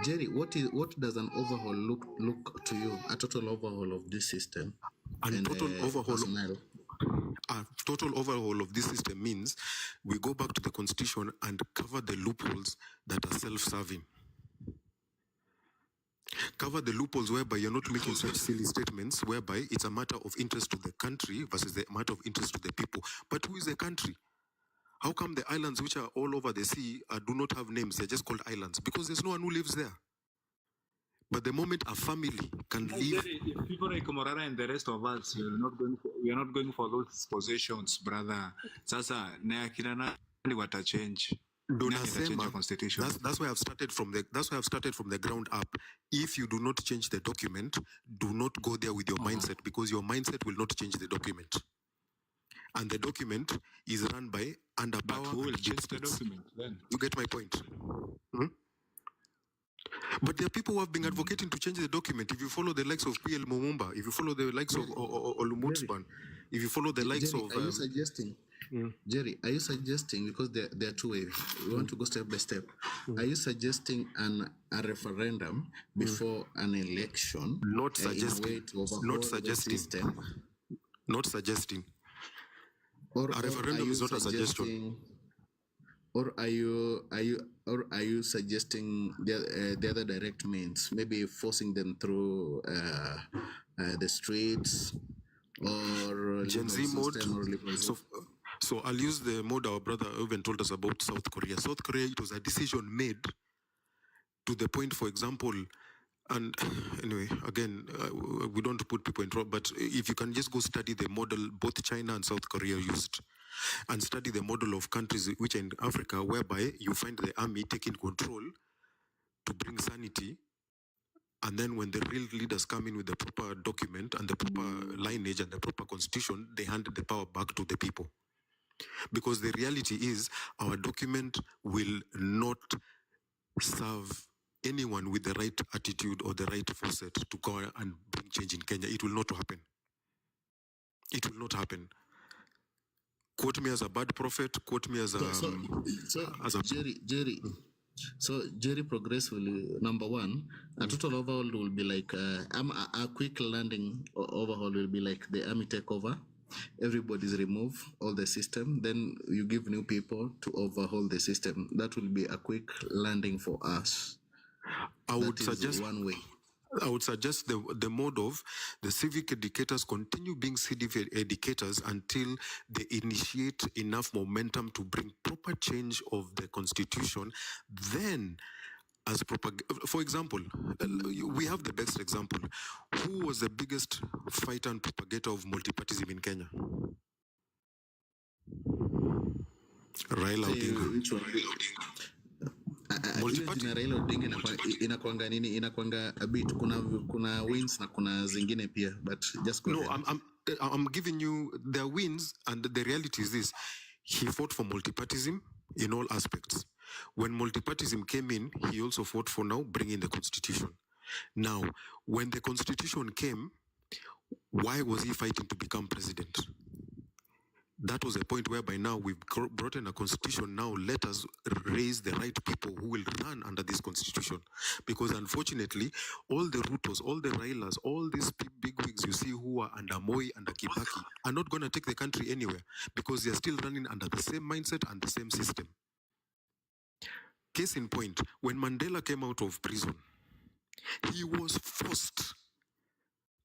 Speaker 3: Jerry, what does an overhaul look to you? A total overhaul of this system?
Speaker 18: A total overhaul of this system means we go back to the constitution and cover the loopholes that are self-serving. Cover the loopholes whereby you're not making such silly statements whereby it's a matter of interest to the country versus the matter of interest to the people. But who is the country? How come the islands which are all over the sea do not have names? They're just called islands because there's no one who lives there. But the moment a family can live...
Speaker 2: If people like Morara and the rest of us, we are not going for those positions, brother. Sasa, na kina nani wata change?
Speaker 18: That's why I've started from the ground up. If you do not change the document, do not go there with your mindset because your mindset will not change the document. And the document is run by underpower.
Speaker 2: But who will change the document then?
Speaker 18: You get my point? But there are people who have been advocating to change the document. If you follow the likes of P.L. Lumumba, if you follow the likes of Olumutsban, if you follow the likes
Speaker 3: Jerry,
Speaker 18: of...
Speaker 3: are you suggesting, Jerry, are you suggesting, because there are two ways, we want to go step by step, are you suggesting a referendum before an election?
Speaker 18: Not suggesting.
Speaker 3: Not suggesting.
Speaker 18: Not suggesting.
Speaker 3: Or
Speaker 18: a referendum is not a suggestion.
Speaker 3: Or are you suggesting the other direct means, maybe forcing them through the streets or
Speaker 18: Genz mode? So I'll use the mode our brother even told us about South Korea. South Korea, it was a decision made to the point, for example, and anyway, again, we don't put people in trouble, but if you can just go study the model both China and South Korea used, and study the model of countries which are in Africa, whereby you find the army taking control to bring sanity, and then when the real leaders come in with the proper document and the proper lineage and the proper constitution, they hand the power back to the people. Because the reality is, our document will not serve anyone with the right attitude or the right foresight to go and bring change in Kenya. It will not happen. It will not happen. Quote me as a bad prophet, quote me as a...
Speaker 3: Jerry, progressively, number one, a total overhaul will be like, a quick landing overhaul will be like the army takeover. Everybody's remove all the system, then you give new people to overhaul the system. That will be a quick landing for us.
Speaker 18: I would suggest
Speaker 3: one way.
Speaker 18: I would suggest the mode of the civic educators continue being civic educators until they initiate enough momentum to bring proper change of the constitution. Then, as for example, we have the best example. Who was the biggest fighter and propagator of multipartyism in Kenya? Raila Odinga.
Speaker 3: Raila Odinga inakwanga a bit, kuna wins na kuna zingine pia, but just go ahead.
Speaker 18: I'm giving you their wins, and the reality is this: he fought for multipartyism in all aspects. When multipartyism came in, he also fought for now bringing the constitution. Now, when the constitution came, why was he fighting to become president? That was a point whereby now we've brought in a constitution. Now let us raise the right people who will run under this constitution. Because unfortunately, all the Rutos, all the Railas, all these big wigs you see who are under Moi, under Kibaki, are not going to take the country anywhere because they're still running under the same mindset and the same system. Case in point, when Mandela came out of prison, he was forced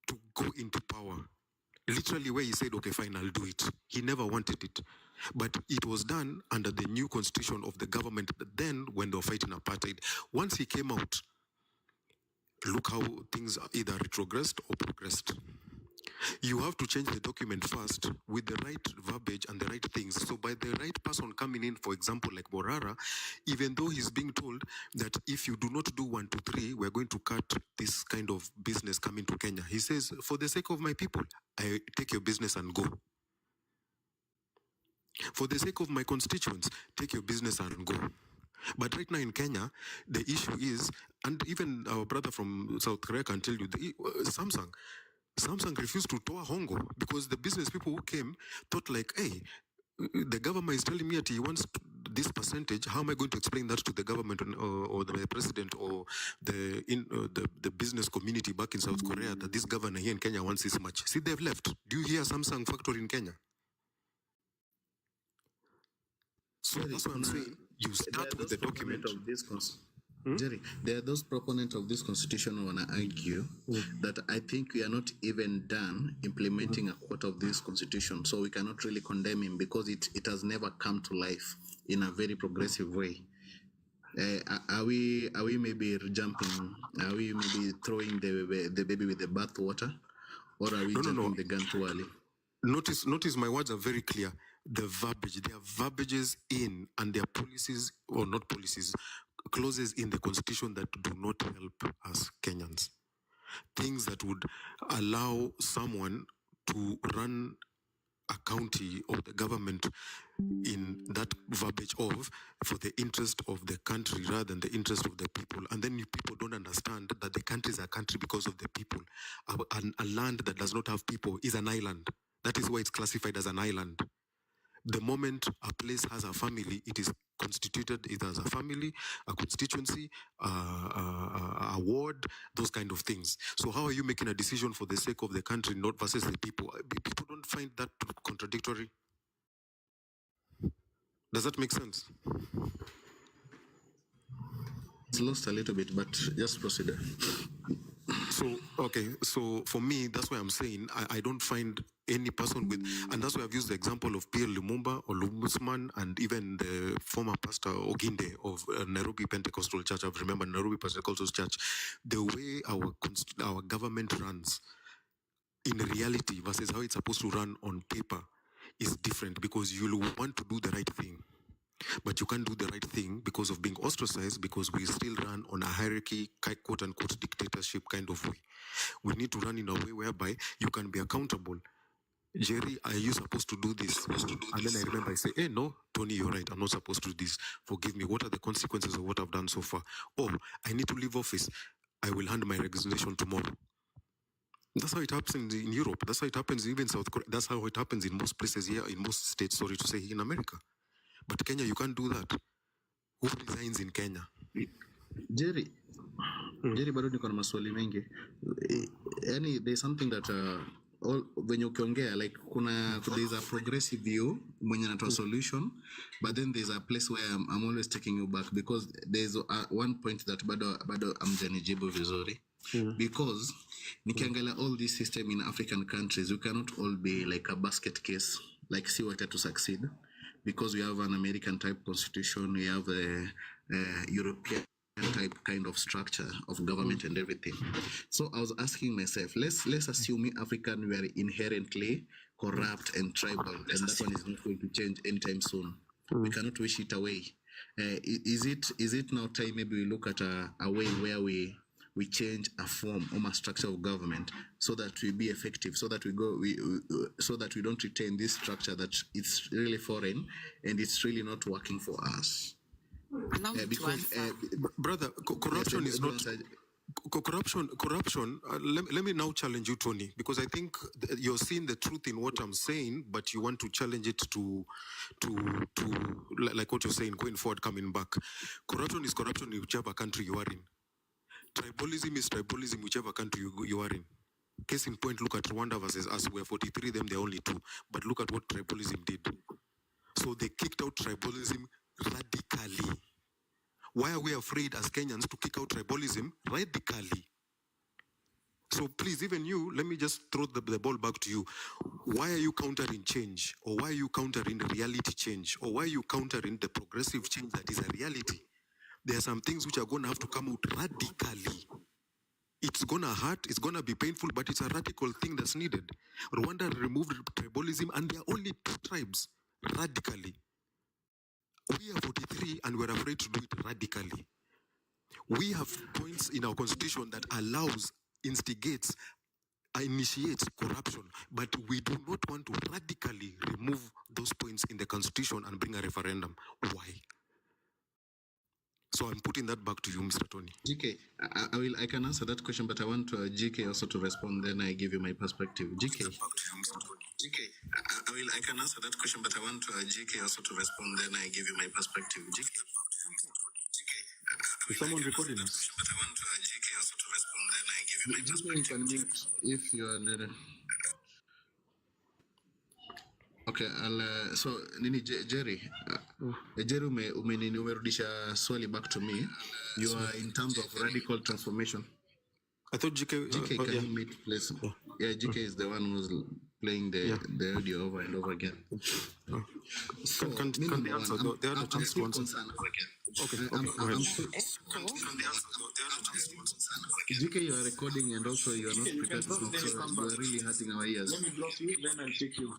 Speaker 18: to go into power. Literally where he said, okay, fine, I'll do it. He never wanted it. But it was done under the new constitution of the government then when they were fighting apartheid. Once he came out, look how things are either retrogressed or progressed. You have to change the document first with the right verbiage and the right things. So by the right person coming in, for example, like Morara, even though he's being told that if you do not do 1, 2, 3, we're going to cut this kind of business coming to Kenya. He says, for the sake of my people, I take your business and go. For the sake of my constituents, take your business and go. But right now in Kenya, the issue is, and even our brother from South Korea can tell you, Samsung refused to toa hongo because the business people who came thought like, hey, the government is telling me that he wants this percentage. How am I going to explain that to the government or the president or the business community back in South Korea that this governor here in Kenya wants this much? See, they've left. Do you hear Samsung factory in Kenya? So that's what I'm saying. You start with the document
Speaker 3: of this Jerry, there are those proponents of this constitution who want to argue that I think we are not even done implementing a quarter of this constitution, so we cannot really condemn him because it has never come to life in a very progressive way. Are we maybe jumping? Are we maybe throwing the baby with the bathwater, or are we jumping the gun too early?
Speaker 18: Notice my words are very clear. The verbiage, there are verbiages in, and there are policies, or not policies, clauses in the constitution that do not help us Kenyans. Things that would allow someone to run a county or the government in that verbiage of for the interest of the country rather than the interest of the people. And then you people don't understand that the country is a country because of the people. A land that does not have people is an island. That is why it's classified as an island. The moment a place has a family, it is constituted either as a family, a constituency, a ward, those kind of things. So how are you making a decision for the sake of the country, not versus the people? People don't find that contradictory. Does that make sense?
Speaker 3: It's lost a little bit, but just proceed.
Speaker 18: So, okay, so for me, that's why I'm saying I don't find any person with, and that's why I've used the example of Pierre Lumumba or Lumusman and even the former pastor Oginde of Nairobi Pentecostal Church. I've remembered Nairobi Pentecostal Church. The way our government runs in reality versus how it's supposed to run on paper is different because you'll want to do the right thing. But you can't do the right thing because of being ostracized, because we still run on a hierarchy, quote-unquote dictatorship kind of way. We need to run in a way whereby you can be accountable. Jerry, are you supposed to do this? And then I remember I say, hey, no, Tony, you're right. I'm not supposed to do this. Forgive me. What are the consequences of what I've done so far? Oh, I need to leave office. I will hand my resignation tomorrow. That's how it happens in Europe. That's how it happens even in South Korea. That's how it happens in most places here, in most states, sorry to say, in America. But Kenya, you can't do that. Who resigns in Kenya?
Speaker 3: Jerry, bado niko na maswali mengi. There's something that when you ukiongea like there's a progressive view mwenye natoa solution, but then there's a place where I'm always taking you back because there's one point that bado amjanijibu vizuri. Because nikiangalia all this system in African countries, we cannot all be like a basket case, like see what to succeed. Because we have an American type constitution, we have a European type kind of structure of government and everything. So I was asking myself, let's assume African we are inherently corrupt and tribal, and that one is not going to change anytime soon. We cannot wish it away. Is it now time maybe we look at a way where we change a form or a structure of government so that we be effective, so that so that we don't retain this structure that it's really foreign and it's really not working for us.
Speaker 18: Because brother, corruption is not corruption. Let me now challenge you, Tony, because I think you're seeing the truth in what I'm saying, but you want to challenge it to like what you're saying going forward, coming back. Corruption is corruption in whichever country you are in. Tribalism is tribalism whichever country you are in. Case in point, look at Rwanda versus us. We're 43, them they're only 2. But look at what tribalism did. So they kicked out tribalism radically. Why are we afraid as Kenyans to kick out tribalism radically? So please, even you, let me just throw the ball back to you. Why are you countering change? Or why are you countering reality change? Or why are you countering the progressive change that is a reality? There are some things which are going to have to come out radically. It's going to hurt, it's going to be painful, but it's a radical thing that's needed. Rwanda removed tribalism and there are only 2 tribes radically. We are 43 and we're afraid to do it radically. We have points in our constitution that allows, instigates, initiates corruption, but we do not want to radically remove those points in the constitution and bring a referendum. Why? So I'm putting that back to you, Mr. Tony.
Speaker 3: GK, I can answer that question, but I want GK also to respond. Then I give you my perspective. GK. GK, I can answer that question, but I want GK also to respond. Then I give you my perspective. GK.
Speaker 18: Is someone recording us?
Speaker 3: But I want GK also to respond. Then I give you my perspective. You can mute if you are needed. Okay, so nini Jerry, Jerry umerudisha swali back to me. You are in terms of radical transformation.
Speaker 18: I thought GK.
Speaker 3: GK can you meet, please? Yeah, GK is the one who's playing the audio over and over again. So,
Speaker 18: can they answer? They are not chance to answer. Okay, go ahead.
Speaker 3: GK, you are recording and also you are not prepared to talk, so you are really hurting our ears.
Speaker 4: Let me block you, then I'll take you.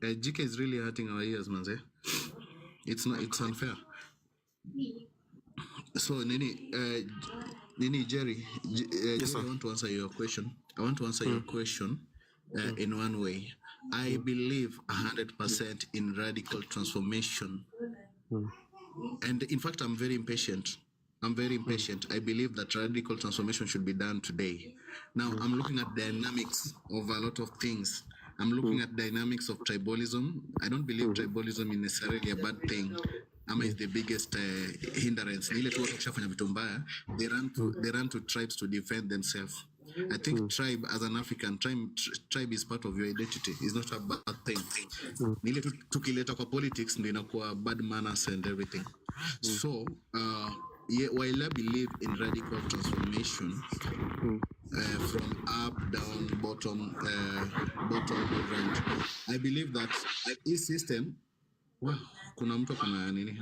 Speaker 3: GK is really hurting our ears, man. It's unfair. So Nini, Jerry,
Speaker 18: yes,
Speaker 3: Jerry, I want to answer your question. Your question in one way. I believe 100% in radical transformation. And in fact, I'm very impatient. I believe that radical transformation should be done today. Now, I'm looking at dynamics of a lot of things. I'm looking at dynamics of tribalism. I don't believe tribalism is necessarily a bad thing. Is the biggest hindrance. They run to tribes to defend themselves. I think tribe, as an African, tribe is part of your identity. It's not a bad thing. Nile tukileta kwa politics ndio inakuwa bad manners and everything. So, while I believe in radical transformation, from up, down, bottom, range, I believe that this system, kuna mtu kuna nini?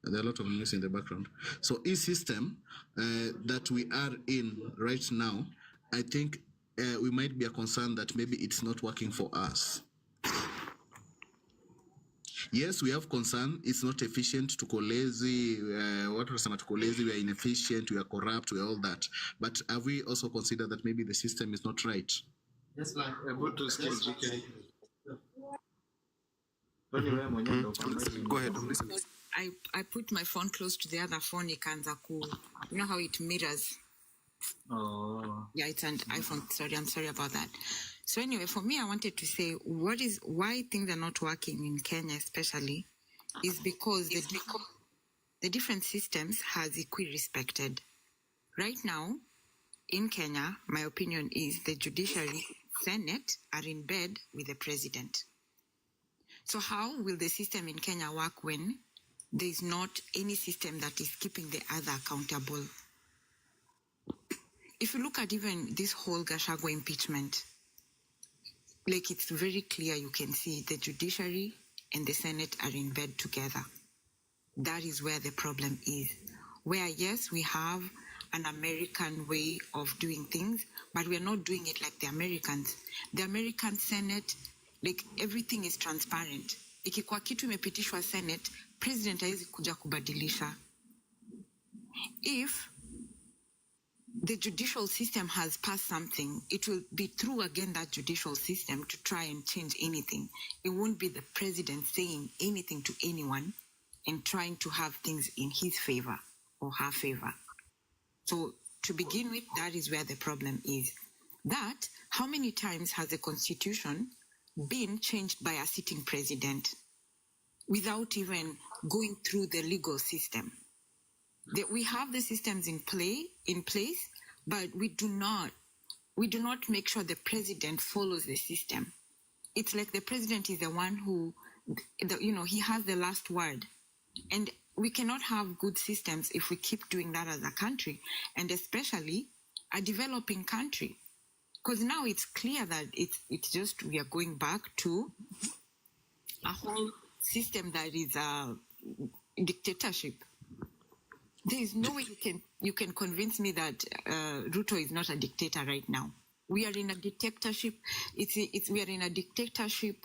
Speaker 3: There are a lot of noise in the background. So, this system that we are in right now, I think we might be a concern that maybe it's not working for us. Yes, we have concern. It's not efficient. Tuko lazy. Tuko lazy. We are inefficient. We are corrupt. We are all that. But have we also considered that maybe the system is not right?
Speaker 4: Yes, like about to skill GK.
Speaker 18: Go ahead.
Speaker 19: I put my phone close to the other phone. You know how it mirrors.
Speaker 4: Oh.
Speaker 19: Yeah, it's an iPhone. Sorry, I'm sorry about that. So anyway, for me, I wanted to say why things are not working in Kenya, especially, is because the different systems has equi-respected. Right now, in Kenya, my opinion is the judiciary, Senate are in bed with the president. So how will the system in Kenya work when there is not any system that is keeping the other accountable? If you look at even this whole Gachagua impeachment, like it's very clear, you can see the judiciary and the Senate are in bed together. That is where the problem is. Where, yes, we have an American way of doing things, but we are not doing it like the Americans. The American Senate, like everything is transparent. Ikikuwa kitu imepitishwa Senate, president hawezi kuja kubadilisha. If the judicial system has passed something, it will be through again that judicial system to try and change anything. It won't be the president saying anything to anyone and trying to have things in his favor or her favor. So to begin with, that is where the problem is. That, how many times has the constitution been changed by a sitting president without even going through the legal system? That we have the systems in place, but we do not make sure the president follows the system. It's like the president is the one who, he has the last word. And we cannot have good systems if we keep doing that as a country, and especially a developing country. Because now it's clear that it's just we are going back to a whole system that is a dictatorship. There is no way you can convince me that Ruto is not a dictator right now. We are in a dictatorship. We are in a dictatorship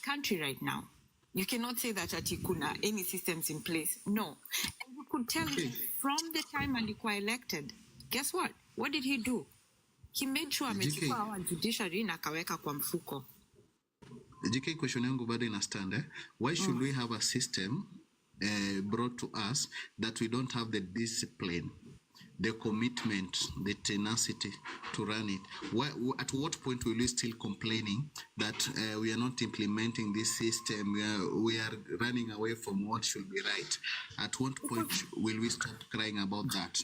Speaker 19: country right now. You cannot say that atikuna any systems in place. No. And you could tell me from the time alikuwa elected, guess what? What did he do? He made sure amechukua our judiciary na kaweka kwa mfuko.
Speaker 3: GK, question yangu bado ina stand. Why should we have a system brought to us that we don't have the discipline, the commitment, the tenacity to run it? At what point will we still complaining that we are not implementing this system? We are running away from what should be right. At what point will we stop crying about that?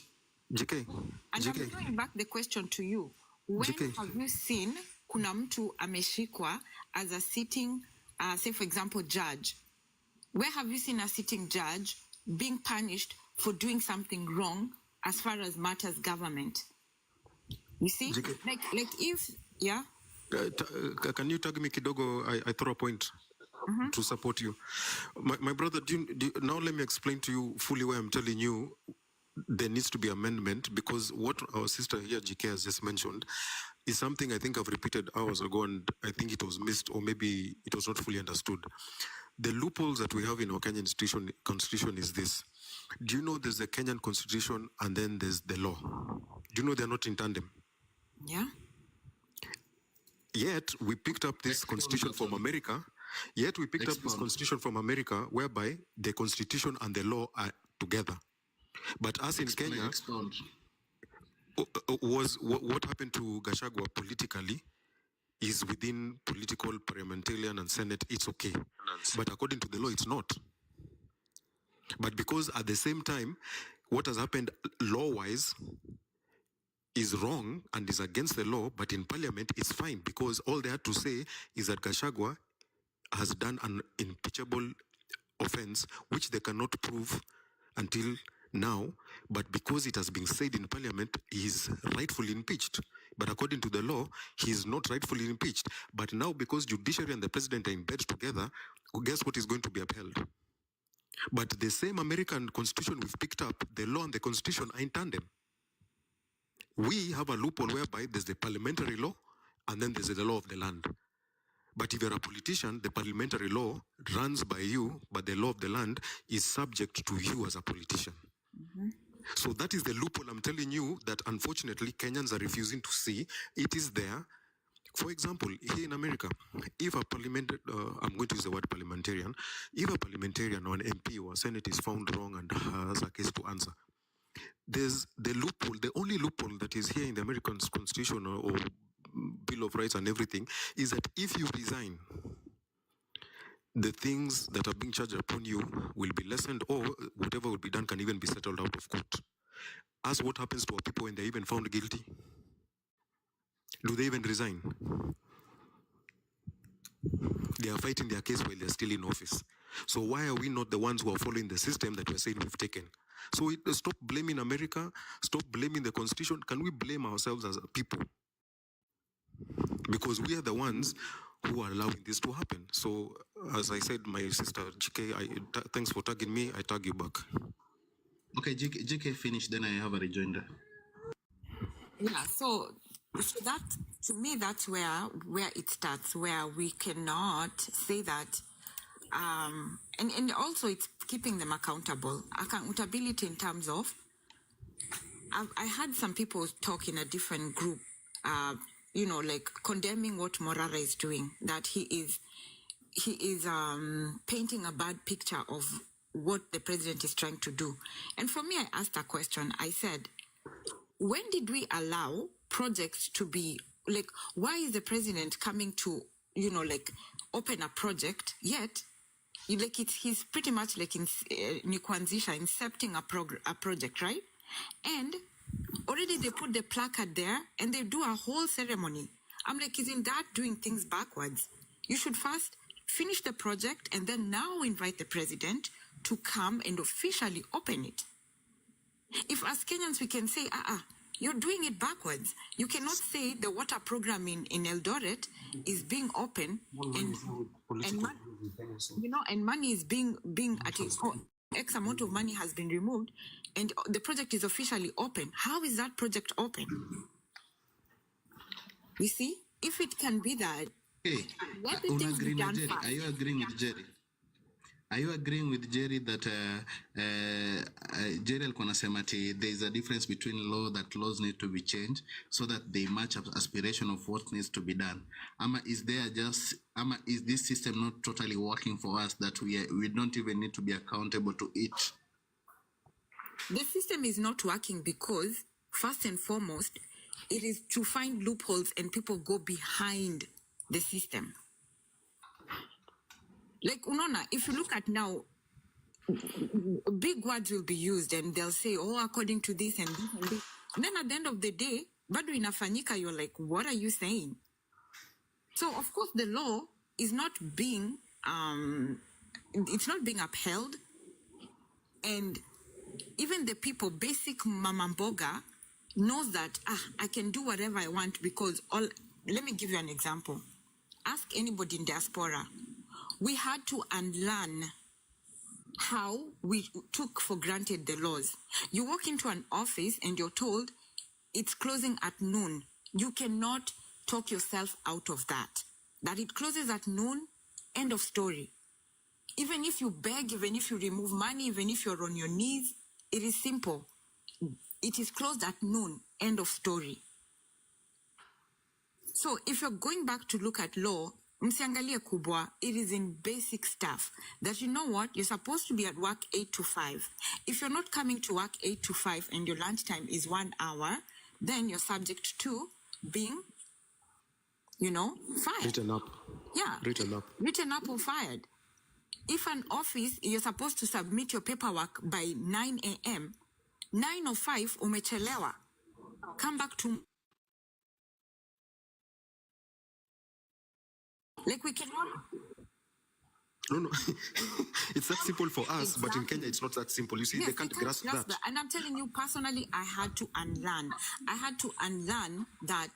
Speaker 6: GK.
Speaker 19: And I'm throwing back the question to you. When have you seen kuna mtu ameshikwa as a sitting, say for example, judge? Where have you seen a sitting judge being punished for doing something wrong as far as matters government? You see, like if, yeah.
Speaker 6: Can you tag me kidogo? I throw a point to support you. My brother, now let me explain to you fully why I'm telling you there needs to be amendment, because what our sister here, GK, has just mentioned is something I think I've repeated hours ago, and I think it was missed, or maybe it was not fully understood. The loopholes that we have in our Kenyan constitution is this. Do you know there's the Kenyan constitution and then there's the law? Do you know they're not in tandem?
Speaker 19: Yeah.
Speaker 6: Yet we picked up this constitution from America. Whereby the constitution and the law are together. But us in Kenya, what happened to Gachagua politically is within political, parliamentarian, and Senate, it's okay. But according to the law, it's not. But because at the same time, what has happened law-wise is wrong and is against the law, but in parliament, it's fine, because all they had to say is that Gachagua has done an impeachable offense, which they cannot prove until now, but because it has been said in parliament, he is rightfully impeached. But according to the law, he is not rightfully impeached. But now, because judiciary and the president are in bed together, guess what is going to be upheld? But the same American constitution we've picked up, the law and the constitution are in tandem. We have a loophole whereby there's the parliamentary law and then there's the law of the land. But if you're a politician, the parliamentary law runs by you, but the law of the land is subject to you as a politician. So that is the loophole I'm telling you that unfortunately Kenyans are refusing to see. It is there. For example, here in America, if a I'm going to use the word parliamentarian, if a parliamentarian or an MP or a Senate is found wrong and has a case to answer, there's the loophole, the only loophole that is here in the American Constitution or Bill of Rights and everything, is that if you resign, the things that are being charged upon you will be lessened, or whatever will be done can even be settled out of court. Ask what happens to our people when they're even found guilty. Do they even resign? They are fighting their case while they're still in office. So why are we not the ones who are following the system that we're saying we've taken? So stop blaming America, stop blaming the Constitution. Can we blame ourselves as a people? Because we are the ones who are allowing this to happen. So, as I said, my sister GK, thanks for tagging me. I tag you back.
Speaker 3: Okay, GK finish, then I have a rejoinder.
Speaker 19: Yeah, so that, to me, that's where it starts, where we cannot say that, and also it's keeping them accountable. Accountability in terms of, I had some people talk in a different group, like condemning what Morara is doing, that he is painting a bad picture of what the president is trying to do. And for me, I asked a question. I said, when did we allow projects to be like, why is the president coming to, like open a project, yet he's pretty much like in Nikwanzisha incepting a project, right? And already they put the placard there and they do a whole ceremony. I'm like, isn't that doing things backwards? You should first finish the project and then now invite the president to come and officially open it. If as Kenyans we can say, you're doing it backwards. You cannot say the water program in Eldoret is being open and money is being at X amount of money has been removed and the project is officially open. How is that project open? You see, if it can be that,
Speaker 3: hey,
Speaker 19: let the things be done fast.
Speaker 3: Are you agreeing with Jerry? Are you agreeing with Jerry that Jerry alikuwa anasema ati there is a difference between that laws need to be changed so that they match aspiration of what needs to be done? Is this system not totally working for us that we don't even need to be accountable to it?
Speaker 19: The system is not working because, first and foremost, it is to find loopholes and people go behind the system. Like, Unona, if you look at now, big words will be used and they'll say, according to this and this and this. And then at the end of the day, bado inafanyika, you're like, what are you saying? So, of course, the law is not being, it's not being upheld. And even the people, basic mama mboga, knows that, I can do whatever I want because let me give you an example. Ask anybody in diaspora. We had to unlearn how we took for granted the laws. You walk into an office and you're told it's closing at noon. You cannot talk yourself out of that. That it closes at noon, end of story. Even if you beg, even if you remove money, even if you're on your knees, it is simple. It is closed at noon, end of story. So if you're going back to look at law, msiangalie kubwa, it is in basic stuff that, you know what, you're supposed to be at work 8 to 5. If you're not coming to work 8 to 5 and your lunchtime is 1 hour, then you're subject to being, fired.
Speaker 18: Written up.
Speaker 19: Yeah.
Speaker 18: Written up.
Speaker 19: Written up or fired. If an office, you're supposed to submit your paperwork by 9 a.m., 9:05 umechelewa. Come back to... Like we cannot...
Speaker 6: No. It's that simple for us, but in Kenya it's not that simple. You see,
Speaker 19: yes,
Speaker 6: they can't grasp that.
Speaker 19: And I'm telling you, personally, I had to unlearn. I had to unlearn that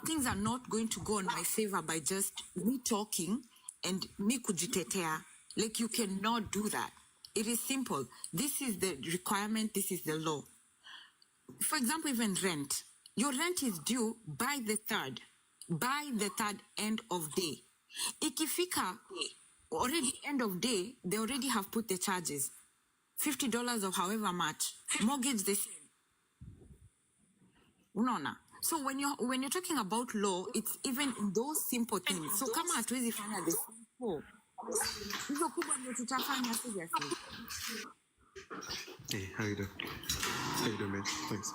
Speaker 19: things are not going to go in my favor by just me talking and me kujitetea. Like, you cannot do that. It is simple. This is the requirement. This is the law. For example, even rent. Your rent is due by the 3rd. By the 3rd end of day. Ikifika, already end of day, they already have put the charges. $50 or however much. Mortgage the same. Unaona? So when you're talking about law, it's even in those simple things. So kama hatuwezi fanya the simple. Hizo kubwa ndio tutafanya seriously.
Speaker 6: Hey, how you doing? How you doing, man? Thanks.